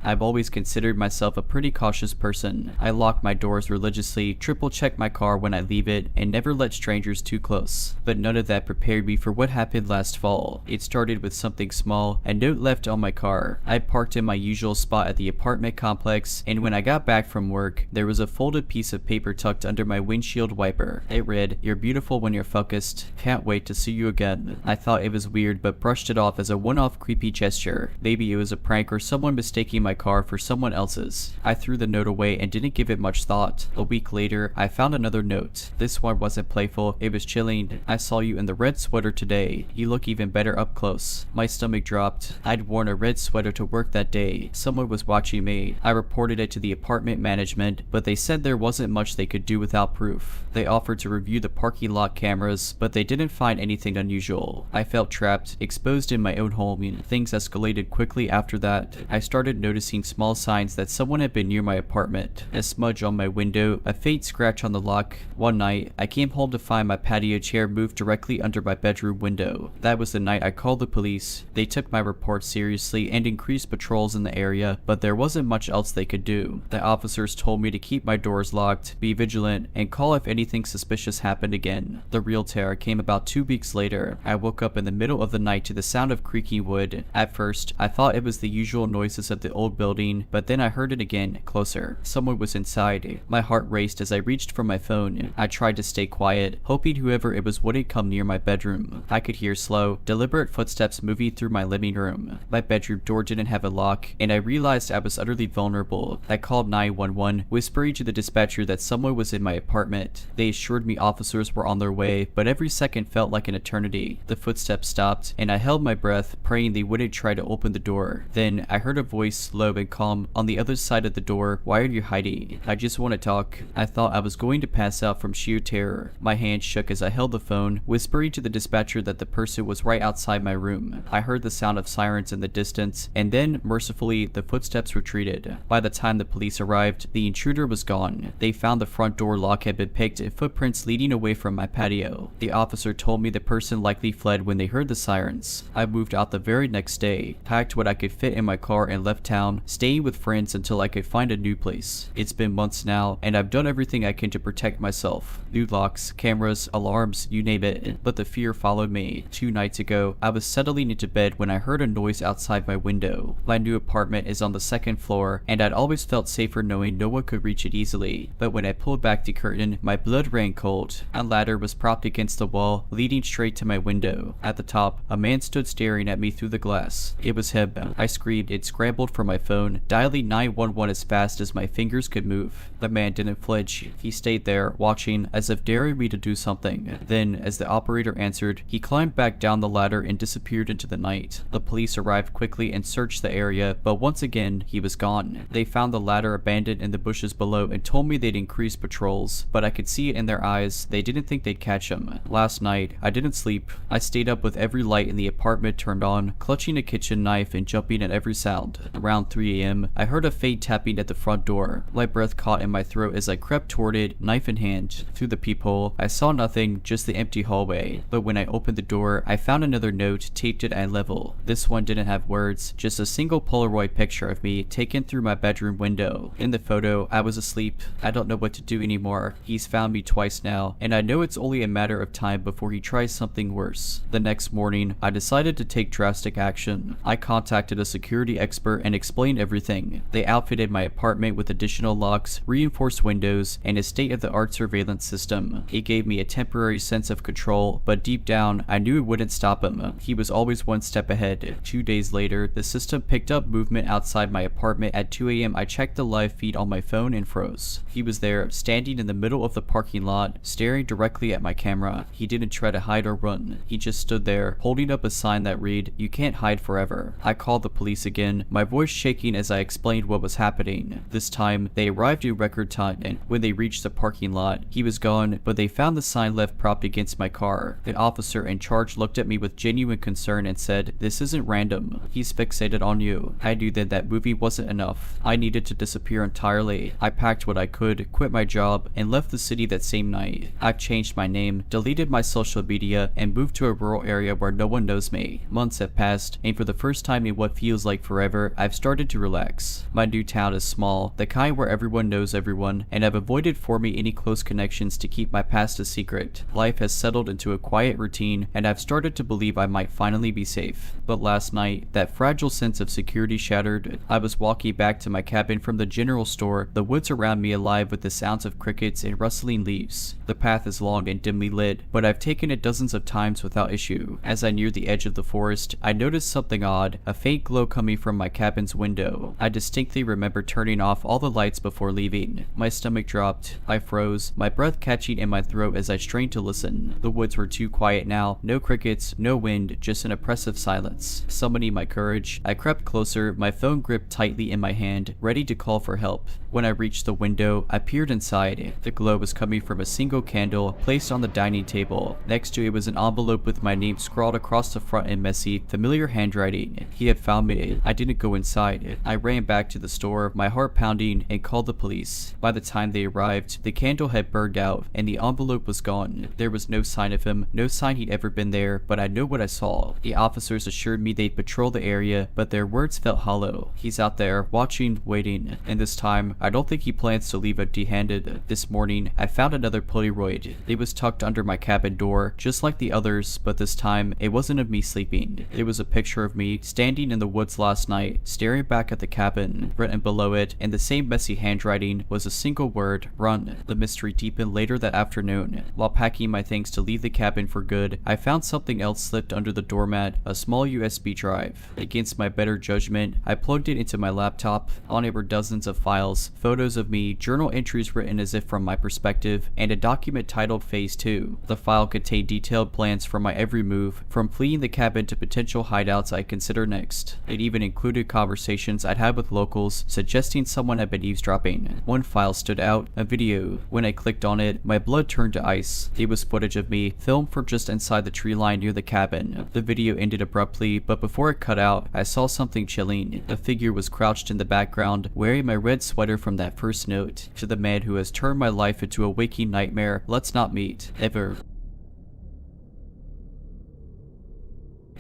Speaker 1: I've always considered myself a pretty cautious person. I lock my doors religiously, triple check my car when I leave it, and never let strangers too close. But none of that prepared me for what happened last fall. It started with something small, a note left on my car. I parked in my usual spot at the apartment complex, and when I got back from work, there was a folded piece of paper tucked under my windshield wiper. It read, "You're beautiful when you're focused. Can't wait to see you again." I thought it was weird, but brushed it off as a one-off creepy gesture. Maybe it was a prank or someone mistaking my car for someone else's. I threw the note away and didn't give it much thought. A week later, I found another note. This one wasn't playful, it was chilling. "I saw you in the red sweater today. You look even better up close." My stomach dropped. I'd worn a red sweater to work that day. Someone was watching me. I reported it to the apartment management, but they said there wasn't much they could do without proof. They offered to review the parking lot cameras, but they didn't find anything unusual. I felt trapped, exposed in my own home. Things escalated quickly after that. I started noticing small signs that someone had been near my apartment. A smudge on my window, a faint scratch on the lock. One night, I came home to find my patio chair moved directly under my bedroom window. That was the night I called the police. They took my report seriously and increased patrols in the area, but there wasn't much else they could do. The officers told me to keep my doors locked, be vigilant, and call if anything suspicious happened again. The real terror came about 2 weeks later. I woke up in the middle of the night to the sound of creaking wood. At first, I thought it was the usual noises of the old building, but then I heard it again, closer. Someone was inside. My heart raced as I reached for my phone. I tried to stay quiet, hoping whoever it was wouldn't come near my bedroom. I could hear slow, deliberate footsteps moving through my living room. My bedroom door didn't have a lock, and I realized I was utterly vulnerable. I called 911, whispering to the dispatcher that someone was in my apartment. They assured me officers were on their way, but every second felt like an eternity. The footsteps stopped, and I held my breath, praying they wouldn't try to open the door. Then I heard a voice, low and calm, on the other side of the door. "Why are you hiding?" "I just want to talk." I thought I was going to pass out from sheer terror. My hand shook as I held the phone, whispering to the dispatcher that the person was right outside my room. I heard the sound of sirens in the distance, and then, mercifully, the footsteps retreated. By the time the police arrived, the intruder was gone. They found the front door lock had been picked and footprints leading away from my patio. The officer told me the person likely fled when they heard the sirens. I moved out the very next day, packed what I could fit in my car and left town, staying with friends until I could find a new place. It's been months now, and I've done everything I can to protect myself. New locks, cameras, alarms, you name it. But the fear followed me. 2 nights ago, I was settling into bed when I heard a noise outside my window. My new apartment is on the 2nd floor, and I'd always felt safer knowing no one could reach it easily. But when I pulled back the curtain, my blood ran cold. A ladder was propped against the wall, leading straight to my window. At the top, a man stood staring at me through the glass. It was him. I screamed and scrambled for my phone, dialing 911 as fast as my fingers could move. The man didn't flinch. He stayed there, watching, as if daring me to do something. Then, as the operator answered, he climbed back down the ladder and disappeared into the night. The police arrived quickly and searched the area, but once again, he was gone. They found the ladder abandoned in the bushes below and told me they'd increase patrols, but I could see it in their eyes. They didn't think they'd catch him. Last night, I didn't sleep. I stayed up with every light in the apartment turned on, clutching a kitchen knife and jumping at every sound. Around 3 a.m., I heard a faint tapping at the front door. My breath caught in my throat as I crept toward it, knife in hand. Through the peephole, I saw nothing, just the empty hallway. But when I opened the door, I found another note taped at eye level. This one didn't have words, just a single Polaroid picture of me taken through my bedroom window. In the photo, I was asleep. I don't know what to do anymore. He's found me twice now, and I know it's only a matter of time before he tries something worse. The next morning, I decided to take drastic action. I contacted a security expert and explained everything. They outfitted my apartment with additional locks, reinforced windows, and a state-of-the-art surveillance system. It gave me a temporary sense of control, but deep down, I knew it wouldn't stop him. He was always one step ahead. 2 days later, the system picked up movement outside my apartment. At 2 a.m., I checked the live feed on my phone and froze. He was there, standing in the middle of the parking lot, staring directly at my camera. He didn't try to hide or run. He just stood there, holding up a sign that read, "You can't hide forever." I called the police again, my voice shaking as I explained what was happening. This time, they arrived in record time, and when they reached the parking lot, he was gone, but they found the sign left propped against my car. The officer in charge looked at me with genuine concern and said, "This isn't random. He's fixated on you." I knew then that movie wasn't enough. I needed to disappear entirely. I packed what I could, quit my job, and left the city that same night. I've changed my name, deleted my social media, and moved to a rural area where no one knows me. Months have passed, and for the first time in what feels like forever, I've started to relax. My new town is small, the kind where everyone knows everyone, and I've avoided forming any close connections to keep my past a secret. Life has settled into a quiet routine, and I've started to believe I might finally be safe. But last night, that fragile sense of security shattered. I was walking back to my cabin from the general store, the woods around me alive with the sounds of crickets and rustling leaves. The path is long and dimly lit, but I've taken it dozens of times without issue. As I neared the edge of the forest, I noticed something odd, a faint glow coming from my cabin's window. I distinctly remember turning off all the lights before leaving. My stomach dropped. I froze, my breath catching in my throat as I strained to listen. The woods were too quiet now, no crickets, no wind, just an oppressive silence. Summoning my courage, I crept closer, my phone gripped tightly in my hand, ready to call for help. When I reached the window, I peered inside. The glow was coming from a single candle placed on the dining table. Next to it was an envelope with my name scrawled across the front in messy, familiar handwriting. He had found me. I didn't go inside. I ran back to the store, my heart pounding, and called the police. By the time they arrived, the candle had burned out, and the envelope was gone. There was no sign of him, no sign he'd ever been there, but I know what I saw. The officers assured me they'd patrol the area, but their words felt hollow. He's out there, watching, waiting, and this time, I don't think he plans to leave empty-handed. This morning, I found another Polaroid. It was tucked under my cabin door, just like the others, but this time, it wasn't of me sleeping. It was a picture of me standing in the woods last night, staring staring back at the cabin. Written below it, in the same messy handwriting, was a single word: run. The mystery deepened later that afternoon. While packing my things to leave the cabin for good, I found something else slipped under the doormat, a small USB drive. Against my better judgment, I plugged it into my laptop. On it were dozens of files, photos of me, journal entries written as if from my perspective, and a document titled Phase 2. The file contained detailed plans for my every move, from fleeing the cabin to potential hideouts I consider next. It even included conversations I'd had with locals, suggesting someone had been eavesdropping. One file stood out, a video. When I clicked on it, my blood turned to ice. It was footage of me, filmed from just inside the tree line near the cabin. The video ended abruptly, but before it cut out, I saw something chilling. A figure was crouched in the background, wearing my red sweater from that first note. To the man who has turned my life into a waking nightmare, let's not meet, ever.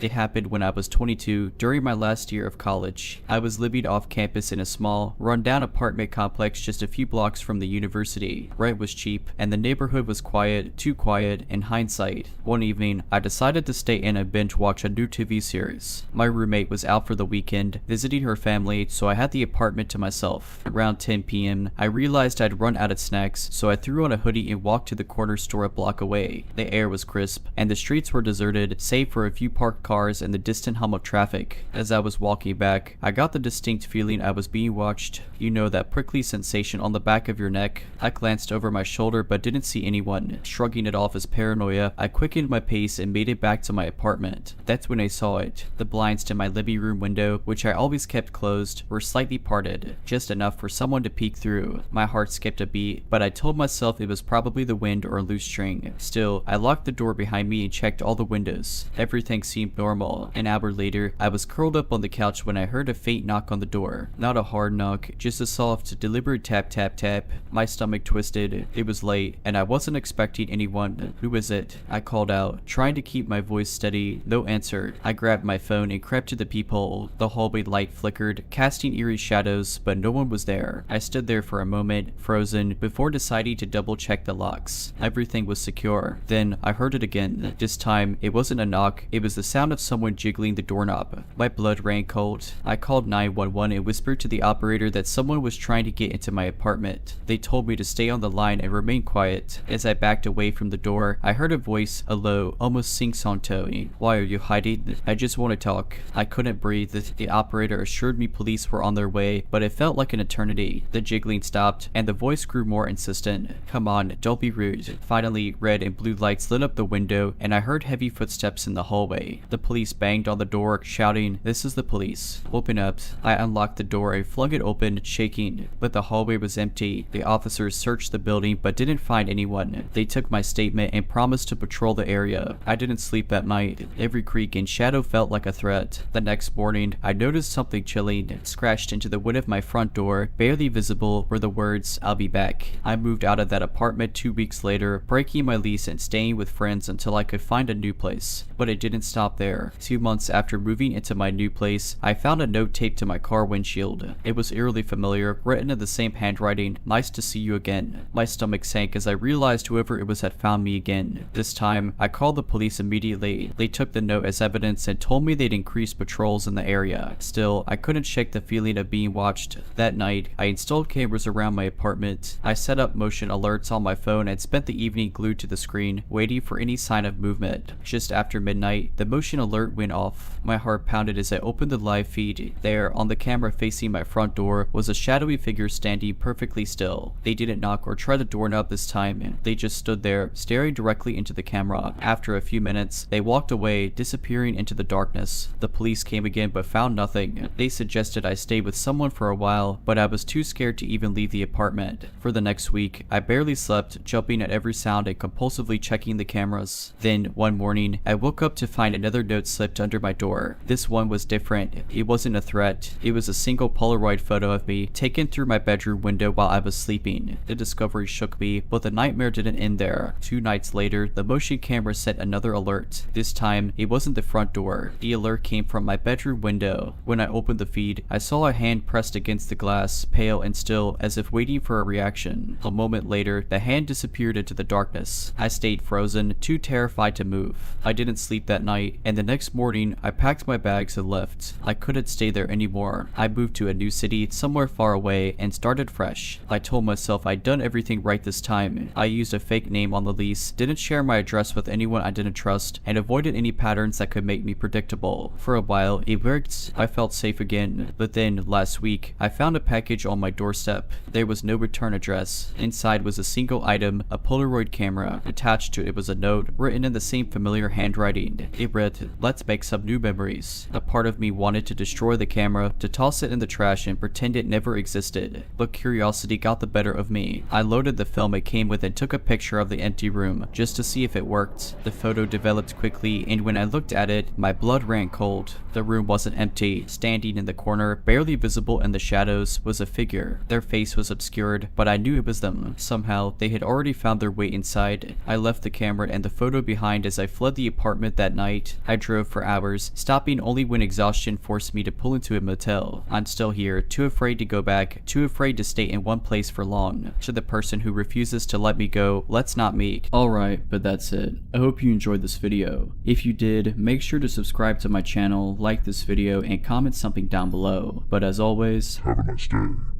Speaker 1: It happened when I was 22, during my last year of college. I was living off campus in a small, run-down apartment complex just a few blocks from the university. Rent was cheap, and the neighborhood was quiet, too quiet, in hindsight. One evening, I decided to stay in and binge watch a new TV series. My roommate was out for the weekend, visiting her family, so I had the apartment to myself. Around 10 p.m., I realized I'd run out of snacks, so I threw on a hoodie and walked to the corner store a block away. The air was crisp, and the streets were deserted, save for a few parked cars and the distant hum of traffic. As I was walking back, I got the distinct feeling I was being watched. You know, that prickly sensation on the back of your neck. I glanced over my shoulder but didn't see anyone. Shrugging it off as paranoia, I quickened my pace and made it back to my apartment. That's when I saw it. The blinds to my living room window, which I always kept closed, were slightly parted, just enough for someone to peek through. My heart skipped a beat, but I told myself it was probably the wind or a loose string. Still, I locked the door behind me and checked all the windows. Everything seemed normal. An hour later, I was curled up on the couch when I heard a faint knock on the door. Not a hard knock, just a soft, deliberate tap tap tap. My stomach twisted. It was late, and I wasn't expecting anyone. Who is it? I called out, trying to keep my voice steady. No answer. I grabbed my phone and crept to the peephole. The hallway light flickered, casting eerie shadows, but no one was there. I stood there for a moment, frozen, before deciding to double check the locks. Everything was secure. Then I heard it again. This time, it wasn't a knock, it was the sound of someone jiggling the doorknob. My blood ran cold. I called 911 and whispered to the operator that someone was trying to get into my apartment. They told me to stay on the line and remain quiet. As I backed away from the door, I heard a voice, a low, almost sing-song tone. Why are you hiding? I just want to talk. I couldn't breathe. The operator assured me police were on their way, but it felt like an eternity. The jiggling stopped, and the voice grew more insistent. Come on, don't be rude. Finally, red and blue lights lit up the window, and I heard heavy footsteps in the hallway. The police banged on the door, shouting, "This is the police. Open up." I unlocked the door and flung it open, shaking, but the hallway was empty. The officers searched the building but didn't find anyone. They took my statement and promised to patrol the area. I didn't sleep that night. Every creak and shadow felt like a threat. The next morning, I noticed something chilling. Scratched into the wood of my front door, barely visible, were the words, "I'll be back." I moved out of that apartment 2 weeks later, breaking my lease and staying with friends until I could find a new place. But it didn't stop there. 2 months after moving into my new place, I found a note taped to my car windshield. It was eerily familiar, written in the same handwriting, "Nice to see you again." My stomach sank as I realized whoever it was had found me again. This time, I called the police immediately. They took the note as evidence and told me they'd increased patrols in the area. Still, I couldn't shake the feeling of being watched. That night, I installed cameras around my apartment. I set up motion alerts on my phone and spent the evening glued to the screen, waiting for any sign of movement. Just after midnight, the motion alert went off. My heart pounded as I opened the live feed. There, on the camera facing my front door, was a shadowy figure standing perfectly still. They didn't knock or try the doorknob this time. They just stood there, staring directly into the camera. After a few minutes, they walked away, disappearing into the darkness. The police came again but found nothing. They suggested I stay with someone for a while, but I was too scared to even leave the apartment. For the next week, I barely slept, jumping at every sound and compulsively checking the cameras. Then, one morning, I woke up to find another note slipped under my door. This one was different. It wasn't a threat. It was a single Polaroid photo of me, taken through my bedroom window while I was sleeping. The discovery shook me, but the nightmare didn't end there. 2 nights later, the motion camera sent another alert. This time, it wasn't the front door. The alert came from my bedroom window. When I opened the feed, I saw a hand pressed against the glass, pale and still, as if waiting for a reaction. A moment later, the hand disappeared into the darkness. I stayed frozen, too terrified to move. I didn't sleep that night, and and the next morning, I packed my bags and left. I couldn't stay there anymore. I moved to a new city, somewhere far away, and started fresh. I told myself I'd done everything right this time. I used a fake name on the lease, didn't share my address with anyone I didn't trust, and avoided any patterns that could make me predictable. For a while, it worked. I felt safe again. But then, last week, I found a package on my doorstep. There was no return address. Inside was a single item, a Polaroid camera. Attached to it was a note, written in the same familiar handwriting. It read, "Let's make some new memories." A part of me wanted to destroy the camera, to toss it in the trash and pretend it never existed. But curiosity got the better of me. I loaded the film it came with and took a picture of the empty room, just to see if it worked. The photo developed quickly, and when I looked at it, my blood ran cold. The room wasn't empty. Standing in the corner, barely visible in the shadows, was a figure. Their face was obscured, but I knew it was them. Somehow, they had already found their way inside. I left the camera and the photo behind as I fled the apartment that night. I drove for hours, stopping only when exhaustion forced me to pull into a motel. I'm still here, too afraid to go back, too afraid to stay in one place for long. To the person who refuses to let me go, let's not meet. Alright, but that's it. I hope you enjoyed this video. If you did, make sure to subscribe to my channel, like this video, and comment something down below. But as always,
Speaker 2: Have a nice day.